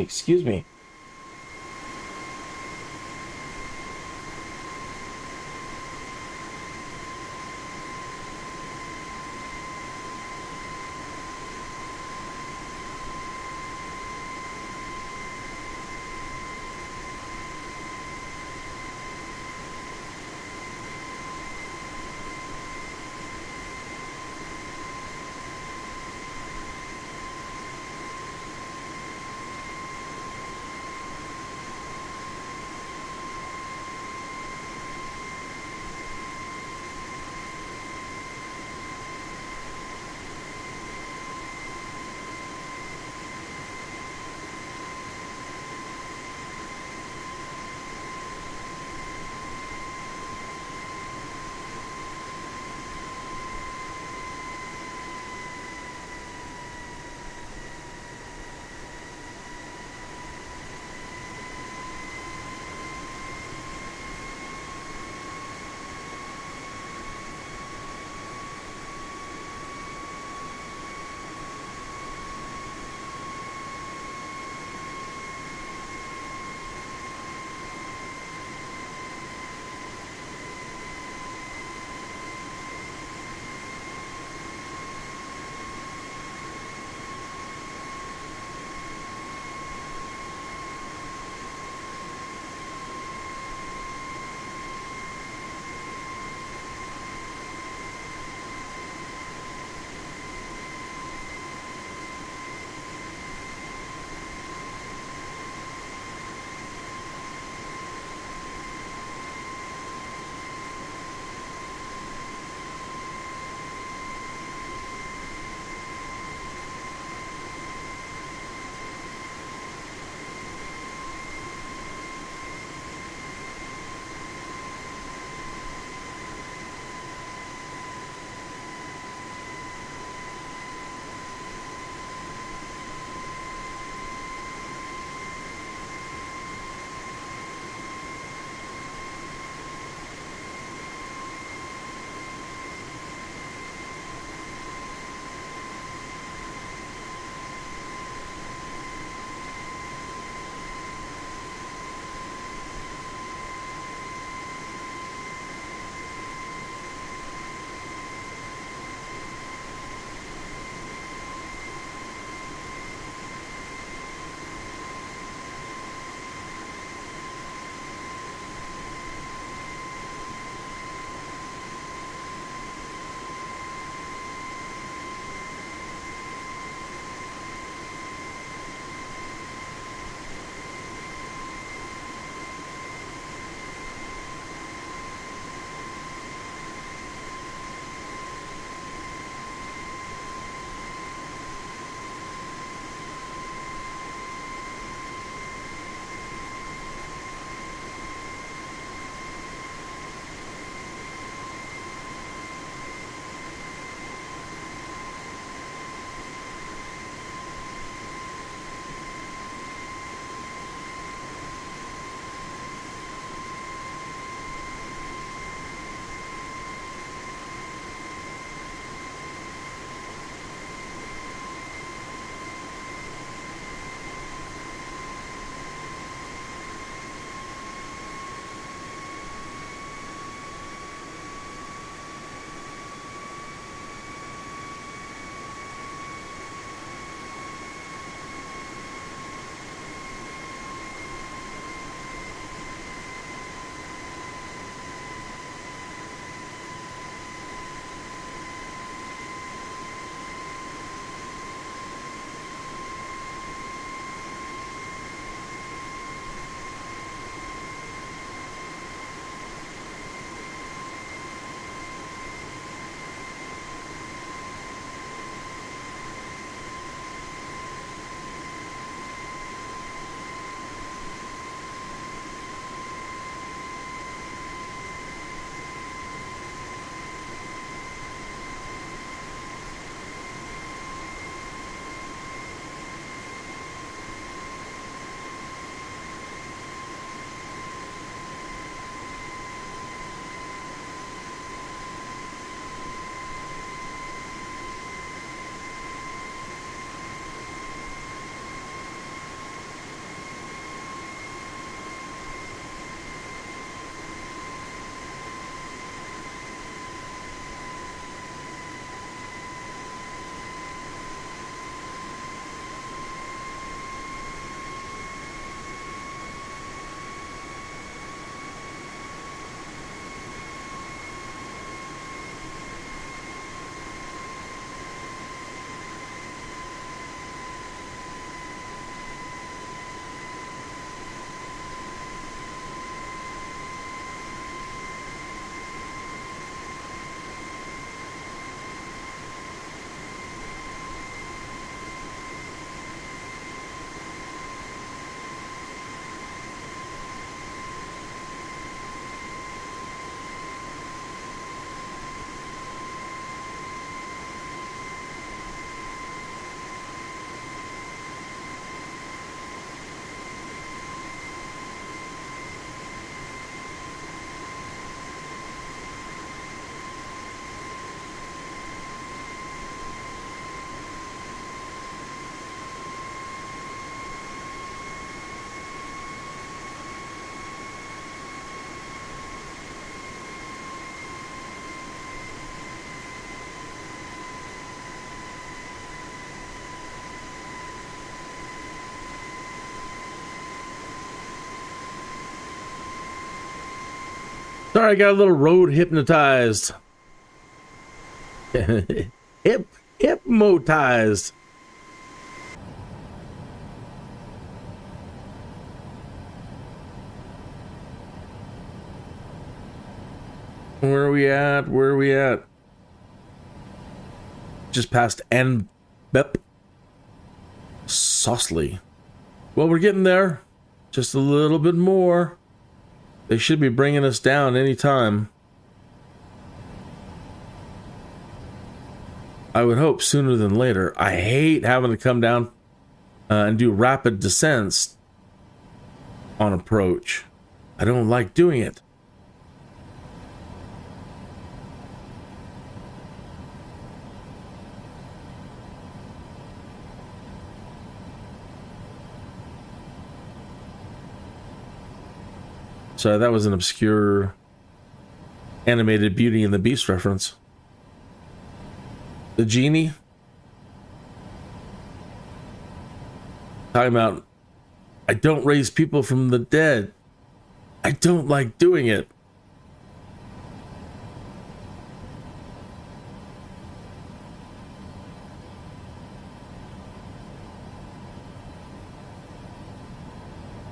S1: Excuse me. Sorry, I got a little road hypnotized. Hypnotized. Where are we at? Where are we at? Just past Bep. Saucely. Well, we're getting there. Just a little bit more. They should be bringing us down anytime. I would hope sooner than later. I hate having to come down and do rapid descents on approach. I don't like doing it. So that was an obscure animated Beauty and the Beast reference. The genie. Talking about, I don't raise people from the dead. I don't like doing it.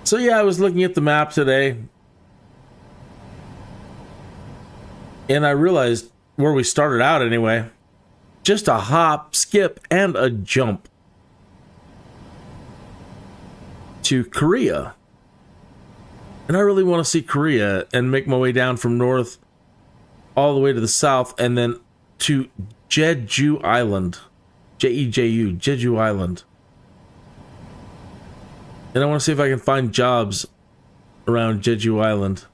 S1: So yeah, I was looking at the map today. And I realized where we started out anyway. Just a hop, skip, and a jump to Korea. And I really want to see Korea and make my way down from north all the way to the south and then to Jeju Island. Jeju, Jeju Island. And I want to see if I can find jobs around Jeju Island.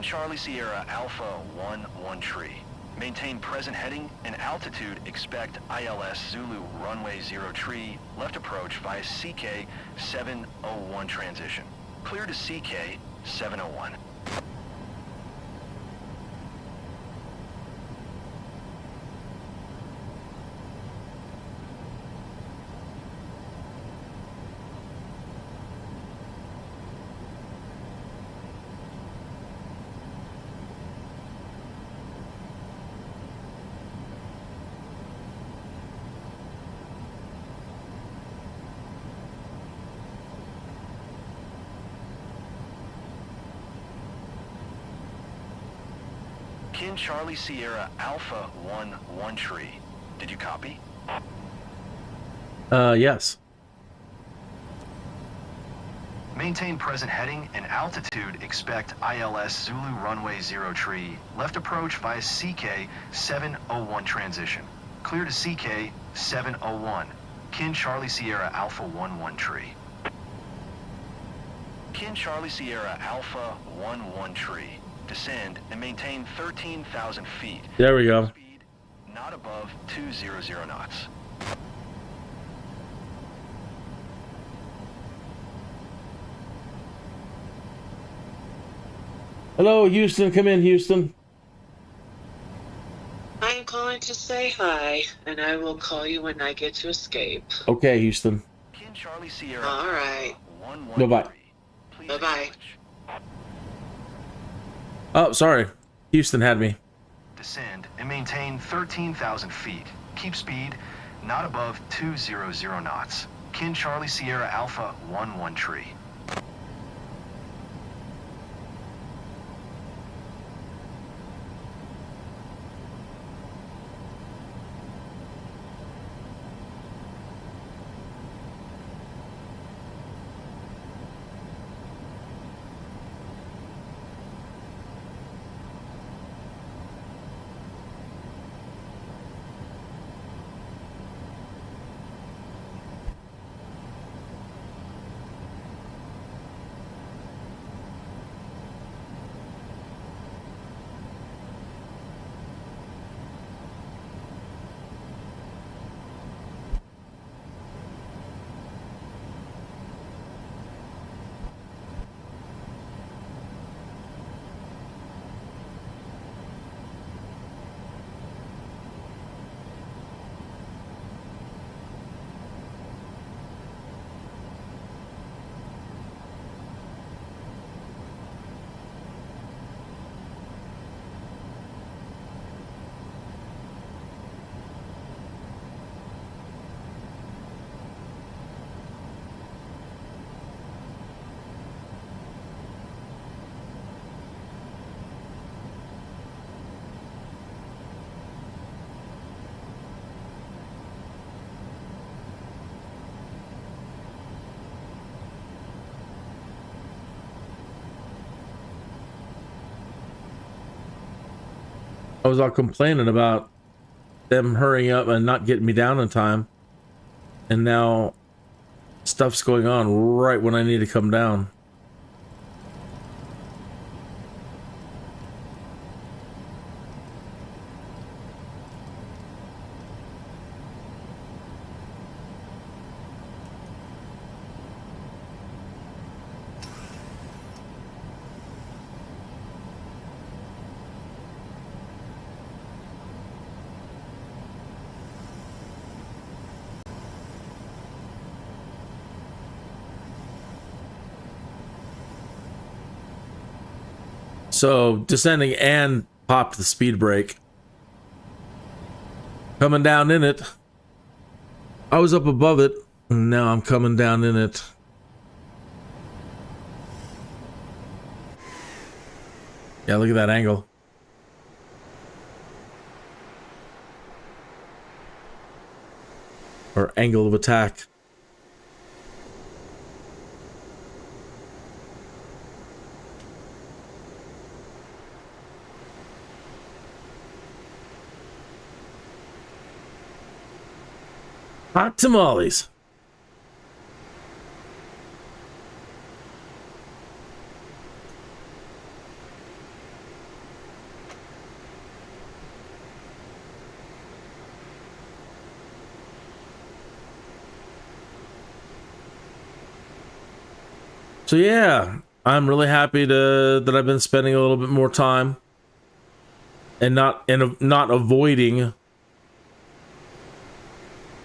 S2: Charlie Sierra Alpha 1 tree. Maintain present heading and altitude. Expect ILS Zulu runway 0 tree. Left approach via CK 701 transition. Clear to CK 701. Charlie Sierra Alpha 1 tree. Did you copy?
S1: Yes.
S2: Maintain present heading and altitude. Expect ILS Zulu runway 0 tree. Left approach via CK 701 transition. Clear to CK 701. Kin Charlie Sierra Alpha 1 tree. Kin Charlie Sierra Alpha 1 tree. Descend and maintain 13,000 feet.
S1: There we go.
S2: Speed not above 200 knots.
S1: Hello, Houston. Come in, Houston.
S5: I'm calling to say hi, and I will call you when I get to escape.
S1: Okay, Houston.
S2: Kin Charlie Sierra
S5: All right.
S2: Alpha 1
S1: Bye-bye.
S2: tree.
S5: Bye-bye.
S1: Oh, sorry. Houston had me.
S2: Descend and maintain 13,000 feet. Keep speed not above 200 knots. Kin Charlie Sierra Alpha 11 tree.
S1: I was all complaining about them hurrying up and not getting me down in time. And now stuff's going on right when I need to come down. So descending and popped the speed brake. Coming down in it. I was up above it, and now I'm coming down in it. Yeah, look at that angle. Or angle of attack. Hot tamales. So yeah, I'm really happy that I've been spending a little bit more time and not avoiding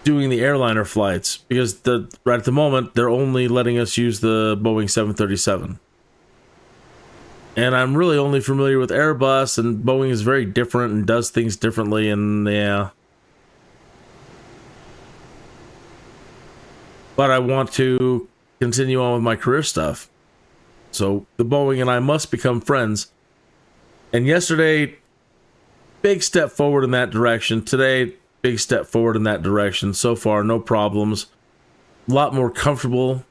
S1: doing the airliner flights, because right at the moment they're only letting us use the Boeing 737, and I'm really only familiar with Airbus, and Boeing is very different and does things differently, and yeah, but I want to continue on with my career stuff, so the Boeing and I must become friends. And yesterday, big step forward in that direction. Today, big step forward in that direction. So far, no problems. A lot more comfortable.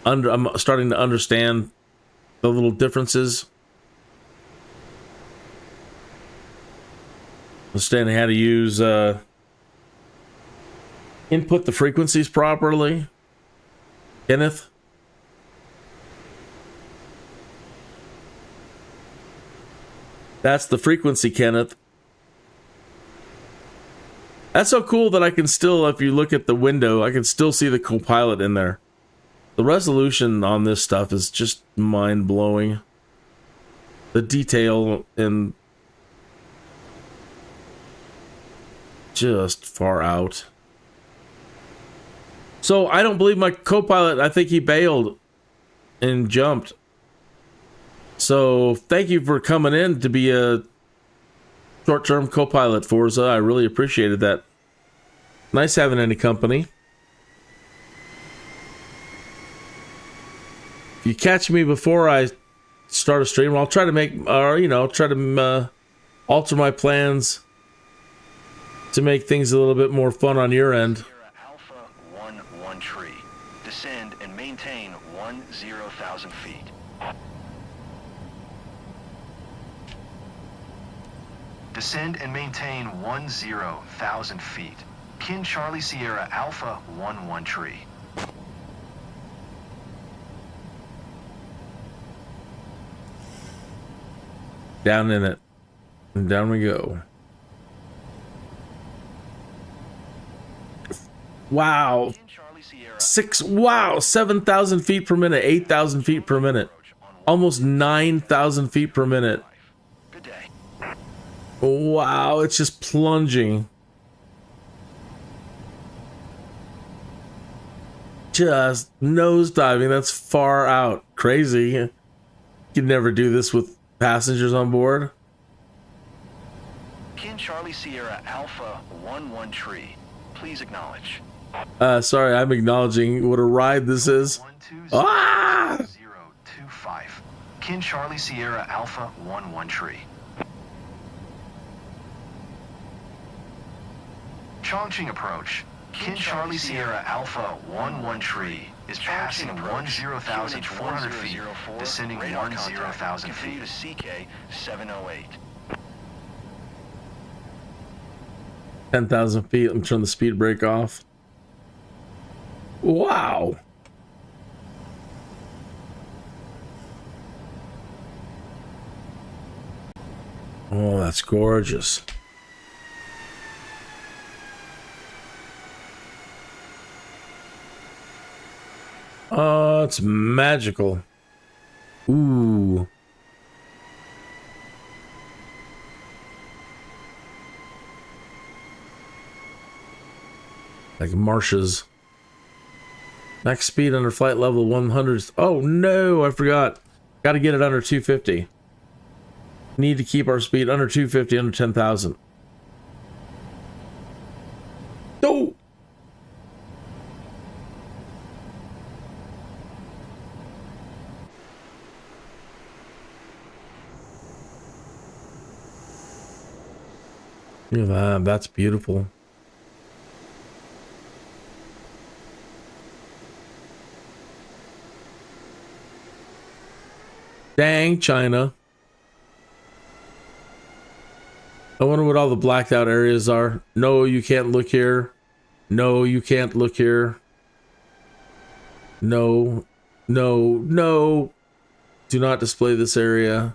S1: I'm starting to understand the little differences. Understanding how to use input the frequencies properly. Kenneth. That's the frequency, Kenneth. That's so cool that I can still, if you look at the window, I can still see the Copilot in there. The resolution on this stuff is just mind-blowing. The detail and just far out. So I don't believe my co-pilot. I think he bailed and jumped. So thank you for coming in to be a short-term co-pilot, Forza. I really appreciated that. Nice having any company. If you catch me before I start a stream, I'll try to make, or try to alter my plans to make things a little bit more fun on your end.
S2: Alpha 11 tree. Descend and maintain 10,000 feet. Descend and maintain 10,000 feet. Kin Charlie Sierra Alpha 11 tree.
S1: Down in it. And down we go. Wow. 7,000 feet per minute, 8,000 feet per minute. Almost 9,000 feet per minute.
S2: Good day.
S1: Wow, it's just plunging. Just nosediving. That's far out. Crazy. You could never do this with passengers on board.
S2: Kin Charlie Sierra Alpha 11 tree. Please acknowledge.
S1: Sorry, I'm acknowledging what a ride this is.
S2: 025. Kin Charlie Sierra Alpha 11 tree. Chongqing approach. Kin Charlie Sierra Alpha 11 tree is passing 10,400 feet, descending 10,000 feet. To CK 708.
S1: 10,000 feet. Let me turn the speed brake off. Wow. Oh, that's gorgeous. Oh, it's magical. Ooh. Like marshes. Max speed under flight level 100. Oh no, I forgot. Got to get it under 250. Need to keep our speed under 250, under 10,000. No. Look at that. That's beautiful. Dang, China. I wonder what all the blacked out areas are. No, you can't look here. No, you can't look here. No, no, no. Do not display this area.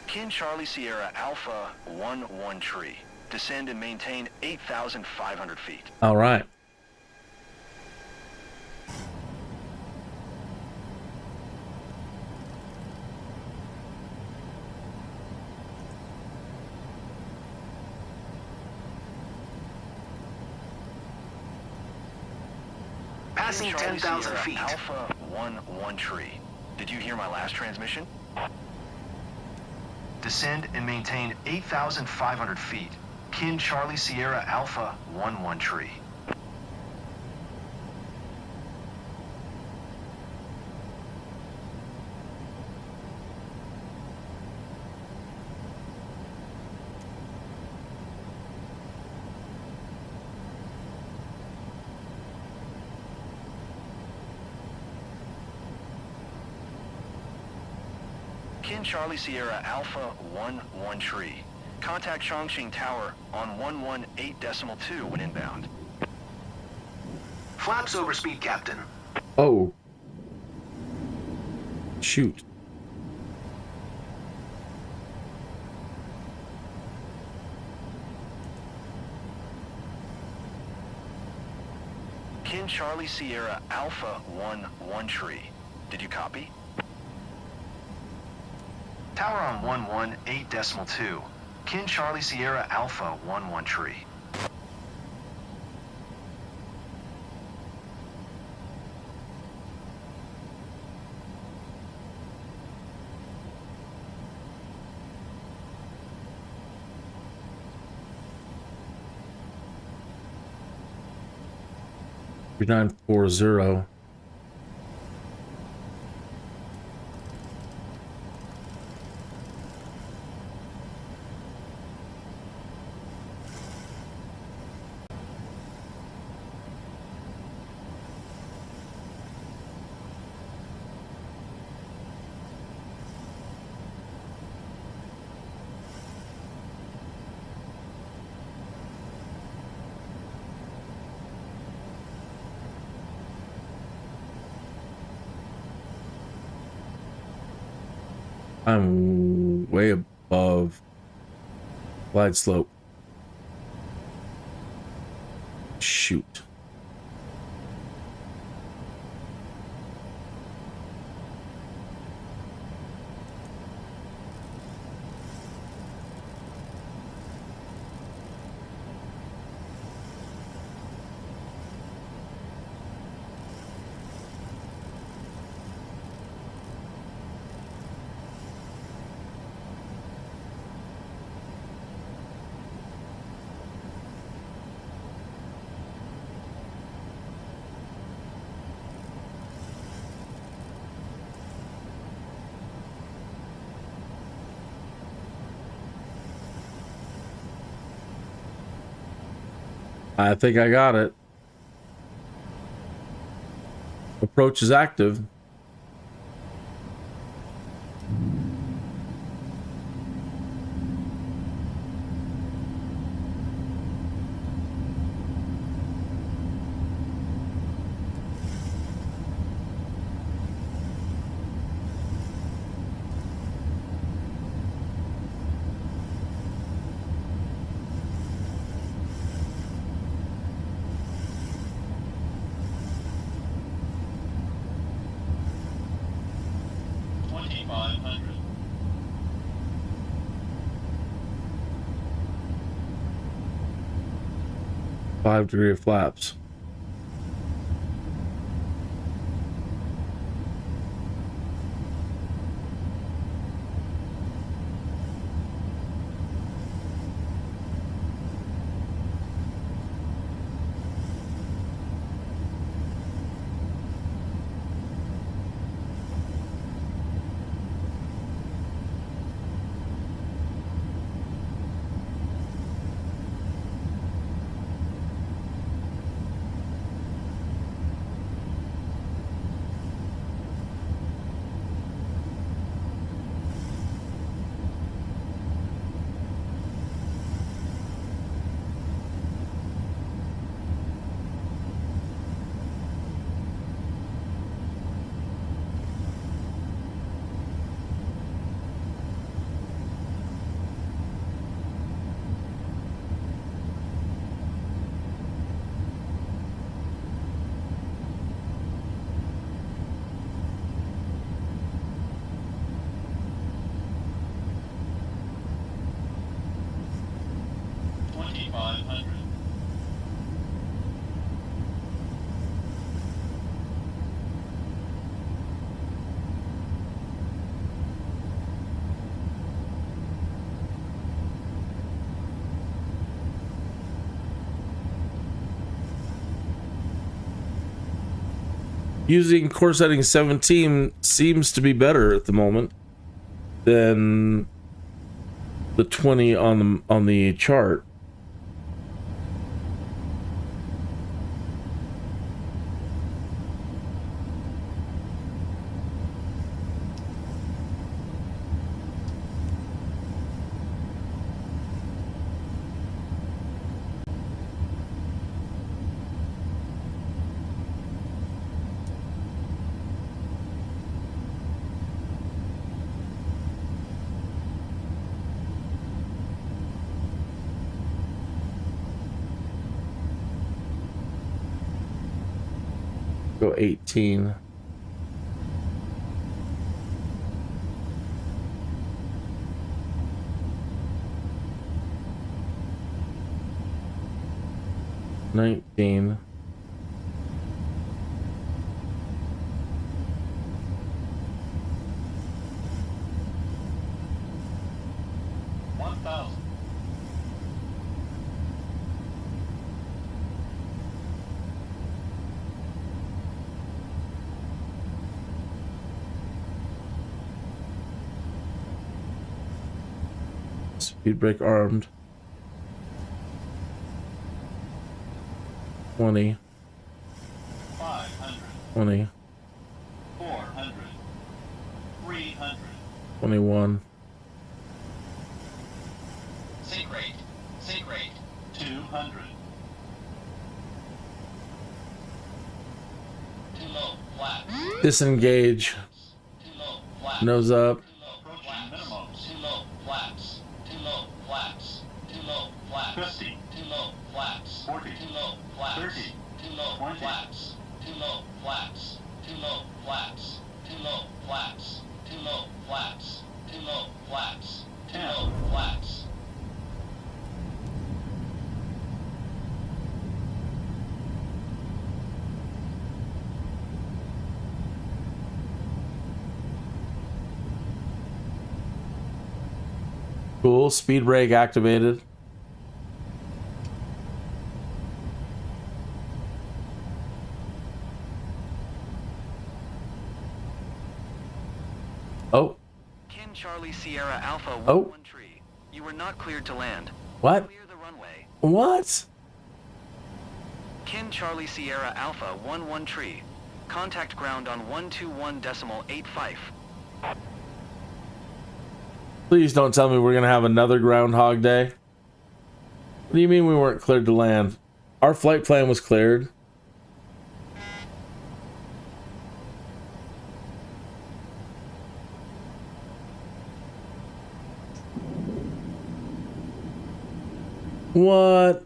S2: Kin Charlie Sierra Alpha 1-1 tree. Descend and maintain 8,500 feet.
S1: All right.
S2: Passing 10,000 feet. Alpha 1-1 tree. Did you hear my last transmission? Descend and maintain 8,500 feet. Kin Charlie Sierra Alpha 1-1 tree. Kin Charlie Sierra Alpha 1-1 tree. Contact Chongqing Tower on 118.2 when inbound. Flaps over speed, Captain.
S1: Oh. Shoot.
S2: Kin Charlie Sierra Alpha 1-1 tree. Did you copy? Tower on 118.2. Kin Charlie Sierra Alpha 1-1 tree.
S1: Three 940. I'm way above glide slope. Shoot. I think I got it. Approach is active. 5-degree flaps. Using core setting 17 seems to be better at the moment than the 20 on the chart. Go 18. $19. Speed brake armed. 20.
S6: 500.
S1: 20.
S6: 400. 300.
S1: 21.
S6: Sink rate. 200. Too low. Flat.
S1: Disengage.
S6: Too low. Flat.
S1: Nose up.
S6: Approaching minimums. Too low. Flats. Too low. Flats. Too low. Flats. 50. Too low. Flats. 40. Too low. Flats. 30. Too low. 20. Flats. Too low. Flats. Too low. Flats. Too low. Flats. Too low. Flats. Too low. Flats. Too low. Flats.
S1: Cool. Speed brake activated. Oh.
S7: Kin Charlie Sierra Alpha 11
S1: Oh.
S7: Tree. You were not cleared to land.
S1: What?
S7: Clear the runway.
S1: What?
S7: Kin Charlie Sierra Alpha 11 Tree. Contact ground on 121.85.
S1: Please don't tell me we're gonna have another Groundhog Day. What do you mean we weren't cleared to land? Our flight plan was cleared. What?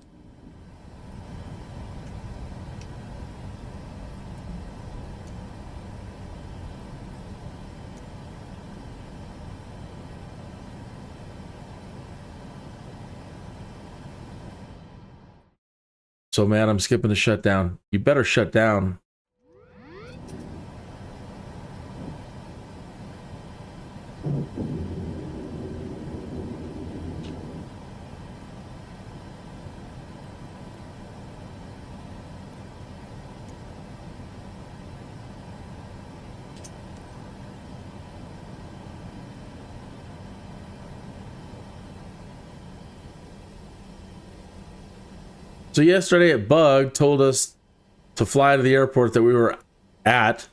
S1: So, man, I'm skipping the shutdown. You better shut down. So yesterday at Bug told us to fly to the airport that we were at,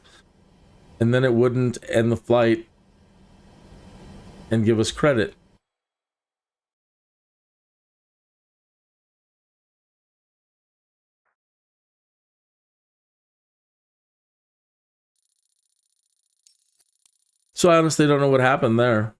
S1: and then it wouldn't end the flight and give us credit. So I honestly don't know what happened there.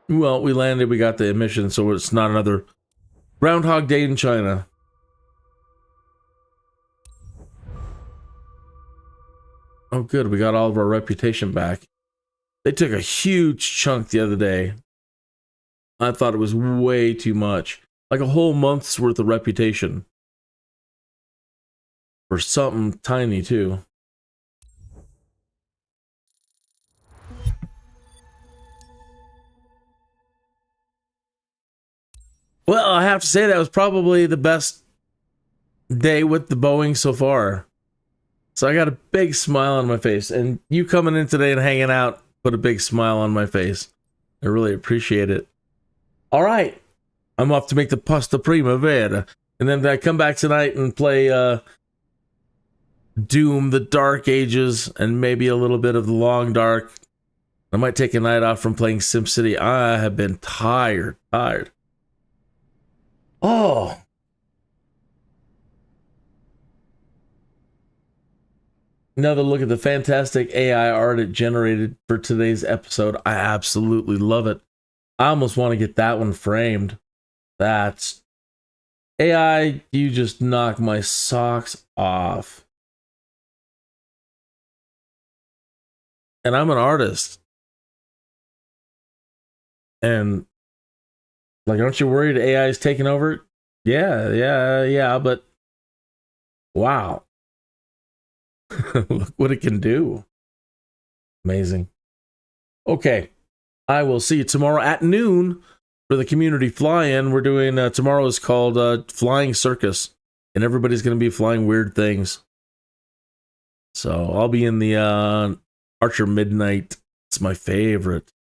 S1: Well, we landed, we got the emission, so it's not another Groundhog Day in China. Oh, good, we got all of our reputation back. They took a huge chunk the other day. I thought it was way too much. Like a whole month's worth of reputation. For something tiny, too. Well, I have to say that was probably the best day with the Boeing so far. So I got a big smile on my face. And you coming in today and hanging out put a big smile on my face. I really appreciate it. All right. I'm off to make the pasta primavera. And then I come back tonight and play Doom, the Dark Ages, and maybe a little bit of the Long Dark. I might take a night off from playing SimCity. I have been tired. Oh. Another look at the fantastic AI art it generated for today's episode. I absolutely love it. I almost want to get that one framed. That's AI, you just knock my socks off. And I'm an artist. And like, aren't you worried AI is taking over? Yeah, but wow. Look what it can do. Amazing. Okay. I will see you tomorrow at noon for the community fly-in. We're doing, tomorrow is called Flying Circus. And everybody's going to be flying weird things. So I'll be in the Archer Midnight. It's my favorite.